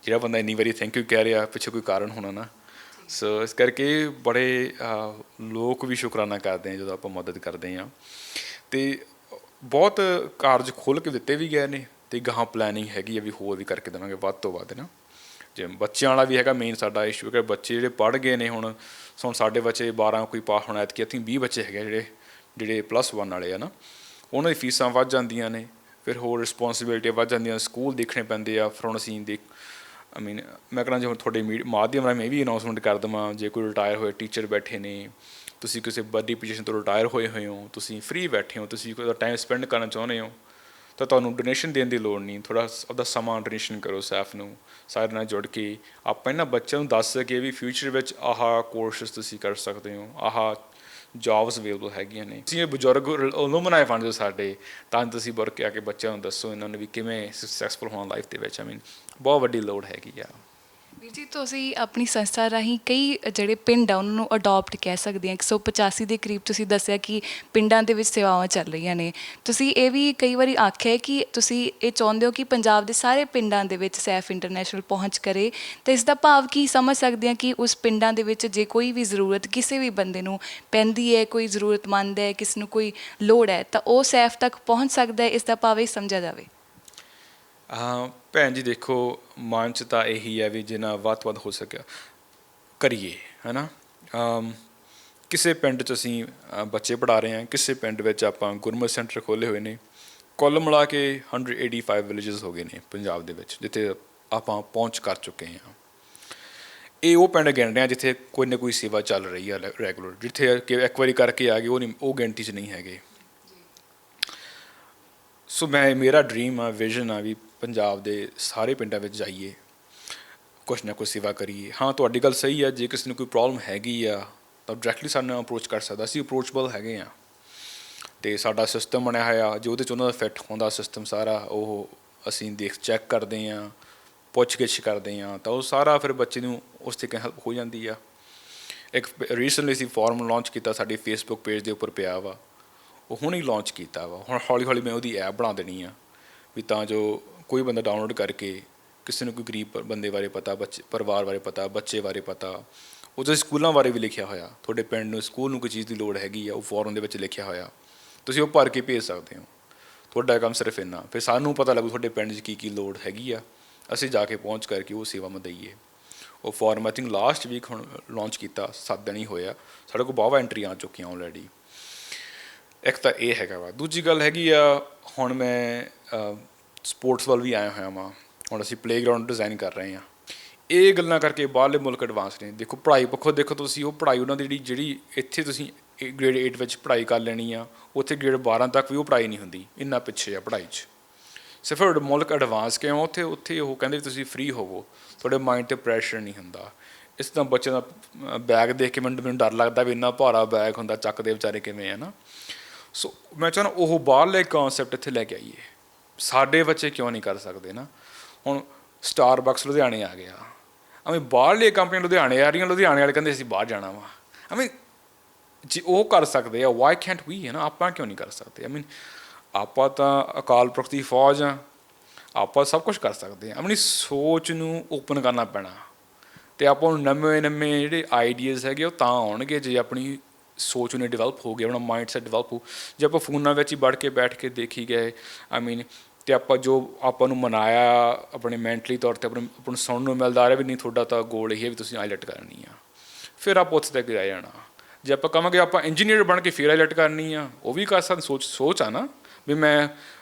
ਜਿਹੜਾ ਬੰਦਾ ਇੰਨੀ ਵਾਰੀ ਥੈਂਕ ਯੂ ਕਹਿ ਰਿਹਾ ਪਿੱਛੇ ਕੋਈ ਕਾਰਨ ਹੋਣਾ ਨਾ। ਸੋ ਇਸ ਕਰਕੇ ਬੜੇ ਲੋਕ ਵੀ ਸ਼ੁਕਰਾਨਾ ਕਰਦੇ ਆ ਜਦੋਂ ਆਪਾਂ ਮਦਦ ਕਰਦੇ ਹਾਂ। ਅਤੇ ਬਹੁਤ ਕਾਰਜ ਖੋਲ੍ਹ ਕੇ ਦਿੱਤੇ ਵੀ ਗਏ ਨੇ, ਅਤੇ ਗਾਹਾਂ ਪਲੈਨਿੰਗ ਹੈਗੀ ਆ ਵੀ ਹੋਰ ਵੀ ਕਰਕੇ ਦੇਵਾਂਗੇ ਵੱਧ ਤੋਂ ਵੱਧ ਨਾ। ਜਿਵੇਂ ਬੱਚਿਆਂ ਵਾਲਾ ਵੀ ਹੈਗਾ ਮੇਨ ਸਾਡਾ ਇਸ਼ੂ, ਕਿ ਬੱਚੇ ਜਿਹੜੇ ਪੜ੍ਹ ਗਏ ਨੇ ਹੁਣ ਸਾਡੇ ਬੱਚੇ 12 ਕੋਈ ਪਾਸ ਹੋਣਾ, ਐਤਕੀ 20 ਬੱਚੇ ਹੈਗੇ ਜਿਹੜੇ +1 ਵਾਲੇ ਆ ਨਾ, ਉਹਨਾਂ ਦੀ ਫੀਸਾਂ ਵੱਧ ਜਾਂਦੀਆਂ ਨੇ, ਫਿਰ ਹੋਰ ਰਿਸਪੋਂਸੀਬਿਲਿਟੀਆਂ ਵੱਧ ਜਾਂਦੀਆਂ, ਸਕੂਲ ਦੇਖਣੇ ਪੈਂਦੇ ਆ। ਫਿਰ ਹੁਣ ਅਸੀਂ ਮੈਂ ਕਹਿੰਦਾ ਜੇ ਹੁਣ ਤੁਹਾਡੇ ਮਾਧਿਅਮ ਰਾਹੀਂ ਮੈਂ ਵੀ ਅਨਾਊਂਸਮੈਂਟ ਕਰ ਦੇਵਾਂ, ਜੇ ਕੋਈ ਰਿਟਾਇਰ ਹੋਏ ਟੀਚਰ ਬੈਠੇ ਨੇ, ਤੁਸੀਂ ਕਿਸੇ ਵੱਡੀ ਪੋਜੀਸ਼ਨ ਤੋਂ ਰਿਟਾਇਰ ਹੋਏ ਹੋ, ਤੁਸੀਂ ਫਰੀ ਬੈਠੇ ਹੋ, ਤੁਸੀਂ ਕੋਈ ਟਾਈਮ ਸਪੈਂਡ ਕਰਨਾ ਚਾਹੁੰਦੇ ਹੋ, ਤਾਂ ਤੁਹਾਨੂੰ ਡੋਨੇਸ਼ਨ ਦੇਣ ਦੀ ਲੋੜ ਨਹੀਂ। ਥੋੜ੍ਹਾ ਆਪਦਾ ਸਮਾਂ ਡੋਨੇਸ਼ਨ ਕਰੋ ਸੈਫ ਨੂੰ, ਸਾਰੇ ਨਾਲ ਜੁੜ ਕੇ ਆਪਾਂ ਇਹਨਾਂ ਬੱਚਿਆਂ ਨੂੰ ਦੱਸ ਸਕੀਏ ਵੀ ਫਿਊਚਰ ਵਿੱਚ ਆਹ ਕੋਰਸਿਸ ਤੁਸੀਂ ਕਰ ਸਕਦੇ ਹੋ, ਆਹ ਜੋਬਸ ਅਵੇਲੇਬਲ ਹੈਗੀਆਂ ਨੇ। ਤੁਸੀਂ ਇਹ ਬਜ਼ੁਰਗ ਅਲੂਮਨਾਈ ਫੰਡ ਜੋ ਸਾਡੇ, ਤਾਂ ਤੁਸੀਂ ਵਰਕ ਕੇ ਆ ਕੇ ਬੱਚਿਆਂ ਨੂੰ ਦੱਸੋ ਇਹਨਾਂ ਨੂੰ ਵੀ ਕਿਵੇਂ ਸਕਸੈਸਫੁਲ ਹੋਣਾ ਲਾਈਫ ਦੇ ਵਿੱਚ। ਬਹੁਤ ਵੱਡੀ ਲੋੜ ਹੈਗੀ ਆ। ਵੀਰ ਜੀ, ਤੁਸੀਂ ਆਪਣੀ ਸੰਸਥਾ ਰਾਹੀਂ ਕਈ ਜਿਹੜੇ ਪਿੰਡ ਆ ਉਹਨਾਂ ਨੂੰ ਅਡੋਪਟ ਕਹਿ ਸਕਦੇ ਹਾਂ, 185 ਦੇ ਕਰੀਬ ਤੁਸੀਂ ਦੱਸਿਆ ਕਿ ਪਿੰਡਾਂ ਦੇ ਵਿੱਚ ਸੇਵਾਵਾਂ ਚੱਲ ਰਹੀਆਂ ਨੇ। ਤੁਸੀਂ ਇਹ ਵੀ ਕਈ ਵਾਰੀ ਆਖਿਆ ਕਿ ਤੁਸੀਂ ਇਹ ਚਾਹੁੰਦੇ ਹੋ ਕਿ ਪੰਜਾਬ ਦੇ ਸਾਰੇ ਪਿੰਡਾਂ ਦੇ ਵਿੱਚ ਸੈਫ ਇੰਟਰਨੈਸ਼ਨਲ ਪਹੁੰਚ ਕਰੇ, ਤਾਂ ਇਸ ਦਾ ਭਾਵ ਕੀ ਸਮਝ ਸਕਦੇ ਹਾਂ ਕਿ ਉਸ ਪਿੰਡਾਂ ਦੇ ਵਿੱਚ ਜੇ ਕੋਈ ਵੀ ਜ਼ਰੂਰਤ ਕਿਸੇ ਵੀ ਬੰਦੇ ਨੂੰ ਪੈਂਦੀ ਹੈ, ਕੋਈ ਜ਼ਰੂਰਤਮੰਦ ਹੈ, ਕਿਸੇ ਨੂੰ ਕੋਈ ਲੋੜ ਹੈ, ਤਾਂ ਉਹ ਸੈਫ ਤੱਕ ਪਹੁੰਚ ਸਕਦਾ ਹੈ। ਇਸ ਦਾ ਭਾਵ ਇਹ ਸਮਝਿਆ ਜਾਵੇ। ਭੈਣ ਜੀ ਦੇਖੋ, ਮਨ 'ਚ ਤਾਂ ਇਹੀ ਹੈ ਵੀ ਜਿੰਨਾ ਵੱਧ ਤੋਂ ਵੱਧ ਹੋ ਸਕਿਆ ਕਰੀਏ, ਹੈ ਨਾ। ਕਿਸੇ ਪਿੰਡ 'ਚ ਅਸੀਂ ਬੱਚੇ ਪੜ੍ਹਾ ਰਹੇ ਹਾਂ, ਕਿਸੇ ਪਿੰਡ ਵਿੱਚ ਆਪਾਂ ਗੁਰਮਤਿ ਸੈਂਟਰ ਖੋਲ੍ਹੇ ਹੋਏ ਨੇ। ਕੁੱਲ ਮਿਲਾ ਕੇ 185 ਵਿਲੇਜਸ ਹੋ ਗਏ ਨੇ ਪੰਜਾਬ ਦੇ ਵਿੱਚ ਜਿੱਥੇ ਆਪਾਂ ਪਹੁੰਚ ਕਰ ਚੁੱਕੇ ਹਾਂ। ਇਹ ਉਹ ਪਿੰਡ ਗਿਣ ਰਹੇ ਹਾਂ ਜਿੱਥੇ ਕੋਈ ਨਾ ਕੋਈ ਸੇਵਾ ਚੱਲ ਰਹੀ ਆ ਰੈਗੂਲਰ, ਜਿੱਥੇ ਕਿ ਇੱਕ ਵਾਰੀ ਕਰਕੇ ਆ ਗਏ ਉਹ ਗਿਣਤੀ 'ਚ ਨਹੀਂ ਹੈਗੇ। ਸੋ ਮੇਰਾ ਡਰੀਮ ਆ, ਵਿਜ਼ਨ ਆ ਵੀ ਪੰਜਾਬ ਦੇ ਸਾਰੇ ਪਿੰਡਾਂ ਵਿੱਚ ਜਾਈਏ, ਕੁਛ ਨਾ ਕੁਛ ਸੇਵਾ ਕਰੀਏ। ਹਾਂ, ਤੁਹਾਡੀ ਗੱਲ ਸਹੀ ਆ, ਜੇ ਕਿਸੇ ਨੂੰ ਕੋਈ ਪ੍ਰੋਬਲਮ ਹੈਗੀ ਆ ਤਾਂ ਡਾਇਰੈਕਟਲੀ ਸਾਨੂੰ ਅਪਰੋਚ ਕਰ ਸਕਦਾ, ਅਸੀਂ ਅਪਰੋਚੇਬਲ ਹੈਗੇ ਹਾਂ। ਅਤੇ ਸਾਡਾ ਸਿਸਟਮ ਬਣਿਆ ਹੋਇਆ, ਜੇ ਉਹਦੇ 'ਚ ਉਹਨਾਂ ਦਾ ਫਿੱਟ ਹੁੰਦਾ ਸਿਸਟਮ ਸਾਰਾ, ਉਹ ਅਸੀਂ ਚੈੱਕ ਕਰਦੇ ਹਾਂ, ਪੁੱਛ ਗਿੱਛ ਕਰਦੇ ਹਾਂ, ਤਾਂ ਉਹ ਸਾਰਾ ਫਿਰ ਬੱਚੇ ਨੂੰ ਉਸ 'ਤੇ ਹੈਲਪ ਹੋ ਜਾਂਦੀ ਆ। ਇੱਕ ਰੀਸੈਂਟਲੀ ਅਸੀਂ ਫਾਰਮ ਲਾਂਚ ਕੀਤਾ, ਸਾਡੀ ਫੇਸਬੁੱਕ ਪੇਜ ਦੇ ਉੱਪਰ ਪਿਆ ਵਾ, ਉਹ ਹੁਣ ਹੀ ਲਾਂਚ ਕੀਤਾ ਵਾ। ਹੁਣ ਹੌਲੀ ਹੌਲੀ ਮੈਂ ਉਹਦੀ ਐਪ ਬਣਾ ਦੇਣੀ ਆ ਵੀ ਤਾਂ ਜੋ ਕੋਈ ਬੰਦਾ ਡਾਊਨਲੋਡ ਕਰਕੇ ਕਿਸੇ ਨੂੰ ਕੋਈ ਗਰੀਬ ਬੰਦੇ ਬਾਰੇ ਪਤਾ, ਪਰਿਵਾਰ ਬਾਰੇ ਪਤਾ, ਬੱਚੇ ਬਾਰੇ ਪਤਾ, ਉਹਦੇ ਸਕੂਲਾਂ ਬਾਰੇ ਵੀ ਲਿਖਿਆ ਹੋਇਆ, ਤੁਹਾਡੇ ਪਿੰਡ ਨੂੰ ਸਕੂਲ ਨੂੰ ਕੋਈ ਚੀਜ਼ ਦੀ ਲੋੜ ਹੈਗੀ ਆ, ਉਹ ਫੋਰਮ ਦੇ ਵਿੱਚ ਲਿਖਿਆ ਹੋਇਆ, ਤੁਸੀਂ ਉਹ ਭਰ ਕੇ ਭੇਜ ਸਕਦੇ ਹੋ। ਤੁਹਾਡਾ ਕੰਮ ਸਿਰਫ ਇੰਨਾ, ਫਿਰ ਸਾਨੂੰ ਪਤਾ ਲੱਗੂ ਤੁਹਾਡੇ ਪਿੰਡ 'ਚ ਕੀ ਕੀ ਲੋੜ ਹੈਗੀ ਆ, ਅਸੀਂ ਜਾ ਕੇ ਪਹੁੰਚ ਕਰਕੇ ਉਹ ਸੇਵਾਵਾਂ ਦਈਏ। ਉਹ forum I think last week ਹੁਣ ਲਾਂਚ ਕੀਤਾ, 7 ਦਿਨ ਹੀ ਹੋਇਆ, ਸਾਡੇ ਕੋਲ ਵਾਹਵਾ ਐਂਟਰੀ ਆ ਚੁੱਕੀਆਂ ਆਲਰੇਡੀ। ਇੱਕ ਤਾਂ ਇਹ ਹੈਗਾ ਵਾ। ਦੂਜੀ ਗੱਲ ਹੈਗੀ ਆ, ਹੁਣ ਮੈਂ ਸਪੋਰਟਸ ਵੱਲ ਵੀ ਆਇਆ ਹੋਇਆ ਵਾਂ। ਹੁਣ ਅਸੀਂ ਪਲੇਗਰਾਊਂਡ ਡਿਜ਼ਾਈਨ ਕਰ ਰਹੇ ਹਾਂ। ਇਹ ਗੱਲਾਂ ਕਰਕੇ ਬਾਹਰਲੇ ਮੁਲਕ ਐਡਵਾਂਸ ਨੇ। ਦੇਖੋ ਪੜ੍ਹਾਈ ਪੱਖੋਂ ਦੇਖੋ ਤੁਸੀਂ, ਉਹ ਪੜ੍ਹਾਈ ਉਹਨਾਂ ਦੀ ਜਿਹੜੀ ਇੱਥੇ ਤੁਸੀਂ ਗ੍ਰੇਡ 8 ਵਿੱਚ ਪੜ੍ਹਾਈ ਕਰ ਲੈਣੀ ਆ, ਉੱਥੇ ਗ੍ਰੇਡ 12 ਤੱਕ ਵੀ ਉਹ ਪੜ੍ਹਾਈ ਨਹੀਂ ਹੁੰਦੀ, ਇੰਨਾ ਪਿੱਛੇ ਆ ਪੜ੍ਹਾਈ 'ਚ। ਸਿਰਫ ਮੁਲਕ ਐਡਵਾਂਸ ਕਿਉਂ, ਉੱਥੇ ਉਹ ਕਹਿੰਦੇ ਤੁਸੀਂ ਫ੍ਰੀ ਹੋਵੋ, ਤੁਹਾਡੇ ਮਾਈਂਡ 'ਤੇ ਪ੍ਰੈਸ਼ਰ ਨਹੀਂ ਹੁੰਦਾ। ਇਸ ਤਰ੍ਹਾਂ ਬੱਚਿਆਂ ਦਾ ਬੈਗ ਦੇਖ ਕੇ ਮੈਨੂੰ ਡਰ ਲੱਗਦਾ ਵੀ ਇੰਨਾ ਭਾਰਾ ਬੈਗ ਹੁੰਦਾ, ਚੱਕਦੇ ਵਿਚਾਰੇ ਕਿਵੇਂ ਹੈ ਨਾ। ਸੋ ਮੈਂ ਚਾਹੁੰਦਾ ਉਹ ਬਾਹਰਲੇ ਕੌਨਸੈਪਟ ਇੱਥੇ ਲੈ ਕੇ ਆਈਏ। ਸਾਡੇ ਬੱਚੇ ਕਿਉਂ ਨਹੀਂ ਕਰ ਸਕਦੇ ਨਾ। ਹੁਣ ਸਟਾਰਬਕਸ ਲੁਧਿਆਣੇ ਆ ਗਿਆ, ਬਾਹਰਲੀਆਂ ਕੰਪਨੀਆਂ ਲੁਧਿਆਣੇ ਆ ਰਹੀਆਂ, ਲੁਧਿਆਣੇ ਵਾਲੇ ਕਹਿੰਦੇ ਅਸੀਂ ਬਾਹਰ ਜਾਣਾ ਵਾ। ਜੇ ਉਹ ਕਰ ਸਕਦੇ ਆ, ਵਾਈ ਕੈਂਟ ਵੀ, ਹੈ ਨਾ, ਆਪਾਂ ਕਿਉਂ ਨਹੀਂ ਕਰ ਸਕਦੇ? ਆਪਾਂ ਤਾਂ ਅਕਾਲ ਪੁਰਖ ਦੀ ਫੌਜ ਆ, ਆਪਾਂ ਸਭ ਕੁਛ ਕਰ ਸਕਦੇ ਹਾਂ। ਆਪਣੀ ਸੋਚ ਨੂੰ ਓਪਨ ਕਰਨਾ ਪੈਣਾ, ਅਤੇ ਆਪਾਂ ਨੂੰ ਨਵੇਂ ਜਿਹੜੇ ਆਈਡੀਆਜ਼ ਹੈਗੇ ਉਹ ਤਾਂ ਆਉਣਗੇ ਜੇ ਆਪਣੀ ਸੋਚ ਨੂੰ ਡਿਵੈਲਪ ਹੋ ਗਿਆ, ਆਪਣਾ ਮਾਈਂਡ ਸੈਟ ਡਿਵੈਲਪ ਹੋ। ਜੇ ਆਪਾਂ ਫੋਨਾਂ ਵਿੱਚ ਹੀ ਵੜ ਕੇ ਬੈਠ ਕੇ ਦੇਖੀ ਗਏ, ਅਤੇ ਆਪਾਂ ਜੋ ਆਪਾਂ ਨੂੰ ਮਨਾਇਆ ਆਪਣੇ ਮੈਂਟਲੀ ਤੌਰ 'ਤੇ ਆਪਾਂ ਨੂੰ ਸੁਣਨ ਨੂੰ ਮਿਲਦਾ ਆ ਰਿਹਾ ਵੀ ਨਹੀਂ ਤੁਹਾਡਾ ਤਾਂ ਗੋਲ ਇਹ ਹੈ ਵੀ ਤੁਸੀਂ ਆਈਲੈਟ ਕਰਨੀ ਆ, ਫਿਰ ਆਪਾਂ ਉੱਥੇ ਤੱਕ ਰਹਿ ਜਾਣਾ। ਜੇ ਆਪਾਂ ਕਹਾਂਗੇ ਆਪਾਂ ਇੰਜੀਨੀਅਰ ਬਣ ਕੇ ਫਿਰ ਆਈਲੈਟ ਕਰਨੀ ਆ, ਉਹ ਵੀ ਕਰ ਸਕਦੇ। ਸੋਚ ਆ ਨਾ ਵੀ ਮੈਂ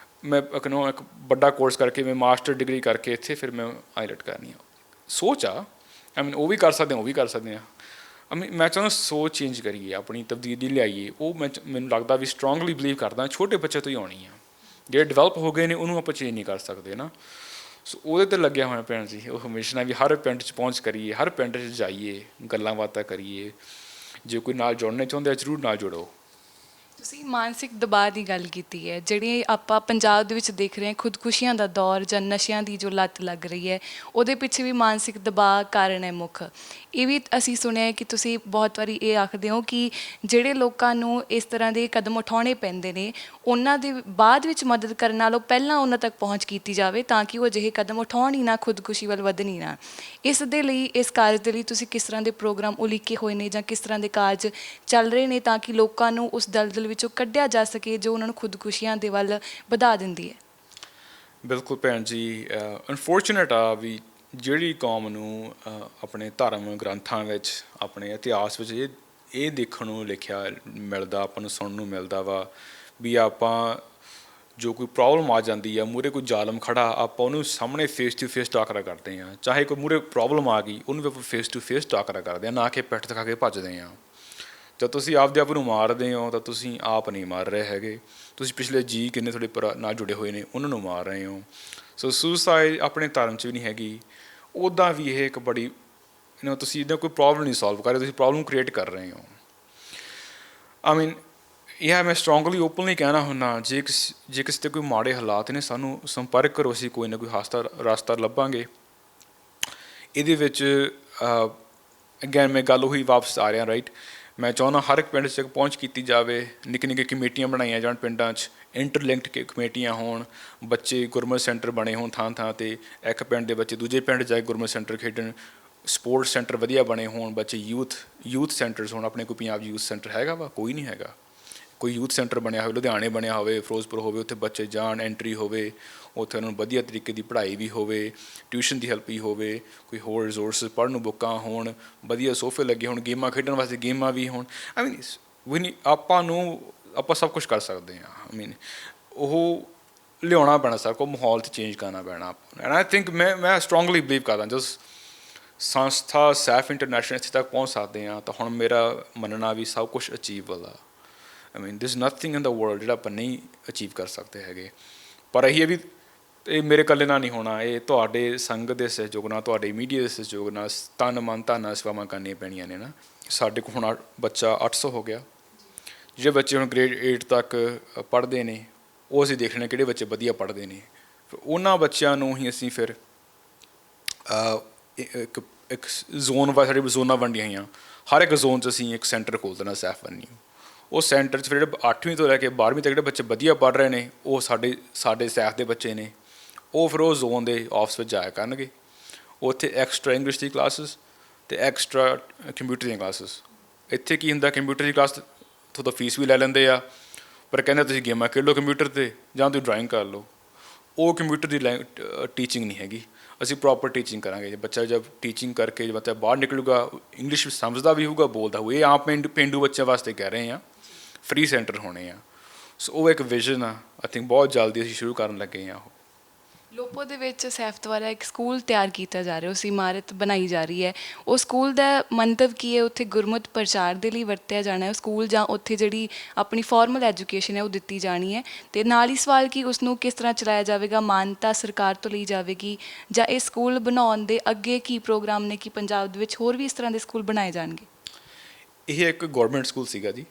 ਇੱਕ ਵੱਡਾ ਕੋਰਸ ਕਰਕੇ, ਮੈਂ ਮਾਸਟਰ ਡਿਗਰੀ ਕਰਕੇ ਇੱਥੇ ਫਿਰ ਮੈਂ ਆਈਲੈਟ ਕਰਨੀ ਆ, ਸੋਚ ਆ। ਉਹ ਵੀ ਕਰ ਸਕਦੇ ਹਾਂ, ਉਹ ਵੀ ਕਰ ਸਕਦੇ ਹਾਂ। ਮੈਂ ਚਾਹੁੰਦਾ ਸੋਚ ਚੇਂਜ ਕਰੀਏ, ਆਪਣੀ ਤਬਦੀਲੀ ਲਿਆਈਏ। ਉਹ ਮੈਨੂੰ ਲੱਗਦਾ ਵੀ ਸਟਰੋਂਗਲੀ ਬਿਲੀਵ ਕਰਦਾ ਛੋਟੇ ਬੱਚੇ ਤੋਂ ਹੀ ਆਉਣੀ ਆ। ਜਿਹੜੇ ਡਿਵੈਲਪ ਹੋ ਗਏ ਨੇ ਉਹਨੂੰ ਆਪਾਂ ਚੇਂਜ ਨਹੀਂ ਕਰ ਸਕਦੇ ਨਾ। ਸੋ ਉਹਦੇ 'ਤੇ ਲੱਗਿਆ ਹੋਇਆ ਭੈਣ ਜੀ, ਉਹ ਹਮੇਸ਼ਾ ਵੀ ਹਰ ਪਿੰਡ 'ਚ ਪਹੁੰਚ ਕਰੀਏ, ਹਰ ਪਿੰਡ 'ਚ ਜਾਈਏ, ਗੱਲਾਂ ਬਾਤਾਂ ਕਰੀਏ। ਜੇ ਕੋਈ ਨਾਲ ਜੁੜਨੇ ਚਾਹੁੰਦੇ ਆ ਜ਼ਰੂਰ ਨਾਲ ਜੁੜੋ। ਤੁਸੀਂ ਮਾਨਸਿਕ ਦਬਾਅ ਦੀ ਗੱਲ ਕੀਤੀ ਹੈ, ਜਿਹੜੀ ਆਪਾਂ ਪੰਜਾਬ ਦੇ ਵਿੱਚ ਦੇਖ ਰਹੇ ਹਾਂ, ਖੁਦਕੁਸ਼ੀਆਂ ਦਾ ਦੌਰ ਜਾਂ ਨਸ਼ਿਆਂ ਦੀ ਜੋ ਲੱਤ ਲੱਗ ਰਹੀ ਹੈ, ਉਹਦੇ ਪਿੱਛੇ ਵੀ ਮਾਨਸਿਕ ਦਬਾਅ ਕਾਰਨ ਹੈ ਮੁੱਖ। ਇਹ ਵੀ ਅਸੀਂ ਸੁਣਿਆ ਹੈ ਕਿ ਤੁਸੀਂ ਬਹੁਤ ਵਾਰੀ ਇਹ ਆਖਦੇ ਹੋ ਕਿ ਜਿਹੜੇ ਲੋਕਾਂ ਨੂੰ ਇਸ ਤਰ੍ਹਾਂ ਦੇ ਕਦਮ ਉਠਾਉਣੇ ਪੈਂਦੇ ਨੇ, ਉਹਨਾਂ ਦੇ ਬਾਅਦ ਵਿੱਚ ਮਦਦ ਕਰਨ ਨਾਲੋਂ ਪਹਿਲਾਂ ਉਹਨਾਂ ਤੱਕ ਪਹੁੰਚ ਕੀਤੀ ਜਾਵੇ ਤਾਂ ਕਿ ਉਹ ਅਜਿਹੇ ਕਦਮ ਉਠਾਉਣ ਹੀ ਨਾ, ਖੁਦਕੁਸ਼ੀ ਵੱਲ ਵਧਣ ਹੀ ਨਾ। ਇਸ ਦੇ ਲਈ, ਇਸ ਕਾਰਜ ਦੇ ਲਈ ਤੁਸੀਂ ਕਿਸ ਤਰ੍ਹਾਂ ਦੇ ਪ੍ਰੋਗਰਾਮ ਉਲੀਕੇ ਹੋਏ ਨੇ ਜਾਂ ਕਿਸ ਤਰ੍ਹਾਂ ਦੇ ਕਾਰਜ ਚੱਲ ਰਹੇ ਨੇ ਤਾਂ ਕਿ ਲੋਕਾਂ ਨੂੰ ਉਸ ਦਲਦਲ ਵਿੱਚੋਂ ਕੱਢਿਆ ਜਾ ਸਕੇ ਜੋ ਉਹਨਾਂ ਨੂੰ ਖੁਦਕੁਸ਼ੀਆਂ ਦੇ ਵੱਲ ਵਧਾ ਦਿੰਦੀ ਹੈ? ਬਿਲਕੁਲ ਭੈਣ ਜੀ, ਅਨਫੋਰਚੂਨੇਟ ਆ ਵੀ ਜਿਹੜੀ ਕੌਮ ਨੂੰ ਆਪਣੇ ਧਰਮ ਗ੍ਰੰਥਾਂ ਵਿੱਚ, ਆਪਣੇ ਇਤਿਹਾਸ ਵਿੱਚ ਇਹ ਦੇਖਣ ਨੂੰ ਲਿਖਿਆ ਮਿਲਦਾ, ਆਪਾਂ ਨੂੰ ਸੁਣਨ ਨੂੰ ਮਿਲਦਾ ਵਾ ਵੀ ਆਪਾਂ ਜੋ ਕੋਈ ਪ੍ਰੋਬਲਮ ਆ ਜਾਂਦੀ ਆ, ਮੂਹਰੇ ਕੋਈ ਜ਼ਾਲਮ ਖੜਾ, ਆਪਾਂ ਉਹਨੂੰ ਸਾਹਮਣੇ ਫੇਸ ਟੂ ਫੇਸ ਟਾਕਰਾ ਕਰਦੇ ਹਾਂ। ਚਾਹੇ ਕੋਈ ਮੂਹਰੇ ਪ੍ਰੋਬਲਮ ਆ ਗਈ, ਉਹਨੂੰ ਵੀ ਆਪਾਂ ਫੇਸ ਟੂ ਫੇਸ ਟਾਕਰਾ ਕਰਦੇ ਹਾਂ, ਨਾ ਕਿ ਪਿੱਠ ਦਿਖਾ ਕੇ ਭੱਜਦੇ ਹਾਂ। ਜਦ ਤੁਸੀਂ ਆਪਦੇ ਆਪ ਨੂੰ ਮਾਰਦੇ ਹੋ ਤਾਂ ਤੁਸੀਂ ਆਪ ਨਹੀਂ ਮਾਰ ਰਹੇ ਹੈਗੇ, ਤੁਸੀਂ ਪਿਛਲੇ ਜੀਅ ਕਿੰਨੇ ਤੁਹਾਡੇ ਨਾਲ ਜੁੜੇ ਹੋਏ ਨੇ ਉਹਨਾਂ ਨੂੰ ਮਾਰ ਰਹੇ ਹੋ। ਸੋ ਸੁਸਾਈਡ ਆਪਣੇ ਧਰਮ 'ਚ ਵੀ ਨਹੀਂ ਹੈਗੀ। ਉੱਦਾਂ ਵੀ ਇਹ ਇੱਕ ਬੜੀ ਤੁਸੀਂ ਇਹਦਾ ਕੋਈ ਪ੍ਰੋਬਲਮ ਨਹੀਂ ਸੋਲਵ ਕਰ ਰਹੇ, ਤੁਸੀਂ ਪ੍ਰੋਬਲਮ ਕ੍ਰੀਏਟ ਕਰ ਰਹੇ ਹੋ। ਮੈਂ ਸਟਰੋਂਗਲੀ ਓਪਨਲੀ ਕਹਿਣਾ ਹੁੰਦਾ, ਜੇ ਕਿਸੇ 'ਤੇ ਕੋਈ ਮਾੜੇ ਹਾਲਾਤ ਨੇ, ਸਾਨੂੰ ਸੰਪਰਕ ਕਰੋ, ਅਸੀਂ ਕੋਈ ਨਾ ਕੋਈ ਰਸਤਾ ਲੱਭਾਂਗੇ। ਇਹਦੇ ਵਿੱਚ ਅਗੇਨ ਮੈਂ ਗੱਲ ਉਹੀ ਵਾਪਸ ਆ ਰਿਹਾ, ਰਾਈਟ। ਮੈਂ ਚਾਹੁੰਦਾ ਹਰ ਇੱਕ ਪਿੰਡ 'ਚ ਪਹੁੰਚ ਕੀਤੀ ਜਾਵੇ, ਨਿੱਕੀਆਂ ਕਮੇਟੀਆਂ ਬਣਾਈਆਂ ਜਾਣ ਪਿੰਡਾਂ 'ਚ, ਇੰਟਰਲਿੰਕਡ ਕਮੇਟੀਆਂ ਹੋਣ, ਬੱਚੇ ਗੁਰਮਤਿ ਸੈਂਟਰ ਬਣੇ ਹੋਣ ਥਾਂ 'ਤੇ, ਇੱਕ ਪਿੰਡ ਦੇ ਬੱਚੇ ਦੂਜੇ ਪਿੰਡ ਜਾ ਕੇ ਗੁਰਮਤਿ ਸੈਂਟਰ ਖੇਡਣ, ਸਪੋਰਟਸ ਸੈਂਟਰ ਵਧੀਆ ਬਣੇ ਹੋਣ, ਬੱਚੇ ਯੂਥ ਸੈਂਟਰਸ ਹੋਣ। ਆਪਣੇ ਕੋਈ ਪੰਜਾਬ ਯੂਥ ਸੈਂਟਰ ਹੈਗਾ ਵਾ? ਕੋਈ ਨਹੀਂ ਹੈਗਾ। ਕੋਈ ਯੂਥ ਸੈਂਟਰ ਬਣਿਆ ਹੋਵੇ, ਲੁਧਿਆਣੇ ਬਣਿਆ ਹੋਵੇ, ਫਿਰੋਜ਼ਪੁਰ ਹੋਵੇ, ਉੱਥੇ ਬੱਚੇ ਜਾਣ, ਐਂਟਰੀ ਹੋਵੇ, ਉੱਥੇ ਉਹਨਾਂ ਨੂੰ ਵਧੀਆ ਤਰੀਕੇ ਦੀ ਪੜ੍ਹਾਈ ਵੀ ਹੋਵੇ, ਟਿਊਸ਼ਨ ਦੀ ਹੈਲਪ ਵੀ ਹੋਵੇ, ਕੋਈ ਹੋਰ ਰਿਸੋਰਸਿਸ, ਪੜ੍ਹਨ ਨੂੰ ਬੁੱਕਾਂ ਹੋਣ, ਵਧੀਆ ਸੋਫੇ ਲੱਗੇ ਹੋਣ, ਗੇਮਾਂ ਖੇਡਣ ਵਾਸਤੇ ਗੇਮਾਂ ਵੀ ਹੋਣ। ਆਪਾਂ ਸਭ ਕੁਛ ਕਰ ਸਕਦੇ ਹਾਂ। ਉਹ ਲਿਆਉਣਾ ਪੈਣਾ ਸਰ ਕੋਲ, ਮਾਹੌਲ 'ਤੇ ਚੇਂਜ ਕਰਨਾ ਪੈਣਾ। ਐਂਡ ਆਈ ਥਿੰਕ ਮੈਂ ਸਟਰੋਂਗਲੀ ਬਿਲੀਵ ਕਰਦਾ ਜਸ ਸੰਸਥਾ ਸੈਫ ਇੰਟਰਨੈਸ਼ਨਲ ਇੱਥੇ ਤੱਕ ਪਹੁੰਚ ਸਕਦੇ ਹਾਂ ਤਾਂ ਹੁਣ ਮੇਰਾ ਮੰਨਣਾ ਵੀ ਸਭ ਕੁਛ ਅਚੀਵੇਬਲ ਆ। there's nothing in the world ਜਿਹੜਾ ਆਪਾਂ ਨਹੀਂ ਅਚੀਵ ਕਰ ਸਕਦੇ ਹੈਗੇ। ਪਰ ਇਹੀ ਹੈ ਵੀ ਇਹ ਮੇਰੇ ਇਕੱਲੇ ਨਾਲ ਨਹੀਂ ਹੋਣਾ, ਇਹ ਤੁਹਾਡੇ ਸੰਗਤ ਦੇ ਸਹਿਯੋਗ ਨਾਲ, ਤੁਹਾਡੇ ਮੀਡੀਆ ਦੇ ਸਹਿਯੋਗ ਨਾਲ, ਤਨ ਮਨ ਧਨ ਨਾਲ ਸੇਵਾਵਾਂ ਕਰਨੀਆਂ ਪੈਣੀਆਂ ਨੇ ਨਾ। ਸਾਡੇ ਕੋਲ ਹੁਣ ਬੱਚਾ 800 ਹੋ ਗਿਆ। ਜਿਹੜੇ ਬੱਚੇ ਹੁਣ ਗ੍ਰੇਡ 8 ਤੱਕ ਪੜ੍ਹਦੇ ਨੇ, ਉਹ ਅਸੀਂ ਦੇਖਣੇ ਕਿਹੜੇ ਬੱਚੇ ਵਧੀਆ ਪੜ੍ਹਦੇ ਨੇ, ਉਹਨਾਂ ਬੱਚਿਆਂ ਨੂੰ ਹੀ ਅਸੀਂ ਫਿਰ ਇੱਕ ਇੱਕ ਜ਼ੋਨ ਵਾਈਜ਼ ਸਾਡੇ ਜ਼ੋਨਾਂ ਵੰਡੀਆਂ ਹੋਈਆਂ, ਹਰ ਇੱਕ ਜ਼ੋਨ 'ਚ ਅਸੀਂ ਇੱਕ ਸੈਂਟਰ ਖੋਲ੍ਹ ਦੇਣਾ ਸੈਫ ਵੈਨਿਊ। ਉਹ ਸੈਂਟਰ 'ਚ ਫਿਰ ਜਿਹੜੇ 8ਵੀਂ ਤੋਂ ਲੈ ਕੇ 12ਵੀਂ ਤੱਕ ਜਿਹੜੇ ਬੱਚੇ ਵਧੀਆ ਪੜ੍ਹ ਰਹੇ ਨੇ, ਉਹ ਸਾਡੇ ਸੈਫ ਦੇ ਬੱਚੇ ਨੇ, ਉਹ ਫਿਰ ਉਹ ਜ਼ੋਨ ਦੇ ਆਫਿਸ ਵਿੱਚ ਜਾਇਆ ਕਰਨਗੇ। ਉੱਥੇ ਐਕਸਟਰਾ ਇੰਗਲਿਸ਼ ਦੀ ਕਲਾਸਿਸ ਅਤੇ ਐਕਸਟਰਾ ਕੰਪਿਊਟਰ ਦੀਆਂ ਕਲਾਸਿਸ। ਇੱਥੇ ਕੀ ਹੁੰਦਾ, ਕੰਪਿਊਟਰ ਦੀ ਕਲਾਸ ਤੋਂ ਤਾਂ ਫੀਸ ਵੀ ਲੈ ਲੈਂਦੇ ਆ, ਪਰ ਕਹਿੰਦੇ ਤੁਸੀਂ ਗੇਮਾਂ ਖੇਡ ਲਓ ਕੰਪਿਊਟਰ 'ਤੇ ਜਾਂ ਤੁਸੀਂ ਡਰਾਇੰਗ ਕਰ ਲਓ। ਉਹ ਕੰਪਿਊਟਰ ਦੀ ਟੀਚਿੰਗ ਨਹੀਂ ਹੈਗੀ। ਅਸੀਂ ਪ੍ਰੋਪਰ ਟੀਚਿੰਗ ਕਰਾਂਗੇ। ਬੱਚਾ ਜਦ ਟੀਚਿੰਗ ਕਰਕੇ ਬੱਚਾ ਬਾਹਰ ਨਿਕਲੂਗਾ, ਇੰਗਲਿਸ਼ ਸਮਝਦਾ ਵੀ ਹੋਊਗਾ, ਬੋਲਦਾ ਹੋਊ। ਇਹ ਆਮ ਪੇਂਡੂ ਬੱਚਿਆਂ ਵਾਸਤੇ ਕਹਿ ਰਹੇ ਹਾਂ, ਫ੍ਰੀ ਸੈਂਟਰ ਹੋਣੇ ਆ। ਸੋ ਉਹ ਇੱਕ ਵਿਜ਼ਨ ਆ, ਆਈ ਥਿੰਕ ਬਹੁਤ ਜਲਦੀ ਅਸੀਂ ਸ਼ੁਰੂ ਕਰਨ ਲੱਗੇ ਹਾਂ। ਉਹ ਲੋਪੋ ਦੇ ਵਿੱਚ ਸੈਫ ਦੁਆਰਾ ਇੱਕ ਸਕੂਲ ਤਿਆਰ ਕੀਤਾ ਜਾ ਰਿਹਾ, ਉਸ ਇਮਾਰਤ ਬਣਾਈ ਜਾ ਰਹੀ ਹੈ। ਉਹ ਸਕੂਲ ਦਾ ਮੰਤਵ ਕੀ ਹੈ? ਉੱਥੇ ਗੁਰਮਤ ਪ੍ਰਚਾਰ ਦੇ ਲਈ ਵਰਤਿਆ ਜਾਣਾ ਹੈ ਸਕੂਲ, ਜਾਂ ਉੱਥੇ ਜਿਹੜੀ ਆਪਣੀ ਫਾਰਮਲ ਐਜੂਕੇਸ਼ਨ ਹੈ ਉਹ ਦਿੱਤੀ ਜਾਣੀ ਹੈ? ਅਤੇ ਨਾਲ ਹੀ ਸਵਾਲ ਕਿ ਉਸ ਨੂੰ ਕਿਸ ਤਰ੍ਹਾਂ ਚਲਾਇਆ ਜਾਵੇਗਾ? ਮਾਨਤਾ ਸਰਕਾਰ ਤੋਂ ਲਈ ਜਾਵੇਗੀ, ਜਾਂ ਇਹ ਸਕੂਲ ਬਣਾਉਣ ਦੇ ਅੱਗੇ ਕੀ ਪ੍ਰੋਗਰਾਮ ਨੇ ਕਿ ਪੰਜਾਬ ਦੇ ਵਿੱਚ ਹੋਰ ਵੀ ਇਸ ਤਰ੍ਹਾਂ ਦੇ ਸਕੂਲ ਬਣਾਏ ਜਾਣਗੇ? ਇਹ ਇੱਕ ਗੌਰਮੈਂਟ ਸਕੂਲ ਸੀਗਾ ਜੀ,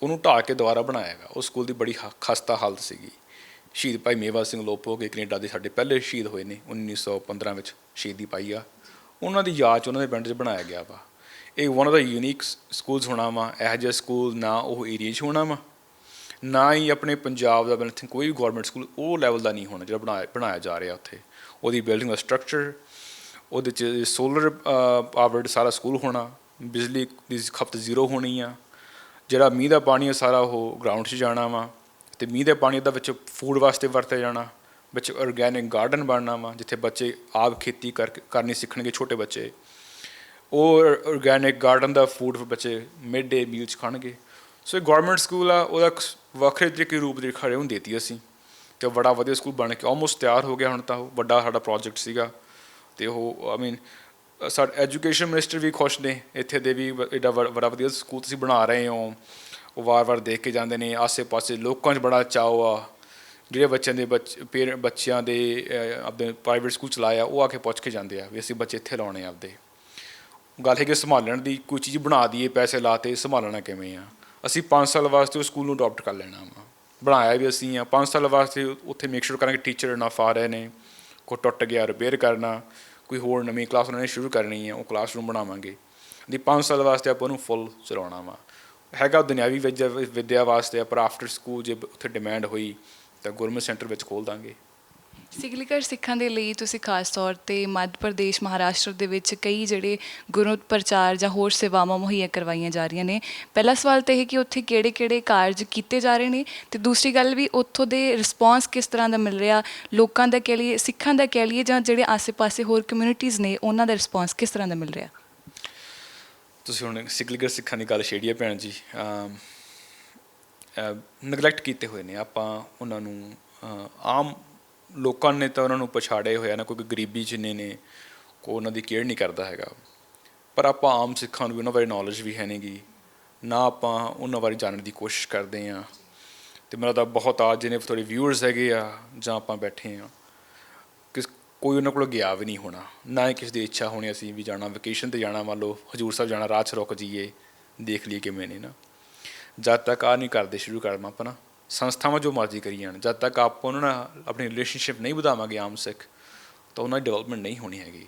ਉਹਨੂੰ ਢਾਹ ਕੇ ਦੁਬਾਰਾ ਬਣਾਇਆ ਗਾ। ਉਸ ਸਕੂਲ ਦੀ ਬੜੀ ਖਸਤਾ ਹਾਲਤ ਸੀਗੀ। ਸ਼ਹੀਦ ਭਾਈ ਮੇਵਾ ਸਿੰਘ ਲੋਪੋ ਕੇ ਕੈਨੇਡਾ ਦੇ ਸਾਡੇ ਪਹਿਲੇ ਸ਼ਹੀਦ ਹੋਏ ਨੇ, 1915 ਵਿੱਚ ਸ਼ਹੀਦੀ ਪਾਈ ਆ। ਉਹਨਾਂ ਦੀ ਯਾਦ 'ਚ ਉਹਨਾਂ ਦੇ ਪਿੰਡ 'ਚ ਬਣਾਇਆ ਗਿਆ ਵਾ। ਇਹ one of the unique schools ਹੋਣਾ ਵਾ। ਇਹੋ ਜਿਹਾ ਸਕੂਲ ਨਾ ਉਹ ਏਰੀਏ 'ਚ ਹੋਣਾ ਵਾ, ਨਾ ਹੀ ਆਪਣੇ ਪੰਜਾਬ ਦਾ ਮੈਂ ਥਿੰਕ ਕੋਈ ਵੀ ਗੌਰਮੈਂਟ ਸਕੂਲ ਉਹ ਲੈਵਲ ਦਾ ਨਹੀਂ ਹੋਣਾ ਜਿਹੜਾ ਬਣਾਇਆ ਜਾ ਰਿਹਾ ਉੱਥੇ। ਉਹਦੀ ਬਿਲਡਿੰਗ ਦਾ ਸਟਰਕਚਰ, ਉਹਦੇ 'ਚ ਸੋਲਰ ਪਾਵਰਡ ਸਾਰਾ ਸਕੂਲ ਹੋਣਾ, ਬਿਜਲੀ ਦੀ ਖਪਤ ਜ਼ੀਰੋ ਹੋਣੀ ਆ। ਜਿਹੜਾ ਮੀਂਹ ਦਾ ਪਾਣੀ ਆ ਸਾਰਾ ਉਹ ਗਰਾਊਂਡ 'ਚ ਜਾਣਾ ਵਾ, ਅਤੇ ਮੀਂਹ ਦੇ ਪਾਣੀ ਦਾ ਵਿੱਚ ਫੂਡ ਵਾਸਤੇ ਵਰਤਿਆ ਜਾਣਾ। ਵਿੱਚ ਔਰਗੈਨਿਕ ਗਾਰਡਨ ਬਣਨਾ ਵਾ, ਜਿੱਥੇ ਬੱਚੇ ਆਪ ਖੇਤੀ ਕਰਨੀ ਸਿੱਖਣਗੇ, ਛੋਟੇ ਬੱਚੇ। ਉਹ ਔਰਗੈਨਿਕ ਗਾਰਡਨ ਦਾ ਫੂਡ ਬੱਚੇ ਮਿਡ ਡੇ ਮੀਲ 'ਚ ਖਾਣਗੇ। ਸੋ ਇਹ ਗੌਰਮੈਂਟ ਸਕੂਲ ਆ, ਉਹਦਾ ਵੱਖਰੇ ਤਰੀਕੇ ਰੂਪ ਦੇ ਖੜੇ ਹੁਣ ਦੇਤੀ ਅਸੀਂ, ਅਤੇ ਬੜਾ ਵਧੀਆ ਸਕੂਲ ਬਣ ਕੇ ਆਲਮੋਸਟ ਤਿਆਰ ਹੋ ਗਿਆ ਹੁਣ ਤਾਂ। ਉਹ ਵੱਡਾ ਸਾਡਾ ਪ੍ਰੋਜੈਕਟ ਸੀਗਾ, ਅਤੇ ਉਹ ਆਈ ਮੀਨ ਸਾਡੇ ਐਜੂਕੇਸ਼ਨ ਮਿਨਿਸਟਰ ਵੀ ਖੁਸ਼ ਨੇ ਇੱਥੇ ਦੇ ਵੀ, ਐਡਾ ਬੜਾ ਵਧੀਆ ਸਕੂਲ ਤੁਸੀਂ ਬਣਾ ਰਹੇ ਹੋ। ਉਹ ਵਾਰ-ਵਾਰ ਦੇਖ ਕੇ ਜਾਂਦੇ ਨੇ। ਆਸੇ ਪਾਸੇ ਲੋਕਾਂ 'ਚ ਬੜਾ ਚਾਅ ਆ। ਜਿਹੜੇ ਬੱਚਿਆਂ ਦੇ ਆਪਣੇ ਪ੍ਰਾਈਵੇਟ ਸਕੂਲ ਚਲਾਏ ਆ, ਉਹ ਆ ਕੇ ਪੁੱਛ ਕੇ ਜਾਂਦੇ ਆ ਵੀ ਅਸੀਂ ਬੱਚੇ ਇੱਥੇ ਲਾਉਣੇ ਆ ਆਪਦੇ। ਗੱਲ ਹੈਗੀ ਸੰਭਾਲਣ ਦੀ, ਕੋਈ ਚੀਜ਼ ਬਣਾ ਦਈਏ, ਪੈਸੇ ਲਾ ਕੇ ਸੰਭਾਲਣਾ ਕਿਵੇਂ ਆ। ਅਸੀਂ 5 ਸਾਲ ਵਾਸਤੇ ਉਸ ਸਕੂਲ ਨੂੰ ਅਡੋਪਟ ਕਰ ਲੈਣਾ ਵਾ। ਬਣਾਇਆ ਵੀ ਅਸੀਂ ਆ 5 ਸਾਲ ਵਾਸਤੇ। ਉੱਥੇ ਮੇਕ ਸ਼ੋਰ ਕਰਾਂਗੇ ਟੀਚਰ ਇਨਫ ਆ ਰਹੇ ਨੇ, ਕੋਈ ਟੁੱਟ ਗਿਆ ਰਿਪੇਅਰ ਕਰਨਾ, ਕੋਈ ਹੋਰ ਨਵੀਂ ਕਲਾਸ ਉਹਨਾਂ ਨੇ ਸ਼ੁਰੂ ਕਰਨੀ ਹੈ, ਉਹ ਕਲਾਸਰੂਮ ਬਣਾਵਾਂਗੇ। ਦੀ 5 ਸਾਲ ਵਾਸਤੇ ਆਪਾਂ ਉਹਨੂੰ ਫੁੱਲ ਚਲਾਉਣਾ ਵਾ। ਹੈਗਾ ਦੁਨਿਆਵੀ ਵਿੱਦਿਆ ਵਾਸਤੇ, ਪਰ ਆਫਟਰ ਸਕੂਲ ਜੇ ਉੱਥੇ ਡਿਮਾਂਡ ਹੋਈ ਤਾਂ ਗੁਰਮਤਿ ਸੈਂਟਰ ਵਿੱਚ ਖੋਲ੍ਹ ਦਾਂਗੇ। ਸਿਗਲੀਗਰ ਸਿੱਖਾਂ ਦੇ ਲਈ ਤੁਸੀਂ ਖਾਸ ਤੌਰ 'ਤੇ ਮੱਧ ਪ੍ਰਦੇਸ਼, ਮਹਾਰਾਸ਼ਟਰ ਦੇ ਵਿੱਚ ਕਈ ਜਿਹੜੇ ਗੁਰਮਤਿ ਪ੍ਰਚਾਰ ਜਾਂ ਹੋਰ ਸੇਵਾਵਾਂ ਮੁਹੱਈਆ ਕਰਵਾਈਆਂ ਜਾ ਰਹੀਆਂ ਨੇ। ਪਹਿਲਾ ਸਵਾਲ ਤਾਂ ਇਹ ਕਿ ਉੱਥੇ ਕਿਹੜੇ ਕਾਰਜ ਕੀਤੇ ਜਾ ਰਹੇ ਨੇ, ਅਤੇ ਦੂਸਰੀ ਗੱਲ ਵੀ ਉੱਥੋਂ ਦੇ ਰਿਸਪੌਂਸ ਕਿਸ ਤਰ੍ਹਾਂ ਦਾ ਮਿਲ ਰਿਹਾ ਲੋਕਾਂ ਦਾ ਕਹਿ ਲਈਏ, ਸਿੱਖਾਂ ਦਾ ਕਹਿ ਲਈਏ, ਜਾਂ ਜਿਹੜੇ ਆਸੇ-ਪਾਸੇ ਹੋਰ ਕਮਿਊਨਿਟੀਜ਼ ਨੇ ਉਹਨਾਂ ਦਾ ਰਿਸਪੌਂਸ ਕਿਸ ਤਰ੍ਹਾਂ ਦਾ ਮਿਲ ਰਿਹਾ? ਤੁਸੀਂ ਹੁਣ ਸਿਗਲੀਗਰ ਸਿੱਖਾਂ ਦੀ ਗੱਲ ਛੇੜੀ ਹੈ ਭੈਣ ਜੀ। ਨਗਲੈਕਟ ਕੀਤੇ ਹੋਏ ਨੇ ਆਪਾਂ ਉਹਨਾਂ ਨੂੰ। ਆਮ ਲੋਕਾਂ ਨੇ ਤਾਂ ਉਹਨਾਂ ਨੂੰ ਪਛਾੜਿਆ ਹੋਇਆ ਨਾ, ਕੋਈ ਗਰੀਬੀ ਜਿੰਨੇ ਨੇ, ਕੋਈ ਉਹਨਾਂ ਦੀ ਕੇਅਰ ਨਹੀਂ ਕਰਦਾ ਹੈਗਾ। ਪਰ ਆਪਾਂ ਆਮ ਸਿੱਖਾਂ ਨੂੰ ਵੀ ਉਹਨਾਂ ਬਾਰੇ ਨੌਲੇਜ ਵੀ ਹੈ ਨਹੀਂ ਗੀ, ਨਾ ਆਪਾਂ ਉਹਨਾਂ ਬਾਰੇ ਜਾਣਨ ਦੀ ਕੋਸ਼ਿਸ਼ ਕਰਦੇ ਹਾਂ। ਅਤੇ ਮੇਰਾ ਤਾਂ ਬਹੁਤ ਆ ਜਿਹਨੇ ਥੋੜ੍ਹੇ ਵਿਊਅਰਸ ਹੈਗੇ ਆ ਜਾਂ ਆਪਾਂ ਬੈਠੇ ਹਾਂ, ਕੋਈ ਉਹਨਾਂ ਕੋਲ ਗਿਆ ਵੀ ਨਹੀਂ ਹੋਣਾ, ਨਾ ਹੀ ਕਿਸੇ ਦੀ ਇੱਛਾ ਹੋਣੀ ਅਸੀਂ ਵੀ ਜਾਣਾ ਵੈਕੇਸ਼ਨ 'ਤੇ ਜਾਣਾ। ਮੰਨ ਲਓ ਹਜ਼ੂਰ ਸਾਹਿਬ ਜਾਣਾ, ਰਾਹ 'ਚ ਰੁਕ ਜਾਈਏ, ਦੇਖ ਲਈਏ ਕਿਵੇਂ ਨੇ ਨਾ। ਜਦ ਤੱਕ ਨਹੀਂ ਕਰਦੇ ਸ਼ੁਰੂ ਕਰਨਾ ਆਪਾਂ ਨਾ, ਸੰਸਥਾਵਾਂ ਜੋ ਮਰਜ਼ੀ ਕਰੀ ਜਾਣ, ਜਦ ਤੱਕ ਆਪਾਂ ਉਹਨਾਂ ਨਾਲ ਆਪਣੀ ਰਿਲੇਸ਼ਨਸ਼ਿਪ ਨਹੀਂ ਵਧਾਵਾਂਗੇ ਆਮ ਸਿੱਖ, ਤਾਂ ਉਹਨਾਂ ਦੀ ਡਿਵੈਲਪਮੈਂਟ ਨਹੀਂ ਹੋਣੀ ਹੈਗੀ।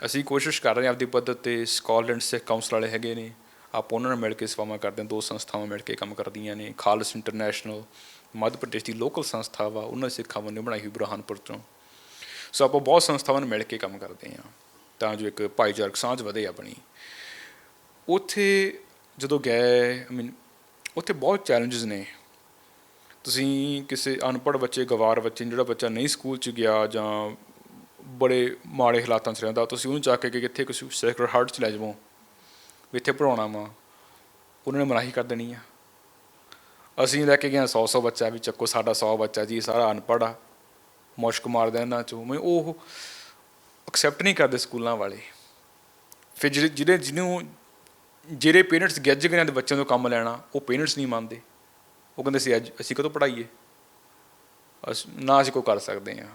ਅਸੀਂ ਕੋਸ਼ਿਸ਼ ਕਰ ਰਹੇ ਹਾਂ ਆਪਦੀ ਪੱਧਰ 'ਤੇ। ਸਕਾਲੈਂਡ ਸਿੱਖ ਕਾਊਂਸਲ ਵਾਲੇ ਹੈਗੇ ਨੇ, ਆਪਾਂ ਉਹਨਾਂ ਨਾਲ ਮਿਲ ਕੇ ਸੇਵਾਵਾਂ ਕਰਦੇ ਹਾਂ। 2 ਸੰਸਥਾਵਾਂ ਮਿਲ ਕੇ ਕੰਮ ਕਰਦੀਆਂ ਨੇ। ਖਾਲਸ ਇੰਟਰਨੈਸ਼ਨਲ ਮੱਧ ਪ੍ਰਦੇਸ਼ ਦੀ ਲੋਕਲ ਸੰਸਥਾ ਵਾ, ਉਹਨਾਂ ਸਿੱਖਾਵਾਂ ਨੇ ਬਣਾਈ ਹੋਈ ਬੁਰਹਾਨਪੁਰ ਤੋਂ। ਸੋ ਆਪਾਂ ਬਹੁਤ ਸੰਸਥਾਵਾਂ ਨਾਲ ਮਿਲ ਕੇ ਕੰਮ ਕਰਦੇ ਹਾਂ ਤਾਂ ਜੋ ਇੱਕ ਭਾਈਚਾਰਕ ਸਾਂਝ ਵਧੇ ਆਪਣੀ। ਉੱਥੇ ਜਦੋਂ ਗਏ, ਆਈ ਮੀਨ ਉੱਥੇ ਬਹੁਤ ਚੈਲੰਜਸ ਨੇ। ਤੁਸੀਂ ਕਿਸੇ ਅਨਪੜ੍ਹ ਬੱਚੇ, ਗਵਾਰ ਬੱਚੇ, ਜਿਹੜਾ ਬੱਚਾ ਨਹੀਂ ਸਕੂਲ 'ਚ ਗਿਆ ਜਾਂ ਬੜੇ ਮਾੜੇ ਹਾਲਾਤਾਂ 'ਚ ਰਹਿੰਦਾ, ਤੁਸੀਂ ਉਹਨੂੰ ਚੱਕ ਕੇ ਕਿੱਥੇ ਕਿਸੇ ਸੈਕਰਡ ਹਾਰਟ 'ਚ ਲੈ ਜਾਵੋ ਵੀ ਇੱਥੇ ਪੜ੍ਹਾਉਣਾ ਵਾ, ਉਹਨਾਂ ਨੇ ਮਨਾਹੀ ਕਰ ਦੇਣੀ ਆ। ਅਸੀਂ ਲੈ ਕੇ ਗਏ 100 ਬੱਚਾ ਵੀ ਚੱਕੋ, ਸਾਡਾ 100 ਬੱਚਾ ਜੀ ਸਾਰਾ ਅਨਪੜ੍ਹ ਆ, ਮੁਸ਼ਕ ਮਾਰਦਾ ਇਹਨਾਂ 'ਚੋਂ। ਮੈਂ ਉਹ ਐਕਸੈਪਟ ਨਹੀਂ ਕਰਦੇ ਸਕੂਲਾਂ ਵਾਲੇ। ਫਿਰ ਜਿਹੜੇ ਪੇਰੈਂਟਸ ਗਿੱਝ ਗਏ ਦੇ ਬੱਚਿਆਂ ਤੋਂ ਕੰਮ ਲੈਣਾ, ਉਹ ਪੇਰੈਂਟਸ ਨਹੀਂ ਮੰਨਦੇ। ਉਹ ਕਹਿੰਦੇ ਅਸੀਂ ਕਦੋਂ ਪੜ੍ਹਾਈਏ, ਨਾ ਅਸੀਂ ਕੋਈ ਕਰ ਸਕਦੇ ਹਾਂ।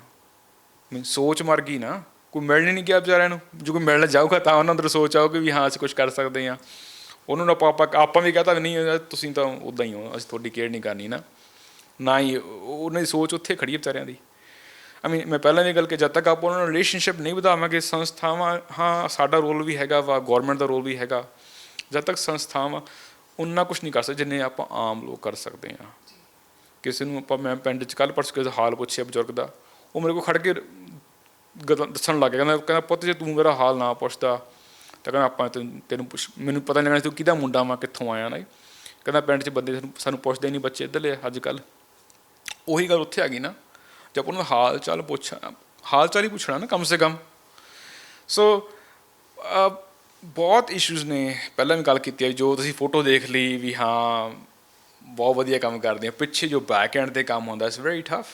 ਮੀਨ ਸੋਚ ਮਰ ਗਈ ਨਾ, ਕੋਈ ਮਿਲਣ ਨਹੀਂ ਗਿਆ ਵਿਚਾਰਿਆਂ ਨੂੰ। ਜੋ ਕੋਈ ਮਿਲਣ ਜਾਊਗਾ ਤਾਂ ਉਹਨਾਂ ਅੰਦਰ ਸੋਚ ਆਊਗੀ ਵੀ ਹਾਂ ਅਸੀਂ ਕੁਛ ਕਰ ਸਕਦੇ ਹਾਂ। ਉਹਨਾਂ ਨੂੰ ਆਪਾਂ ਵੀ ਕਹਤਾ ਵੀ ਨਹੀਂ ਤੁਸੀਂ ਤਾਂ ਉੱਦਾਂ ਹੀ ਹੋ, ਅਸੀਂ ਤੁਹਾਡੀ ਕੇਅਰ ਨਹੀਂ ਕਰਨੀ ਨਾ ਹੀ। ਉਹਨਾਂ ਦੀ ਸੋਚ ਉੱਥੇ ਖੜੀ ਹੈ ਵਿਚਾਰਿਆਂ ਦੀ। ਮੈਂ ਪਹਿਲਾਂ ਵੀ ਗੱਲ ਕਿ ਜਦ ਤੱਕ ਆਪਾਂ ਉਹਨਾਂ ਨਾਲ ਰਿਲੇਸ਼ਨਸ਼ਿਪ ਨਹੀਂ ਵਧਾਵਾਂਗੇ, ਸੰਸਥਾਵਾਂ ਹਾਂ ਸਾਡਾ ਰੋਲ ਵੀ ਹੈਗਾ ਵਾ, ਗੌਰਮੈਂਟ ਦਾ ਰੋਲ ਵੀ ਹੈਗਾ, ਜਦ ਤੱਕ ਸੰਸਥਾਵਾਂ ਉਨਾ ਕੁਛ ਨਹੀਂ ਕਰ ਸਕਦੇ ਜਿੰਨੇ ਆਪਾਂ ਆਮ ਲੋਕ ਕਰ ਸਕਦੇ ਹਾਂ। ਕਿਸੇ ਨੂੰ ਮੈਂ ਪਿੰਡ 'ਚ ਕੱਲ੍ਹ ਪਰਸੋਂ ਕਿਸੇ ਹਾਲ ਪੁੱਛਿਆ ਬਜ਼ੁਰਗ ਦਾ, ਉਹ ਮੇਰੇ ਕੋਲ ਖੜ੍ਹ ਕੇ ਦੱਸਣ ਲੱਗ ਗਿਆ, ਕਹਿੰਦਾ ਪੁੱਤ ਜੇ ਤੂੰ ਮੇਰਾ ਹਾਲ ਨਾ ਪੁੱਛਦਾ ਤਾਂ ਕਹਿੰਦਾ ਆਪਾਂ ਤੈਨੂੰ ਮੈਨੂੰ ਪਤਾ ਨਹੀਂ ਲੱਗਣਾ ਤੂੰ ਕਿਹਦਾ ਮੁੰਡਾ ਵਾ, ਕਿੱਥੋਂ ਆਇਆ ਨਾ। ਕਹਿੰਦਾ ਪਿੰਡ 'ਚ ਬੰਦੇ ਸਾਨੂੰ ਪੁੱਛਦੇ ਨਹੀਂ ਬੱਚੇ ਇੱਧਰਲੇ ਅੱਜ ਕੱਲ੍ਹ। ਉਹੀ ਗੱਲ ਉੱਥੇ ਆ ਗਈ ਨਾ, ਜਦ ਉਹਨਾਂ ਦਾ ਹਾਲ ਚਾਲ ਹੀ ਪੁੱਛਣਾ ਨਾ ਕਮ ਸੇ ਕਮ। ਸੋ ਬਹੁਤ ਇਸ਼ੂਜ਼ ਨੇ, ਪਹਿਲਾਂ ਵੀ ਗੱਲ ਕੀਤੀ ਹੈ, ਜੋ ਤੁਸੀਂ ਫੋਟੋ ਦੇਖ ਲਈ ਵੀ ਹਾਂ ਬਹੁਤ ਵਧੀਆ ਕੰਮ ਕਰਦੇ ਆ, ਪਿੱਛੇ ਜੋ ਬੈਕ ਐਂਡ 'ਤੇ ਕੰਮ ਹੁੰਦਾ ਇਟਸ ਵੈਰੀ ਟਫ,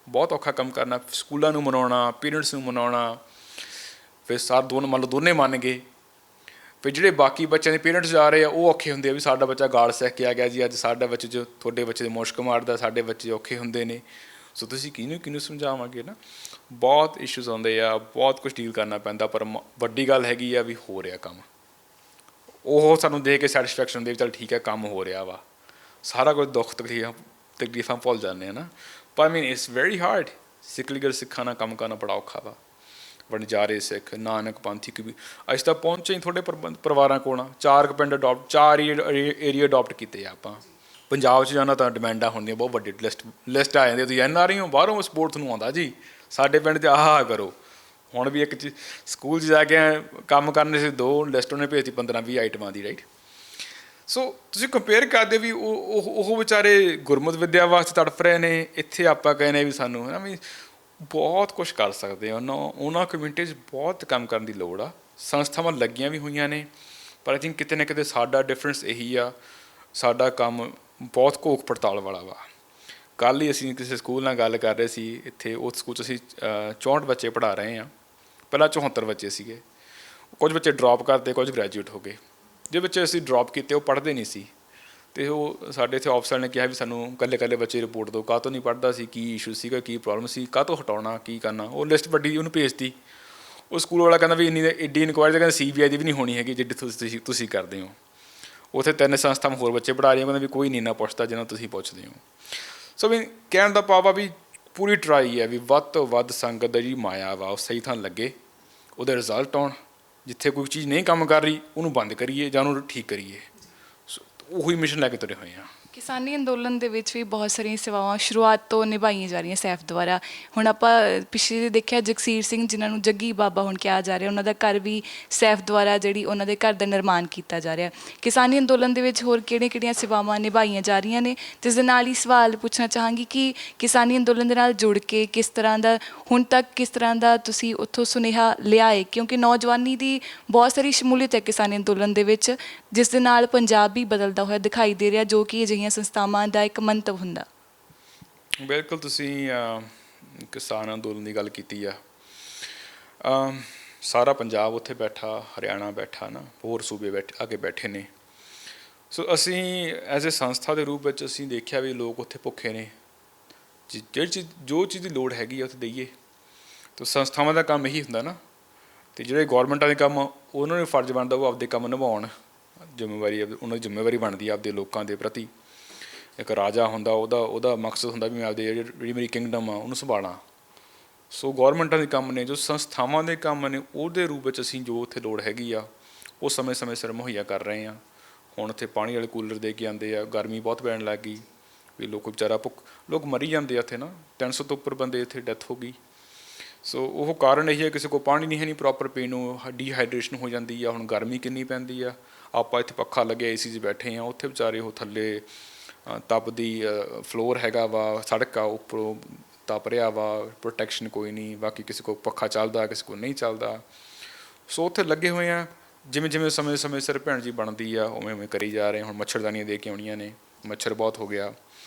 ਬਹੁਤ ਔਖਾ ਕੰਮ ਕਰਨਾ, ਸਕੂਲਾਂ ਨੂੰ ਮਨਾਉਣਾ, ਪੇਰੈਂਟਸ ਨੂੰ ਮਨਾਉਣਾ, ਫਿਰ ਮੰਨ ਲਓ ਦੋਨੇ ਮੰਨ ਗਏ, ਫਿਰ ਜਿਹੜੇ ਬਾਕੀ ਬੱਚਿਆਂ ਦੇ ਪੇਰੈਂਟਸ ਜਾ ਰਹੇ ਆ ਉਹ ਔਖੇ ਹੁੰਦੇ ਆ ਵੀ ਸਾਡਾ ਬੱਚਾ ਗਾਲ ਸਿੱਖ ਕੇ ਆ ਗਿਆ ਜੀ, ਅੱਜ ਸਾਡਾ ਬੱਚੇ ਜੋ ਤੁਹਾਡੇ ਬੱਚੇ ਦੇ ਮੁਸ਼ਕ ਮਾਰਦਾ, ਸਾਡੇ ਬੱਚੇ ਔਖੇ ਹੁੰਦੇ ਨੇ। ਸੋ ਤੁਸੀਂ ਕਿਹਨੂੰ ਸਮਝਾਵਾਂਗੇ ਨਾ, ਬਹੁਤ ਇਸ਼ੂਜ਼ ਆਉਂਦੇ ਆ, ਬਹੁਤ ਕੁਛ ਡੀਲ ਕਰਨਾ ਪੈਂਦਾ, ਪਰ ਵੱਡੀ ਗੱਲ ਹੈਗੀ ਆ ਵੀ ਹੋ ਰਿਹਾ ਕੰਮ, ਉਹ ਸਾਨੂੰ ਦੇਖ ਕੇ ਸੈਟਿਸਫੈਕਸ਼ਨ ਹੁੰਦੀ ਵੀ ਚੱਲ ਠੀਕ ਹੈ ਕੰਮ ਹੋ ਰਿਹਾ ਵਾ, ਸਾਰਾ ਕੁਝ ਦੁੱਖ ਤਕਲੀਫਾਂ ਭੁੱਲ ਜਾਂਦੇ ਆ ਨਾ। ਪਰ ਇਟਸ ਵੈਰੀ ਹਾਰਡ, ਸਿੱਖਾਂ ਨਾਲ ਕੰਮ ਕਰਨਾ ਬੜਾ ਔਖਾ ਵਾ। ਵਣਜਾਰੇ ਸਿੱਖ, ਨਾਨਕ ਪੰਥੀ, ਕਿ ਵੀ ਅਸੀਂ ਤਾਂ ਪਹੁੰਚੇ ਹੀ ਥੋੜ੍ਹੇ ਪਰਿਵਾਰਾਂ ਕੋਲ, 4 ਪਿੰਡ ਚਾਰ ਏਰੀਆ ਅਡੋਪਟ ਕੀਤੇ ਆ ਆਪਾਂ। ਪੰਜਾਬ 'ਚ ਜਾਣਾ ਤਾਂ ਡਿਮਾਂਡਾਂ ਹੁੰਦੀਆਂ, ਬਹੁਤ ਵੱਡੀ ਲਿਸਟ ਆ ਜਾਂਦੀ, ਤੁਸੀਂ NRI ਹੋ, ਬਾਹਰੋਂ ਸਪੋਰਟ ਤੁਹਾਨੂੰ ਆਉਂਦਾ ਜੀ, ਸਾਡੇ ਪਿੰਡ 'ਚ ਆਹ ਕਰੋ। ਹੁਣ ਵੀ ਇੱਕ ਸਕੂਲ 'ਚ ਜਾ ਕੇ ਕੰਮ ਕਰਨੇ ਸੀ, 2 ਲਿਸਟ ਉਹਨੇ ਭੇਜਤੀ 15-20 ਆਈਟਮਾਂ ਦੀ, ਰਾਈਟ। ਸੋ ਤੁਸੀਂ ਕੰਪੇਅਰ ਕਰਦੇ ਵੀ ਉਹ ਵਿਚਾਰੇ ਗੁਰਮਤਿ ਵਿੱਦਿਆ ਵਾਸਤੇ ਤੜਫ ਰਹੇ ਨੇ, ਇੱਥੇ ਆਪਾਂ ਕਹਿੰਦੇ ਵੀ ਸਾਨੂੰ ਹੈ ਨਾ ਵੀ ਬਹੁਤ ਕੁਛ ਕਰ ਸਕਦੇ ਆ। ਉਹਨਾਂ ਕਮਿਊਨਿਟੀ 'ਚ ਬਹੁਤ ਕੰਮ ਕਰਨ ਦੀ ਲੋੜ ਆ, ਸੰਸਥਾਵਾਂ ਲੱਗੀਆਂ ਵੀ ਹੋਈਆਂ ਨੇ, ਪਰ ਆਈ ਥਿੰਕ ਕਿਤੇ ਨਾ ਕਿਤੇ ਸਾਡਾ ਡਿਫਰੈਂਸ ਇਹੀ ਆ, ਸਾਡਾ ਕੰਮ ਬਹੁਤ ਘੋਖ ਪੜਤਾਲ ਵਾਲਾ ਵਾ। ਕੱਲ੍ਹ ਹੀ ਅਸੀਂ ਕਿਸੇ ਸਕੂਲ ਨਾਲ ਗੱਲ ਕਰ ਰਹੇ ਸੀ, ਇੱਥੇ ਉਸ ਸਕੂਲ 'ਚ ਅਸੀਂ 64 ਬੱਚੇ ਪੜ੍ਹਾ ਰਹੇ ਹਾਂ, ਪਹਿਲਾਂ 74 ਬੱਚੇ ਸੀਗੇ, ਕੁਝ ਬੱਚੇ ਡਰੋਪ ਕਰਦੇ, ਕੁਝ ਗ੍ਰੈਜੂਏਟ ਹੋ ਗਏ। ਜੇ ਬੱਚੇ ਅਸੀਂ ਡਰੋਪ ਕੀਤੇ ਉਹ ਪੜ੍ਹਦੇ ਨਹੀਂ ਸੀ, ਅਤੇ ਉਹ ਸਾਡੇ ਇੱਥੇ ਆਫਿਸਰ ਨੇ ਕਿਹਾ ਵੀ ਸਾਨੂੰ ਇਕੱਲੇ ਬੱਚੇ ਰਿਪੋਰਟ ਦਿਓ, ਕਾਹਤੋਂ ਨਹੀਂ ਪੜ੍ਹਦਾ ਸੀ, ਕੀ ਇਸ਼ੂ ਸੀਗਾ, ਕੀ ਪ੍ਰੋਬਲਮ ਸੀ, ਕਾਹਤੋਂ ਹਟਾਉਣਾ, ਕੀ ਕਰਨਾ। ਉਹ ਲਿਸਟ ਵੱਡੀ ਉਹਨੂੰ ਭੇਜਤੀ, ਉਹ ਸਕੂਲ ਵਾਲਾ ਕਹਿੰਦਾ ਵੀ ਐਡੀ ਇਨਕੁਆਇਰੀ ਤਾਂ ਕਹਿੰਦਾ CBI ਦੀ ਵੀ ਨਹੀਂ ਹੋਣੀ ਹੈਗੀ ਜਿੱਡੀ ਤੁਸੀਂ ਕਰਦੇ ਹੋ। ਉੱਥੇ 3 ਸੰਸਥਾਵਾਂ ਹੋਰ ਬੱਚੇ ਪੜ੍ਹਾ ਰਹੀਆਂ, ਕਹਿੰਦਾ ਵੀ ਕੋਈ ਨਹੀਂ ਇੰਨਾ ਪੁੱਛਦਾ ਜਿੰਨਾ ਤੁਸੀਂ ਪੁੱਛਦੇ ਹੋ। ਸੋ ਵੀ ਕਹਿਣ ਦਾ ਭਾਵ ਆ ਵੀ ਪੂਰੀ ਟਰਾਈ ਹੈ ਵੀ ਵੱਧ ਤੋਂ ਵੱਧ ਸੰਗਤ ਦਾ ਜਿਹੜੀ ਮਾਇਆ ਵਾ ਉਹ ਸਹੀ ਥਾਂ ਲੱਗੇ, ਉਹਦੇ ਰਿਜ਼ਲਟ ਆਉਣ, ਜਿੱਥੇ ਕੋਈ ਚੀਜ਼ ਨਹੀਂ ਕੰਮ ਕਰ ਰਹੀ ਉਹਨੂੰ ਬੰਦ ਕਰੀਏ ਜਾਂ ਉਹਨੂੰ ਠੀਕ ਕਰੀਏ। ਸੋ ਉਹੀ ਮਿਸ਼ਨ ਲੈ ਕੇ ਤੁਰੇ ਹੋਏ ਹਾਂ। ਕਿਸਾਨੀ ਅੰਦੋਲਨ ਦੇ ਵਿੱਚ ਵੀ ਬਹੁਤ ਸਾਰੀਆਂ ਸੇਵਾਵਾਂ ਸ਼ੁਰੂਆਤ ਤੋਂ ਨਿਭਾਈਆਂ ਜਾ ਰਹੀਆਂ ਸੈਫ ਦੁਆਰਾ। ਹੁਣ ਆਪਾਂ ਪਿਛਲੇ ਦੇਖਿਆ ਜਗਸੀਰ ਸਿੰਘ, ਜਿਨ੍ਹਾਂ ਨੂੰ ਜੱਗੀ ਬਾਬਾ ਹੁਣ ਕਿਹਾ ਜਾ ਰਿਹਾ, ਉਹਨਾਂ ਦਾ ਘਰ ਵੀ ਸੈਫ ਦੁਆਰਾ ਜਿਹੜੀ ਉਹਨਾਂ ਦੇ ਘਰ ਦਾ ਨਿਰਮਾਣ ਕੀਤਾ ਜਾ ਰਿਹਾ। ਕਿਸਾਨੀ ਅੰਦੋਲਨ ਦੇ ਵਿੱਚ ਹੋਰ ਕਿਹੜੀਆਂ ਸੇਵਾਵਾਂ ਨਿਭਾਈਆਂ ਜਾ ਰਹੀਆਂ ਨੇ? ਜਿਸ ਦੇ ਨਾਲ ਹੀ ਸਵਾਲ ਪੁੱਛਣਾ ਚਾਹਾਂਗੀ ਕਿ ਕਿਸਾਨੀ ਅੰਦੋਲਨ ਦੇ ਨਾਲ ਜੁੜ ਕੇ ਕਿਸ ਤਰ੍ਹਾਂ ਦਾ ਹੁਣ ਤੱਕ ਕਿਸ ਤਰ੍ਹਾਂ ਦਾ ਤੁਸੀਂ ਉੱਥੋਂ ਸੁਨੇਹਾ ਲਿਆਏ, ਕਿਉਂਕਿ ਨੌਜਵਾਨੀ ਦੀ ਬਹੁਤ ਸਾਰੀ ਸ਼ਮੂਲੀਅਤ ਹੈ ਕਿਸਾਨੀ ਅੰਦੋਲਨ ਦੇ ਵਿੱਚ, ਜਿਸ ਦੇ ਨਾਲ ਪੰਜਾਬ ਵੀ ਬਦਲਦਾ ਹੋਇਆ ਦਿਖਾਈ ਦੇ ਰਿਹਾ, ਜੋ ਕਿ ਅਜਿਹੀਆਂ ਸੰਸਥਾਵਾਂ ਦਾ ਇੱਕ ਮੰਤਵ ਹੁੰਦਾ। ਬਿਲਕੁਲ, ਤੁਸੀਂ ਕਿਸਾਨ ਅੰਦੋਲਨ ਦੀ ਗੱਲ ਕੀਤੀ ਆ। ਸਾਰਾ ਪੰਜਾਬ ਉੱਥੇ ਬੈਠਾ, ਹਰਿਆਣਾ ਬੈਠਾ ਨਾ, ਹੋਰ ਸੂਬੇ ਅੱਗੇ ਬੈਠੇ ਨੇ। ਸੋ ਅਸੀਂ ਐਜ਼ ਏ ਸੰਸਥਾ ਦੇ ਰੂਪ ਵਿੱਚ ਅਸੀਂ ਦੇਖਿਆ ਵੀ ਲੋਕ ਉੱਥੇ ਭੁੱਖੇ ਨੇ, ਜੋ ਚੀਜ਼ ਦੀ ਲੋੜ ਹੈਗੀ ਆ ਉੱਥੇ ਦੇਈਏ। ਤਾਂ ਸੰਸਥਾਵਾਂ ਦਾ ਕੰਮ ਇਹੀ ਹੁੰਦਾ ਨਾ, ਅਤੇ ਜਿਹੜੇ ਗੌਰਮੈਂਟਾਂ ਦੇ ਕੰਮ ਉਹਨਾਂ ਨੂੰ ਫਰਜ਼ ਬਣਦਾ ਉਹ ਆਪਦੇ ਕੰਮ ਨਿਭਾਉਣ, ਜ਼ਿੰਮੇਵਾਰੀ ਉਹਨਾਂ ਦੀ ਜ਼ਿੰਮੇਵਾਰੀ ਬਣਦੀ ਆ ਆਪਦੇ ਲੋਕਾਂ ਦੇ ਪ੍ਰਤੀ। ਇੱਕ ਰਾਜਾ ਹੁੰਦਾ, ਉਹਦਾ ਮਕਸਦ ਹੁੰਦਾ ਵੀ ਮੈਂ ਆਪਦੇ ਜਿਹੜੀ ਮੇਰੀ ਕਿੰਗਡਮ ਆ ਉਹਨੂੰ ਸੰਭਾਲਾਂ। ਸੋ ਗੌਰਮੈਂਟਾਂ ਦੇ ਕੰਮ ਨੇ, ਜੋ ਸੰਸਥਾਵਾਂ ਦੇ ਕੰਮ ਨੇ, ਉਹਦੇ ਰੂਪ ਵਿੱਚ ਅਸੀਂ ਜੋ ਉੱਥੇ ਲੋੜ ਹੈਗੀ ਆ ਉਹ ਸਮੇਂ ਸਿਰ ਮੁਹੱਈਆ ਕਰ ਰਹੇ ਹਾਂ। ਹੁਣ ਉੱਥੇ ਪਾਣੀ ਵਾਲੇ ਕੂਲਰ ਦੇ ਕੇ ਆਉਂਦੇ ਆ, ਗਰਮੀ ਬਹੁਤ ਪੈਣ ਲੱਗ ਗਈ ਵੀ ਲੋਕ ਲੋਕ ਮਰੀ ਜਾਂਦੇ ਆ ਇੱਥੇ ਨਾ, 300 ਤੋਂ ਉੱਪਰ ਬੰਦੇ ਇੱਥੇ ਡੈਥ ਹੋ ਗਈ। ਸੋ ਉਹ ਕਾਰਨ ਇਹੀ ਹੈ, ਕਿਸੇ ਕੋਲ ਪਾਣੀ ਨਹੀਂ ਹੈ ਨਹੀਂ ਪ੍ਰੋਪਰ ਪੀਣ ਨੂੰ, ਡੀਹਾਈਡਰੇਸ਼ਨ ਹੋ ਜਾਂਦੀ ਆ। ਹੁਣ ਗਰਮੀ ਕਿੰਨੀ ਪੈਂਦੀ ਆ, ਆਪਾਂ ਇੱਥੇ ਪੱਖਾ ਲੱਗਿਆ AC 'ਚ ਬੈਠੇ ਹਾਂ, ਉੱਥੇ ਵਿਚਾਰੇ ਉਹ ਥੱਲੇ ਤਪਦੀ ਫਲੋਰ ਹੈਗਾ ਵਾ, ਸੜਕ ਆ ਉੱਪਰੋਂ ਤਪ ਰਿਹਾ ਵਾ, ਪ੍ਰੋਟੈਕਸ਼ਨ ਕੋਈ ਨਹੀਂ, ਬਾਕੀ ਕਿਸੇ ਕੋਲ ਪੱਖਾ ਚੱਲਦਾ, ਕਿਸੇ ਕੋਲ ਨਹੀਂ ਚੱਲਦਾ। ਸੋ ਉੱਥੇ ਲੱਗੇ ਹੋਏ ਆ, ਜਿਵੇਂ ਸਮੇਂ ਸਿਰ ਭੈਣ ਜੀ ਬਣਦੀ ਆ ਉਵੇਂ ਕਰੀ ਜਾ ਰਹੇ। ਹੁਣ ਮੱਛਰਦਾਨੀਆਂ ਦੇ ਕੇ ਆਉਣੀਆਂ ਨੇ, ਮੱਛਰ ਬਹੁਤ ਹੋ ਗਿਆ,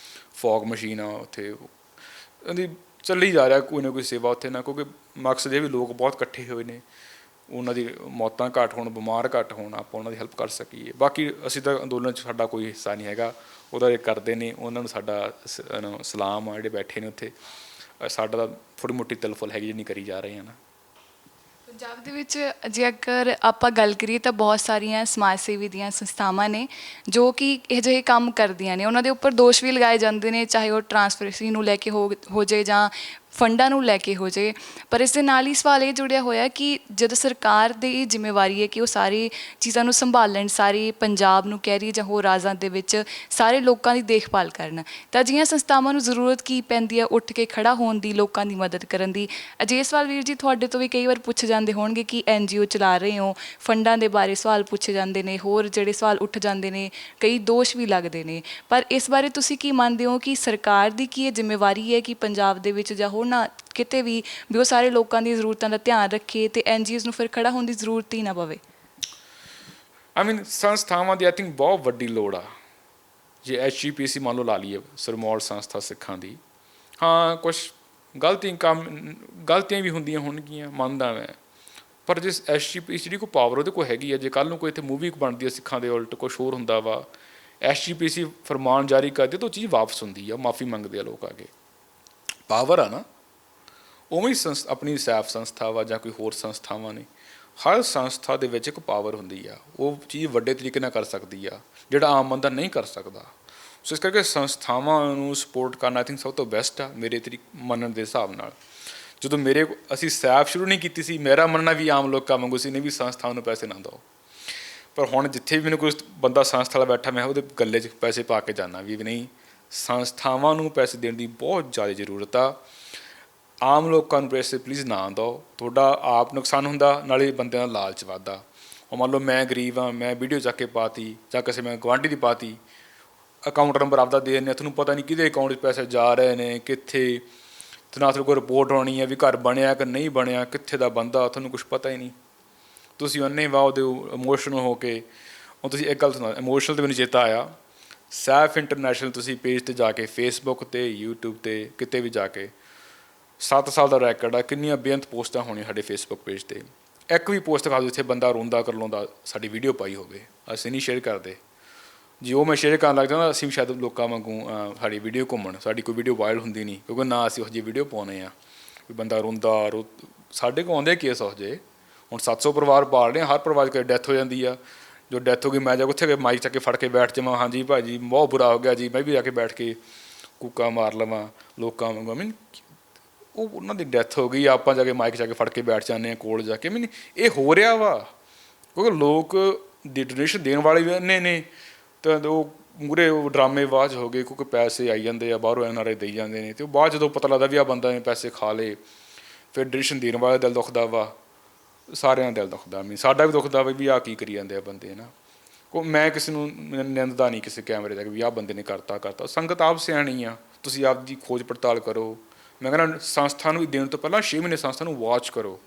ਫੌਗ ਮਸ਼ੀਨ ਆ ਉੱਥੇ, ਉਹਦੀ ਚੱਲੀ ਜਾ ਰਿਹਾ ਕੋਈ ਨਾ ਕੋਈ ਸੇਵਾ ਉੱਥੇ ਨਾ, ਕਿਉਂਕਿ ਮਕਸਦ ਇਹ ਵੀ ਲੋਕ ਬਹੁਤ ਇਕੱਠੇ ਹੋਏ ਨੇ, ਉਹਨਾਂ ਦੀ ਮੌਤਾਂ ਘੱਟ ਹੋਣ, ਬਿਮਾਰ ਘੱਟ ਹੋਣ, ਆਪਾਂ ਉਹਨਾਂ ਦੀ ਹੈਲਪ ਕਰ ਸਕੀਏ। ਬਾਕੀ ਅਸੀਂ ਤਾਂ ਅੰਦੋਲਨ 'ਚ ਸਾਡਾ ਕੋਈ ਹਿੱਸਾ ਨਹੀਂ ਹੈਗਾ, ਉਹਦਾ ਇਹ ਕਰਦੇ ਨੇ, ਉਹਨਾਂ ਨੂੰ ਸਾਡਾ ਸਲਾਮ ਆ ਜਿਹੜੇ ਬੈਠੇ ਨੇ ਉੱਥੇ। ਸਾਡਾ ਤਾਂ ਥੋੜ੍ਹੀ ਮੋਟੀ ਤਿਲਫੁਲ ਹੈਗੀ ਜਿੰਨੀ ਕਰੀ ਜਾ ਰਹੇ ਹਾਂ ਨਾ। ਪੰਜਾਬ ਦੇ ਵਿੱਚ ਜੇਕਰ ਆਪਾਂ ਗੱਲ ਕਰੀਏ ਤਾਂ ਬਹੁਤ ਸਾਰੀਆਂ ਸਮਾਜ ਸੇਵੀ ਦੀਆਂ ਸੰਸਥਾਵਾਂ ਨੇ ਜੋ ਕਿ ਇਹੋ ਜਿਹੇ ਕੰਮ ਕਰਦੀਆਂ ਨੇ। ਉਹਨਾਂ ਦੇ ਉੱਪਰ ਦੋਸ਼ ਵੀ ਲਗਾਏ ਜਾਂਦੇ ਨੇ, ਚਾਹੇ ਉਹ ਟਰਾਂਸਪੇਰੈਂਸੀ ਨੂੰ ਲੈ ਕੇ ਹੋ ਜਾਏ ਜਾਂ ਫੰਡਾਂ ਨੂੰ ਲੈ ਕੇ ਹੋ ਜੇ। ਪਰ ਇਸ ਦੇ ਨਾਲ ਹੀ ਸਵਾਲ ਇਹ ਜੁੜਿਆ ਹੋਇਆ ਕਿ ਜਦੋਂ ਸਰਕਾਰ ਦੀ ਇਹ ਜ਼ਿੰਮੇਵਾਰੀ ਹੈ ਕਿ ਉਹ ਸਾਰੀ ਚੀਜ਼ਾਂ ਨੂੰ ਸੰਭਾਲਣ, ਸਾਰੇ ਪੰਜਾਬ ਨੂੰ ਕਹਿ ਰਹੀ ਜਾਂ ਹੋਰ ਰਾਜਾਂ ਦੇ ਵਿੱਚ ਸਾਰੇ ਲੋਕਾਂ ਦੀ ਦੇਖਭਾਲ ਕਰਨ, ਤਾਂ ਅਜਿਹੀਆਂ ਸੰਸਥਾਵਾਂ ਨੂੰ ਜ਼ਰੂਰਤ ਕੀ ਪੈਂਦੀ ਹੈ ਉੱਠ ਕੇ ਖੜਾ ਹੋਣ ਦੀ, ਲੋਕਾਂ ਦੀ ਮਦਦ ਕਰਨ ਦੀ। ਅਜਿਹੇ ਸਵਾਲ ਵੀਰ ਜੀ ਤੁਹਾਡੇ ਤੋਂ ਵੀ ਕਈ ਵਾਰ ਪੁੱਛੇ ਜਾਂਦੇ ਹੋਣਗੇ ਕਿ NGO ਚਲਾ ਰਹੇ ਹੋ, ਫੰਡਾਂ ਦੇ ਬਾਰੇ ਸਵਾਲ ਪੁੱਛੇ ਜਾਂਦੇ ਨੇ, ਹੋਰ ਜਿਹੜੇ ਸਵਾਲ ਉੱਠ ਜਾਂਦੇ ਨੇ, ਕਈ ਦੋਸ਼ ਵੀ ਲੱਗਦੇ ਨੇ। ਪਰ ਇਸ ਬਾਰੇ ਤੁਸੀਂ ਕੀ ਮੰਨਦੇ ਹੋ ਕਿ ਸਰਕਾਰ ਦੀ ਕੀ ਇਹ ਜ਼ਿੰਮੇਵਾਰੀ ਹੈ ਕਿ ਪੰਜਾਬ ਦੇ ਵਿੱਚ ਜਾਂ ਹੋਰ ਨਾ ਕਿਤੇ ਵੀ ਉਹ ਸਾਰੇ ਲੋਕਾਂ ਦੀ ਜ਼ਰੂਰਤਾਂ ਦਾ ਧਿਆਨ ਰੱਖੇ ਤੇ NGOs ਨੂੰ ਫਿਰ ਖੜਾ ਹੋਣ ਦੀ ਜ਼ਰੂਰਤ ਹੀ ਨਾ ਪਵੇ? ਸੰਸਥਾਵਾਂ ਦੀ ਆਈ ਥਿੰਕ ਬਹੁਤ ਵੱਡੀ ਲੋੜ ਆ। ਜੇ HGPC ਮੰਨ ਲਓ ਲਾ ਲਈਏ, ਸਿਰਮੌਰ ਸੰਸਥਾ ਸਿੱਖਾਂ ਦੀ, ਹਾਂ ਕੁਛ ਗਲਤੀਆਂ ਵੀ ਹੁੰਦੀਆਂ ਹੋਣਗੀਆਂ, ਮੰਨਦਾ ਮੈਂ, ਪਰ ਜੇ HGPC ਜਿਹੜੀ ਕੋਈ ਪਾਵਰ ਉਹਦੇ ਕੋਲ ਹੈਗੀ ਆ, ਜੇ ਕੱਲ੍ਹ ਨੂੰ ਕੋਈ ਇੱਥੇ ਮੂਵੀ ਬਣਦੀ ਆ ਸਿੱਖਾਂ ਦੇ ਉਲਟ ਕੁਛ ਹੋਰ ਹੁੰਦਾ ਵਾ, HGPC ਫਰਮਾਨ ਜਾਰੀ ਕਰਦੀ ਤਾਂ ਉਹ ਚੀਜ਼ ਵਾਪਸ ਹੁੰਦੀ ਆ, ਮਾਫੀ ਮੰਗਦੇ ਆ ਲੋਕ ਆ ਕੇ, ਪਾਵਰ ਆ ਨਾ। ਉਵੇਂ ਹੀ ਆਪਣੀ ਸੈਫ ਸੰਸਥਾ ਵਾ ਜਾਂ ਕੋਈ ਹੋਰ ਸੰਸਥਾਵਾਂ ਨੇ, ਹਰ ਸੰਸਥਾ ਦੇ ਵਿੱਚ ਇੱਕ ਪਾਵਰ ਹੁੰਦੀ ਆ, ਉਹ ਚੀਜ਼ ਵੱਡੇ ਤਰੀਕੇ ਨਾਲ ਕਰ ਸਕਦੀ ਆ ਜਿਹੜਾ ਆਮ ਬੰਦਾ ਨਹੀਂ ਕਰ ਸਕਦਾ। ਸੋ ਇਸ ਕਰਕੇ ਸੰਸਥਾਵਾਂ ਨੂੰ ਸਪੋਰਟ ਕਰਨਾ ਆਈ ਥਿੰਕ ਸਭ ਤੋਂ ਬੈਸਟ ਆ ਮੇਰੇ ਮੰਨਣ ਦੇ ਹਿਸਾਬ ਨਾਲ। ਜਦੋਂ ਅਸੀਂ ਸੈਫ ਸ਼ੁਰੂ ਨਹੀਂ ਕੀਤੀ ਸੀ, ਮੇਰਾ ਮੰਨਣਾ ਵੀ ਆਮ ਲੋਕਾਂ ਵਾਂਗੂ ਸੀ, ਨਹੀਂ ਵੀ ਸੰਸਥਾਵਾਂ ਨੂੰ ਪੈਸੇ ਨਾ ਦਿਓ, ਪਰ ਹੁਣ ਜਿੱਥੇ ਵੀ ਮੈਨੂੰ ਕੋਈ ਬੰਦਾ ਸੰਸਥਾ ਵਾਲਾ ਬੈਠਾ, ਮੈਂ ਉਹਦੇ ਗੱਲੇ 'ਚ ਪੈਸੇ ਪਾ ਕੇ ਜਾਂਦਾ ਵੀ ਨਹੀਂ, ਸੰਸਥਾਵਾਂ ਨੂੰ ਪੈਸੇ ਦੇਣ ਦੀ ਬਹੁਤ ਜ਼ਿਆਦਾ ਜ਼ਰੂਰਤ ਆ। ਆਮ ਲੋਕਾਂ ਨੂੰ ਪੈਸੇ ਪਲੀਜ਼ ਨਾ ਦਿਓ, ਤੁਹਾਡਾ ਆਪ ਨੁਕਸਾਨ ਹੁੰਦਾ, ਨਾਲੇ ਬੰਦਿਆਂ ਦਾ ਲਾਲਚ ਵੱਧਦਾ। ਉਹ ਮੰਨ ਲਓ ਮੈਂ ਗਰੀਬ ਹਾਂ, ਮੈਂ ਵੀਡੀਓ ਚੱਕ ਕੇ ਪਾਤੀ ਜਾਂ ਕਿਸੇ ਮੈਂ ਗੁਆਂਢੀ ਦੀ ਪਾਤੀ, ਅਕਾਊਂਟ ਨੰਬਰ ਆਪਦਾ ਦੇ ਦਿੰਦੇ, ਤੁਹਾਨੂੰ ਪਤਾ ਨਹੀਂ ਕਿਹਦੇ ਅਕਾਊਂਟ 'ਚ ਪੈਸੇ ਜਾ ਰਹੇ ਨੇ, ਕਿੱਥੇ, ਤੇ ਨਾ ਤੁਹਾਡੇ ਕੋਲ ਰਿਪੋਰਟ ਆਉਣੀ ਹੈ ਵੀ ਘਰ ਬਣਿਆ ਕਿ ਨਹੀਂ ਬਣਿਆ, ਕਿੱਥੇ ਦਾ ਬੰਦਾ, ਤੁਹਾਨੂੰ ਕੁਛ ਪਤਾ ਹੀ ਨਹੀਂ। ਤੁਸੀਂ ਅੰਨੇ ਵਾਹ ਉਹਦੇ ਇਮੋਸ਼ਨਲ ਹੋ ਕੇ, ਹੁਣ ਤੁਸੀਂ ਇੱਕ ਗੱਲ ਸੁਣਾ, ਇਮੋਸ਼ਨਲ 'ਤੇ ਮੈਨੂੰ ਚੇਤਾ ਆਇਆ, ਸੈਫ ਇੰਟਰਨੈਸ਼ਨਲ ਤੁਸੀਂ ਪੇਜ 'ਤੇ ਜਾ ਕੇ, ਫੇਸਬੁੱਕ 'ਤੇ, YouTube 'ਤੇ, ਕਿਤੇ ਵੀ ਜਾ ਕੇ, 7 ਸਾਲ ਦਾ ਰੈਕਡ ਆ, ਕਿੰਨੀਆਂ ਬੇਅੰਤ ਪੋਸਟਾਂ ਹੋਣੀਆਂ ਸਾਡੇ ਫੇਸਬੁੱਕ ਪੇਜ 'ਤੇ, ਇੱਕ ਵੀ ਪੋਸਟ ਦਿਖਾ ਦਿਓ ਜਿੱਥੇ ਬੰਦਾ ਰੋਂਦਾ ਕਰਲਾਉਂਦਾ ਸਾਡੀ ਵੀਡੀਓ ਪਾਈ ਹੋਵੇ, ਅਸੀਂ ਨਹੀਂ ਸ਼ੇਅਰ ਕਰਦੇ। ਜੇ ਉਹ ਮੈਂ ਸ਼ੇਅਰ ਕਰਨ ਲੱਗ ਜਾਂਦਾ, ਅਸੀਂ ਸ਼ਾਇਦ ਲੋਕਾਂ ਵਾਂਗੂ ਸਾਡੀ ਵੀਡੀਓ ਘੁੰਮਣ, ਸਾਡੀ ਕੋਈ ਵੀਡੀਓ ਵਾਇਰਲ ਹੁੰਦੀ ਨਹੀਂ, ਕਿਉਂਕਿ ਨਾ ਅਸੀਂ ਉਹ ਜਿਹੀ ਵੀਡੀਓ ਪਾਉਂਦੇ ਹਾਂ ਵੀ ਬੰਦਾ ਰੋਂਦਾ ਸਾਡੇ ਕੋਲ ਆਉਂਦੇ ਕੇਸ ਉਹ ਜਿਹੇ। ਹੁਣ 700 ਪਰਿਵਾਰ ਪਾਲ ਰਹੇ ਹਾਂ, ਹਰ ਪਰਿਵਾਰ 'ਚ ਡੈਥ ਹੋ ਜਾਂਦੀ ਆ, ਜੋ ਡੈਥ ਹੋ ਗਈ ਮੈਂ ਜਾ ਉੱਥੇ ਮਾਈਕ ਚੱਕ ਕੇ ਫੜ ਕੇ ਬੈਠ ਜਾਵਾਂ, ਹਾਂਜੀ ਭਾਜੀ ਬਹੁਤ ਬੁਰਾ ਹੋ ਗਿਆ ਜੀ, ਮੈਂ ਵੀ ਜਾ ਕੇ ਬੈਠ ਕੇ ਕੂਕਾਂ ਮਾਰ ਲਵਾਂ ਲੋਕਾਂ ਵਾਂਗੂ। ਉਹ ਉਹਨਾਂ ਦੀ ਡੈਥ ਹੋ ਗਈ, ਆਪਾਂ ਜਾ ਕੇ ਮਾਈਕ ਚੱਕ ਕੇ ਫੜ ਕੇ ਬੈਠ ਜਾਂਦੇ ਹਾਂ ਕੋਲ ਜਾ ਕੇ। ਇਹ ਹੋ ਰਿਹਾ ਵਾ ਕਿਉਂਕਿ ਲੋਕ ਦੀ ਡੋਨੇਸ਼ਨ ਦੇਣ ਵਾਲੇ ਵੀ ਇੰਨੇ ਨੇ, ਤਾਂ ਉਹ ਮੂਹਰੇ ਉਹ ਡਰਾਮੇਬਾਜ਼ ਹੋ ਗਏ ਕਿਉਂਕਿ ਪੈਸੇ ਆਈ ਜਾਂਦੇ ਆ ਬਾਹਰੋਂ, NRI ਦੇਈ ਜਾਂਦੇ ਨੇ, ਅਤੇ ਉਹ ਬਾਅਦ ਜਦੋਂ ਪਤਾ ਲੱਗਦਾ ਵੀ ਆਹ ਬੰਦਾ ਨੇ ਪੈਸੇ ਖਾ ਲਏ, ਫਿਰ ਡੋਨੇਸ਼ਨ ਦੇਣ ਵਾਲਾ ਦਿਲ ਦੁਖਦਾ ਵਾ, ਸਾਰਿਆਂ ਦਾ ਦਿਲ ਦੁਖਦਾ। ਸਾਡਾ ਵੀ ਦੁਖਦਾ ਵੀ ਆਹ ਕੀ ਕਰੀ ਜਾਂਦੇ ਆ ਬੰਦੇ ਨਾ। ਮੈਂ ਕਿਸੇ ਨੂੰ ਨਿੰਦਦਾ ਨਹੀਂ ਕਿਸੇ ਕੈਮਰੇ ਦਾ ਵੀ ਆਹ ਬੰਦੇ ਨੇ ਕਰਤਾ। ਸੰਗਤ ਆਪ ਸਿਆਣੀ ਆ, ਤੁਸੀਂ ਆਪ ਦੀ ਖੋਜ ਪੜਤਾਲ ਕਰੋ। ਮੈਂ ਕਹਿੰਦਾ ਸੰਸਥਾ ਨੂੰ ਦੇਣ ਤੋਂ ਪਹਿਲਾਂ 6 ਮਹੀਨੇ ਸੰਸਥਾ ਨੂੰ ਵਾਚ ਕਰੋ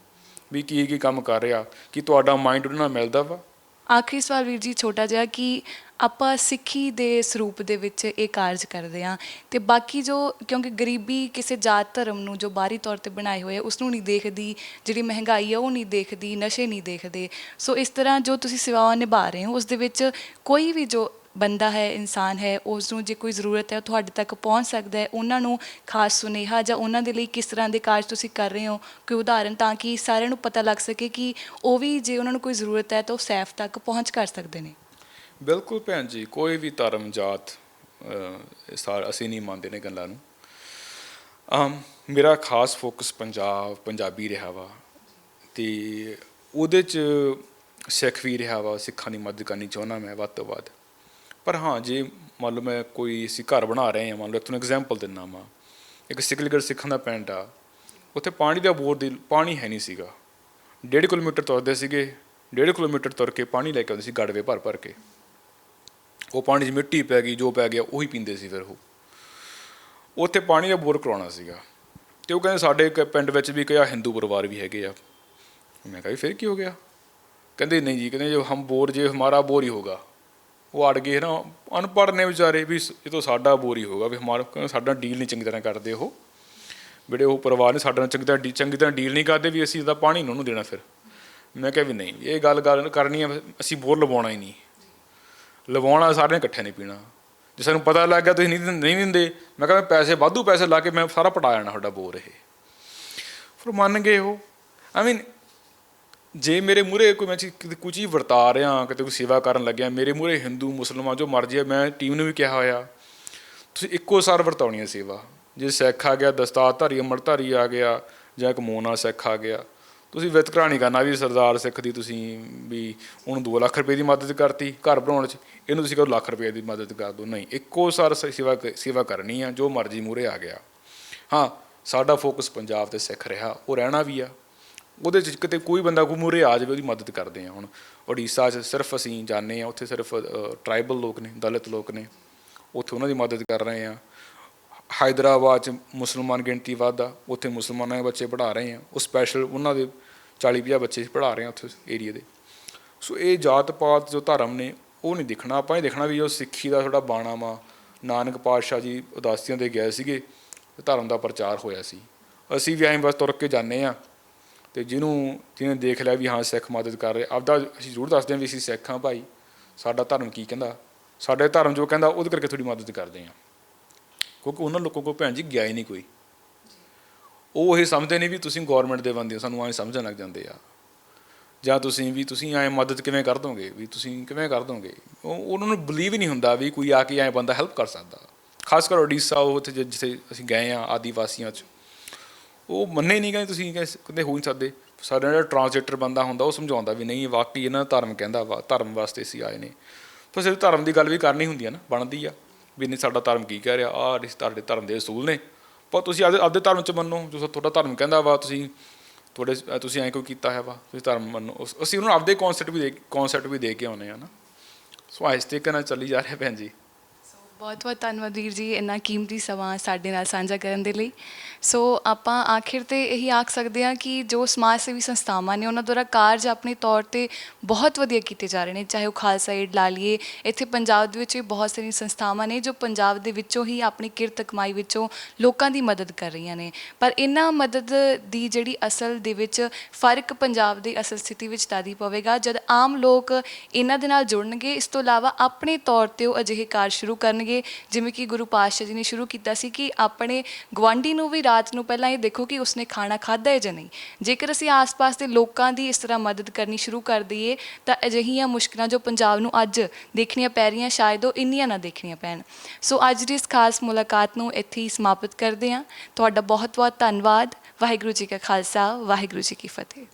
ਵੀ ਕੀ ਕੰਮ ਕਰ ਰਿਹਾ, ਕਿ ਤੁਹਾਡਾ ਮਾਈਂਡ ਉਹਦੇ ਨਾਲ ਮਿਲਦਾ ਵਾ। ਆਖਰੀ ਸਵਾਲ ਵੀਰ ਜੀ ਛੋਟਾ ਜਿਹਾ, ਕਿ ਆਪਾਂ ਸਿੱਖੀ ਦੇ ਸਰੂਪ ਦੇ ਵਿੱਚ ਇਹ ਕਾਰਜ ਕਰਦੇ ਹਾਂ, ਅਤੇ ਬਾਕੀ ਜੋ ਕਿਉਂਕਿ ਗਰੀਬੀ ਕਿਸੇ ਜਾਤ ਧਰਮ ਨੂੰ ਜੋ ਬਾਹਰੀ ਤੌਰ 'ਤੇ ਬਣਾਏ ਹੋਏ ਉਸ ਨੂੰ ਨਹੀਂ ਦੇਖਦੀ, ਜਿਹੜੀ ਮਹਿੰਗਾਈ ਆ ਉਹ ਨਹੀਂ ਦੇਖਦੀ, ਨਸ਼ੇ ਨਹੀਂ ਦੇਖਦੇ। ਸੋ ਇਸ ਤਰ੍ਹਾਂ ਜੋ ਤੁਸੀਂ ਸੇਵਾਵਾਂ ਨਿਭਾ ਰਹੇ ਹੋ ਉਸ ਦੇ ਵਿੱਚ ਕੋਈ ਵੀ ਜੋ ਬੰਦਾ ਹੈ, ਇਨਸਾਨ ਹੈ, ਉਸ ਨੂੰ ਜੇ ਕੋਈ ਜ਼ਰੂਰਤ ਹੈ ਉਹ ਤੁਹਾਡੇ ਤੱਕ ਪਹੁੰਚ ਸਕਦਾ ਹੈ। ਉਹਨਾਂ ਨੂੰ ਖਾਸ ਸੁਨੇਹਾ ਜਾਂ ਉਹਨਾਂ ਦੇ ਲਈ ਕਿਸ ਤਰ੍ਹਾਂ ਦੇ ਕਾਰਜ ਤੁਸੀਂ ਕਰ ਰਹੇ ਹੋ, ਕੋਈ ਉਦਾਹਰਨ, ਤਾਂ ਕਿ ਸਾਰਿਆਂ ਨੂੰ ਪਤਾ ਲੱਗ ਸਕੇ ਕਿ ਉਹ ਵੀ ਜੇ ਉਹਨਾਂ ਨੂੰ ਕੋਈ ਜ਼ਰੂਰਤ ਹੈ ਤਾਂ ਉਹ ਸੈਫ ਤੱਕ ਪਹੁੰਚ ਕਰ ਸਕਦੇ ਨੇ? ਬਿਲਕੁਲ ਭੈਣ ਜੀ, ਕੋਈ ਵੀ ਧਰਮ ਜਾਤ ਅਸੀਂ ਨਹੀਂ ਮੰਨਦੇ ਨੇ ਗੱਲਾਂ ਨੂੰ। ਮੇਰਾ ਖਾਸ ਫੋਕਸ ਪੰਜਾਬੀ ਰਿਹਾ ਵਾ, ਅਤੇ ਉਹਦੇ 'ਚ ਸਿੱਖ ਵੀ ਰਿਹਾ ਵਾ, ਸਿੱਖਾਂ ਦੀ ਮਦਦ ਕਰਨੀ ਚਾਹੁੰਦਾ ਮੈਂ ਵੱਧ ਤੋਂ ਵੱਧ। ਪਰ ਹਾਂ, ਜੇ ਮੰਨ ਲਓ ਮੈਂ ਕੋਈ ਅਸੀਂ ਘਰ ਬਣਾ ਰਹੇ ਹਾਂ, ਮੰਨ ਲਓ ਤੁਹਾਨੂੰ ਐਗਜ਼ਾਮਪਲ ਦਿੰਦਾ ਵਾਂ, ਇੱਕ ਸਿਕਲੀਗੜ੍ਹ ਸਿੱਖਾਂ ਦਾ ਪਿੰਡ ਆ, ਉੱਥੇ ਪਾਣੀ ਦਾ ਬੋਰ ਦੀ ਪਾਣੀ ਹੈ ਨਹੀਂ ਸੀਗਾ, 1.5 ਕਿਲੋਮੀਟਰ ਤੁਰਦੇ ਸੀਗੇ, 1.5 ਕਿਲੋਮੀਟਰ ਤੁਰ ਕੇ ਪਾਣੀ ਲੈ ਕੇ ਆਉਂਦੇ ਸੀ ਗੜਵੇ ਭਰ ਕੇ, ਉਹ ਪਾਣੀ 'ਚ ਮਿੱਟੀ ਪੈ ਗਈ, ਜੋ ਪੈ ਗਿਆ ਉਹੀ ਪੀਂਦੇ ਸੀ। ਫਿਰ ਉਹ ਉੱਥੇ ਪਾਣੀ ਦਾ ਬੋਰ ਕਰਵਾਉਣਾ ਸੀਗਾ, ਅਤੇ ਉਹ ਕਹਿੰਦੇ ਸਾਡੇ ਇੱਕ ਪਿੰਡ ਵਿੱਚ ਵੀ ਕਿਹਾ ਹਿੰਦੂ ਪਰਿਵਾਰ ਵੀ ਹੈਗੇ ਆ। ਮੈਂ ਕਿਹਾ ਵੀ ਫਿਰ ਕੀ ਹੋ ਗਿਆ? ਕਹਿੰਦੇ ਨਹੀਂ ਜੀ, ਕਹਿੰਦੇ ਜੋ ਬੋਰ ਜੇ ਹਮਾਰਾ ਬੋਰ ਹੀ ਹੋਗਾ। ਉਹ ਅੜ ਗਏ ਨਾ, ਅਨਪੜ੍ਹ ਨੇ ਵਿਚਾਰੇ, ਵੀ ਇਹ ਤੋਂ ਸਾਡਾ ਬੋਰ ਹੀ ਹੋਗਾ, ਵੀ ਹਮਾਰਾ ਸਾਡਾ ਡੀਲ ਨਹੀਂ ਚੰਗੀ ਤਰ੍ਹਾਂ ਕਰਦੇ ਉਹ ਜਿਹੜੇ ਉਹ ਪਰਿਵਾਰ ਨੇ, ਸਾਡੇ ਨਾਲ ਚੰਗੀ ਤਰ੍ਹਾਂ ਡੀਲ ਨਹੀਂ ਕਰਦੇ ਵੀ ਅਸੀਂ ਇਹਦਾ ਪਾਣੀ ਨਹੀਂ ਉਹਨੂੰ ਦੇਣਾ। ਫਿਰ ਮੈਂ ਕਿਹਾ ਵੀ ਨਹੀਂ, ਇਹ ਗੱਲ ਕਰਨੀ ਆ, ਅਸੀਂ ਬੋਰ ਲਵਾਉਣਾ ਹੀ ਨਹੀਂ, ਲਵਾਉਣਾ ਸਾਰਿਆਂ ਨੇ ਇਕੱਠੇ ਨਹੀਂ ਪੀਣਾ। ਜੇ ਸਾਨੂੰ ਪਤਾ ਲੱਗ ਗਿਆ ਤੁਸੀਂ ਨਹੀਂ ਦਿੰਦੇ, ਮੈਂ ਕਿਹਾ ਪੈਸੇ ਵਾਧੂ ਪੈਸੇ ਲਾ ਕੇ ਮੈਂ ਸਾਰਾ ਪਟਾ ਜਾਣਾ ਤੁਹਾਡਾ ਬੋਰ। ਇਹ ਫਿਰ ਮੰਨ ਗਏ ਉਹ। ਜੇ ਮੇਰੇ ਮੂਹਰੇ ਮੈਂ ਕੋਈ ਚੀਜ਼ ਵਰਤਾ ਰਿਹਾ, ਕਿਤੇ ਕੋਈ ਸੇਵਾ ਕਰਨ ਲੱਗਿਆ, ਮੇਰੇ ਮੂਹਰੇ ਹਿੰਦੂ ਮੁਸਲਮਾਨ ਜੋ ਮਰਜ਼ੀ ਹੈ, ਮੈਂ ਟੀਮ ਨੂੰ ਵੀ ਕਿਹਾ ਹੋਇਆ ਤੁਸੀਂ ਇੱਕੋ ਸਾਰ ਵਰਤਾਉਣੀ ਹੈ ਸੇਵਾ, ਜੇ ਸਿੱਖ ਆ ਗਿਆ, ਦਸਤਾਰਧਾਰੀ ਅੰਮ੍ਰਿਤਧਾਰੀ ਆ ਗਿਆ, ਜਾਂ ਇੱਕ ਮੋਨਾ ਸਿੱਖ ਆ ਗਿਆ, ਤੁਸੀਂ ਵਿਤਕਰਾ ਨਹੀਂ ਕਰਨਾ ਵੀ ਸਰਦਾਰ ਸਿੱਖ ਦੀ ਤੁਸੀਂ ਵੀ ਉਹਨੂੰ 2 ਲੱਖ ਰੁਪਏ ਦੀ ਮਦਦ ਕਰਤੀ ਘਰ ਬਣਾਉਣ 'ਚ, ਇਹਨੂੰ ਤੁਸੀਂ ਕਹੋ ਲੱਖ ਰੁਪਏ ਦੀ ਮਦਦ ਕਰ ਦਿਓ। ਨਹੀਂ, ਇੱਕੋ ਸਾਰ ਸੇਵਾ ਕਰਨੀ ਆ, ਜੋ ਮਰਜ਼ੀ ਮੂਹਰੇ ਆ ਗਿਆ। ਹਾਂ, ਸਾਡਾ ਫੋਕਸ ਪੰਜਾਬ 'ਤੇ ਸਿੱਖ ਰਿਹਾ, ਉਹ ਰਹਿਣਾ ਵੀ ਆ। ਉਹਦੇ 'ਚ ਕਿਤੇ ਕੋਈ ਬੰਦਾ ਕੋਈ ਮੂਹਰੇ ਆ ਜਾਵੇ, ਉਹਦੀ ਮਦਦ ਕਰਦੇ ਹਾਂ। ਹੁਣ ਉੜੀਸਾ 'ਚ ਸਿਰਫ ਅਸੀਂ ਜਾਂਦੇ ਹਾਂ, ਉੱਥੇ ਸਿਰਫ ਟਰਾਈਬਲ ਲੋਕ ਨੇ, ਦਲਿਤ ਲੋਕ ਨੇ, ਉੱਥੇ ਉਹਨਾਂ ਦੀ ਮਦਦ ਕਰ ਰਹੇ ਹਾਂ। ਹੈਦਰਾਬਾਦ 'ਚ ਮੁਸਲਮਾਨ ਗਿਣਤੀ ਵੱਧ ਆ, ਉੱਥੇ ਮੁਸਲਮਾਨਾਂ ਦੇ ਬੱਚੇ ਪੜ੍ਹਾ ਰਹੇ ਹਾਂ, ਉਹ ਸਪੈਸ਼ਲ ਉਹਨਾਂ ਦੇ 40-50 ਬੱਚੇ ਪੜ੍ਹਾ ਰਹੇ ਹਾਂ ਉੱਥੇ ਏਰੀਏ ਦੇ। ਸੋ ਇਹ ਜਾਤ ਪਾਤ ਜੋ ਧਰਮ ਨੇ ਉਹ ਨਹੀਂ ਦੇਖਣਾ, ਆਪਾਂ ਇਹ ਦੇਖਣਾ ਵੀ ਜੋ ਸਿੱਖੀ ਦਾ ਥੋੜ੍ਹਾ ਬਾਣਾ ਵਾ, ਨਾਨਕ ਪਾਤਸ਼ਾਹ ਜੀ ਉਦਾਸੀਆਂ 'ਤੇ ਗਏ ਸੀਗੇ, ਧਰਮ ਦਾ ਪ੍ਰਚਾਰ ਹੋਇਆ ਸੀ। ਅਸੀਂ ਵੀ ਐਂ ਬਸ ਤੁਰ ਕੇ ਜਾਂਦੇ ਹਾਂ, ਅਤੇ ਜਿਹਨੇ ਦੇਖ ਲਿਆ ਵੀ ਹਾਂ ਸਿੱਖ ਮਦਦ ਕਰ ਰਹੇ, ਆਪਦਾ ਅਸੀਂ ਜ਼ਰੂਰ ਦੱਸਦੇ ਹਾਂ ਵੀ ਅਸੀਂ ਸਿੱਖ ਹਾਂ ਭਾਈ, ਸਾਡਾ ਧਰਮ ਕੀ ਕਹਿੰਦਾ, ਸਾਡੇ ਧਰਮ ਜੋ ਕਹਿੰਦਾ ਉਹਦੇ ਕਰਕੇ ਥੋੜ੍ਹੀ ਮਦਦ ਕਰਦੇ ਹਾਂ। ਕਿਉਂਕਿ ਉਹਨਾਂ ਲੋਕਾਂ ਕੋਲ ਭੈਣ ਜੀ ਗਿਆ ਹੀ ਨਹੀਂ ਕੋਈ, ਉਹ ਇਹ ਸਮਝਦੇ ਨਹੀਂ ਵੀ ਤੁਸੀਂ ਗੌਰਮੈਂਟ ਦੇ ਬੰਦੇ ਹੋ, ਸਾਨੂੰ ਐਂ ਸਮਝਣ ਲੱਗ ਜਾਂਦੇ ਆ। ਜਾਂ ਤੁਸੀਂ ਐਂ ਮਦਦ ਕਿਵੇਂ ਕਰ ਦੋਗੇ, ਵੀ ਤੁਸੀਂ ਕਿਵੇਂ ਕਰ ਦੋਗੇ, ਉਹਨਾਂ ਨੂੰ ਬਲੀਵ ਹੀ ਨਹੀਂ ਹੁੰਦਾ ਵੀ ਕੋਈ ਆ ਕੇ ਐਂ ਬੰਦਾ ਹੈਲਪ ਕਰ ਸਕਦਾ। ਖਾਸ ਕਰ ਉੜੀਸਾ, ਉਹ ਉੱਥੇ ਜਿੱਥੇ ਅਸੀਂ ਗਏ ਹਾਂ ਆਦੀਵਾਸੀਆਂ 'ਚ, ਉਹ ਮੰਨੇ ਨਹੀਂ ਗਏ, ਤੁਸੀਂ ਕਹਿੰਦੇ ਹੋ ਨਹੀਂ ਸਕਦੇ। ਸਾਡਾ ਜਿਹੜਾ ਟਰਾਂਸਲੇਟਰ ਬੰਦਾ ਹੁੰਦਾ ਉਹ ਸਮਝਾਉਂਦਾ ਵੀ ਨਹੀਂ ਵਾਕਈ ਇਹਨਾਂ ਦਾ ਧਰਮ ਕਹਿੰਦਾ ਵਾ, ਧਰਮ ਵਾਸਤੇ ਅਸੀਂ ਆਏ ਨੇ। ਪਰ ਸਿਰਫ ਧਰਮ ਦੀ ਗੱਲ ਵੀ ਕਰਨੀ ਹੁੰਦੀ ਆ ਨਾ, ਬਣਦੀ ਆ ਵੀ ਨਹੀਂ ਸਾਡਾ ਧਰਮ ਕੀ ਕਹਿ ਰਿਹਾ, ਆਹ ਤੁਹਾਡੇ ਧਰਮ ਦੇ ਅਸੂਲ ਨੇ, ਪਰ ਤੁਸੀਂ ਆਪਦੇ ਧਰਮ 'ਚ ਮੰਨੋ ਜੋ ਤੁਹਾਡਾ ਧਰਮ ਕਹਿੰਦਾ ਵਾ। ਤੁਸੀਂ ਐਂ ਕੋਈ ਕੀਤਾ ਹੈ ਵਾ, ਤੁਸੀਂ ਧਰਮ ਮੰਨੋ। ਅਸੀਂ ਉਹਨਾਂ ਨੂੰ ਆਪਦੇ ਕੌਨਸੈਪਟ ਵੀ ਦੇ ਕੇ ਆਉਂਦੇ ਹਾਂ ਨਾ। ਸੋ ਇਸ ਤਰੀਕੇ ਨਾਲ ਚੱਲੀ ਜਾ ਰਿਹਾ ਭੈਣ ਜੀ। ਬਹੁਤ ਬਹੁਤ ਧੰਨਵਾਦ ਵੀਰ ਜੀ, ਇੰਨਾ ਕੀਮਤੀ ਸਮਾਂ ਸਾਡੇ ਨਾਲ ਸਾਂਝਾ ਕਰਨ ਦੇ ਲਈ। ਸੋ ਆਪਾਂ ਆਖਿਰ 'ਤੇ ਇਹੀ ਆਖ ਸਕਦੇ ਹਾਂ ਕਿ ਜੋ ਸਮਾਜ ਸੇਵੀ ਸੰਸਥਾਵਾਂ ਨੇ ਉਹਨਾਂ ਦੁਆਰਾ ਕਾਰਜ ਆਪਣੇ ਤੌਰ 'ਤੇ ਬਹੁਤ ਵਧੀਆ ਕੀਤੇ ਜਾ ਰਹੇ ਨੇ, ਚਾਹੇ ਉਹ ਖਾਲਸਾ ਏਡ ਲਾ ਲਈਏ, ਇੱਥੇ ਪੰਜਾਬ ਦੇ ਵਿੱਚ ਵੀ ਬਹੁਤ ਸਾਰੀਆਂ ਸੰਸਥਾਵਾਂ ਨੇ ਜੋ ਪੰਜਾਬ ਦੇ ਵਿੱਚੋਂ ਹੀ ਆਪਣੀ ਕਿਰਤ ਕਮਾਈ ਵਿੱਚੋਂ ਲੋਕਾਂ ਦੀ ਮਦਦ ਕਰ ਰਹੀਆਂ ਨੇ। ਪਰ ਇਹਨਾਂ ਮਦਦ ਦੀ ਜਿਹੜੀ ਅਸਲ ਦੇ ਵਿੱਚ ਫਰਕ ਪੰਜਾਬ ਦੀ ਅਸਲ ਸਥਿਤੀ ਵਿੱਚ ਤਦ ਹੀ ਪਵੇਗਾ ਜਦ ਆਮ ਲੋਕ ਇਹਨਾਂ ਦੇ ਨਾਲ ਜੁੜਨਗੇ। ਇਸ ਤੋਂ ਇਲਾਵਾ ਆਪਣੇ ਤੌਰ 'ਤੇ ਉਹ ਅਜਿਹੇ ਕਾਰਜ ਸ਼ੁਰੂ ਕਰਨਗੇ, ਜਿਵੇਂ ਕਿ ਗੁਰੂ ਪਾਤਸ਼ਾਹ ਜੀ ਨੇ ਸ਼ੁਰੂ ਕੀਤਾ ਸੀ ਕਿ ਆਪਣੇ ਗੁਆਂਢੀ ਨੂੰ ਵੀ ਰਾਤ ਨੂੰ ਪਹਿਲਾਂ ਇਹ ਦੇਖੋ ਕਿ ਉਸਨੇ ਖਾਣਾ ਖਾਧਾ ਹੈ ਜਾਂ ਨਹੀਂ। ਜੇਕਰ ਅਸੀਂ ਆਸ-ਪਾਸ ਦੇ ਲੋਕਾਂ ਦੀ ਇਸ ਤਰ੍ਹਾਂ ਮਦਦ ਕਰਨੀ ਸ਼ੁਰੂ ਕਰ ਦਈਏ ਤਾਂ ਅਜਿਹੀਆਂ ਮੁਸ਼ਕਿਲਾਂ ਜੋ ਪੰਜਾਬ ਨੂੰ ਅੱਜ ਦੇਖਣੀਆਂ ਪੈ ਰਹੀਆਂ, ਸ਼ਾਇਦ ਉਹ ਇੰਨੀਆਂ ਨਾ ਦੇਖਣੀਆਂ ਪੈਣ। ਸੋ ਅੱਜ ਦੀ ਇਸ ਖਾਸ ਮੁਲਾਕਾਤ ਨੂੰ ਇੱਥੇ ਹੀ ਸਮਾਪਤ ਕਰਦੇ ਹਾਂ। ਤੁਹਾਡਾ ਬਹੁਤ ਬਹੁਤ ਧੰਨਵਾਦ। ਵਾਹਿਗੁਰੂ ਜੀ ਕਾ ਖਾਲਸਾ, ਵਾਹਿਗੁਰੂ ਜੀ ਕੀ ਫਤਿਹ।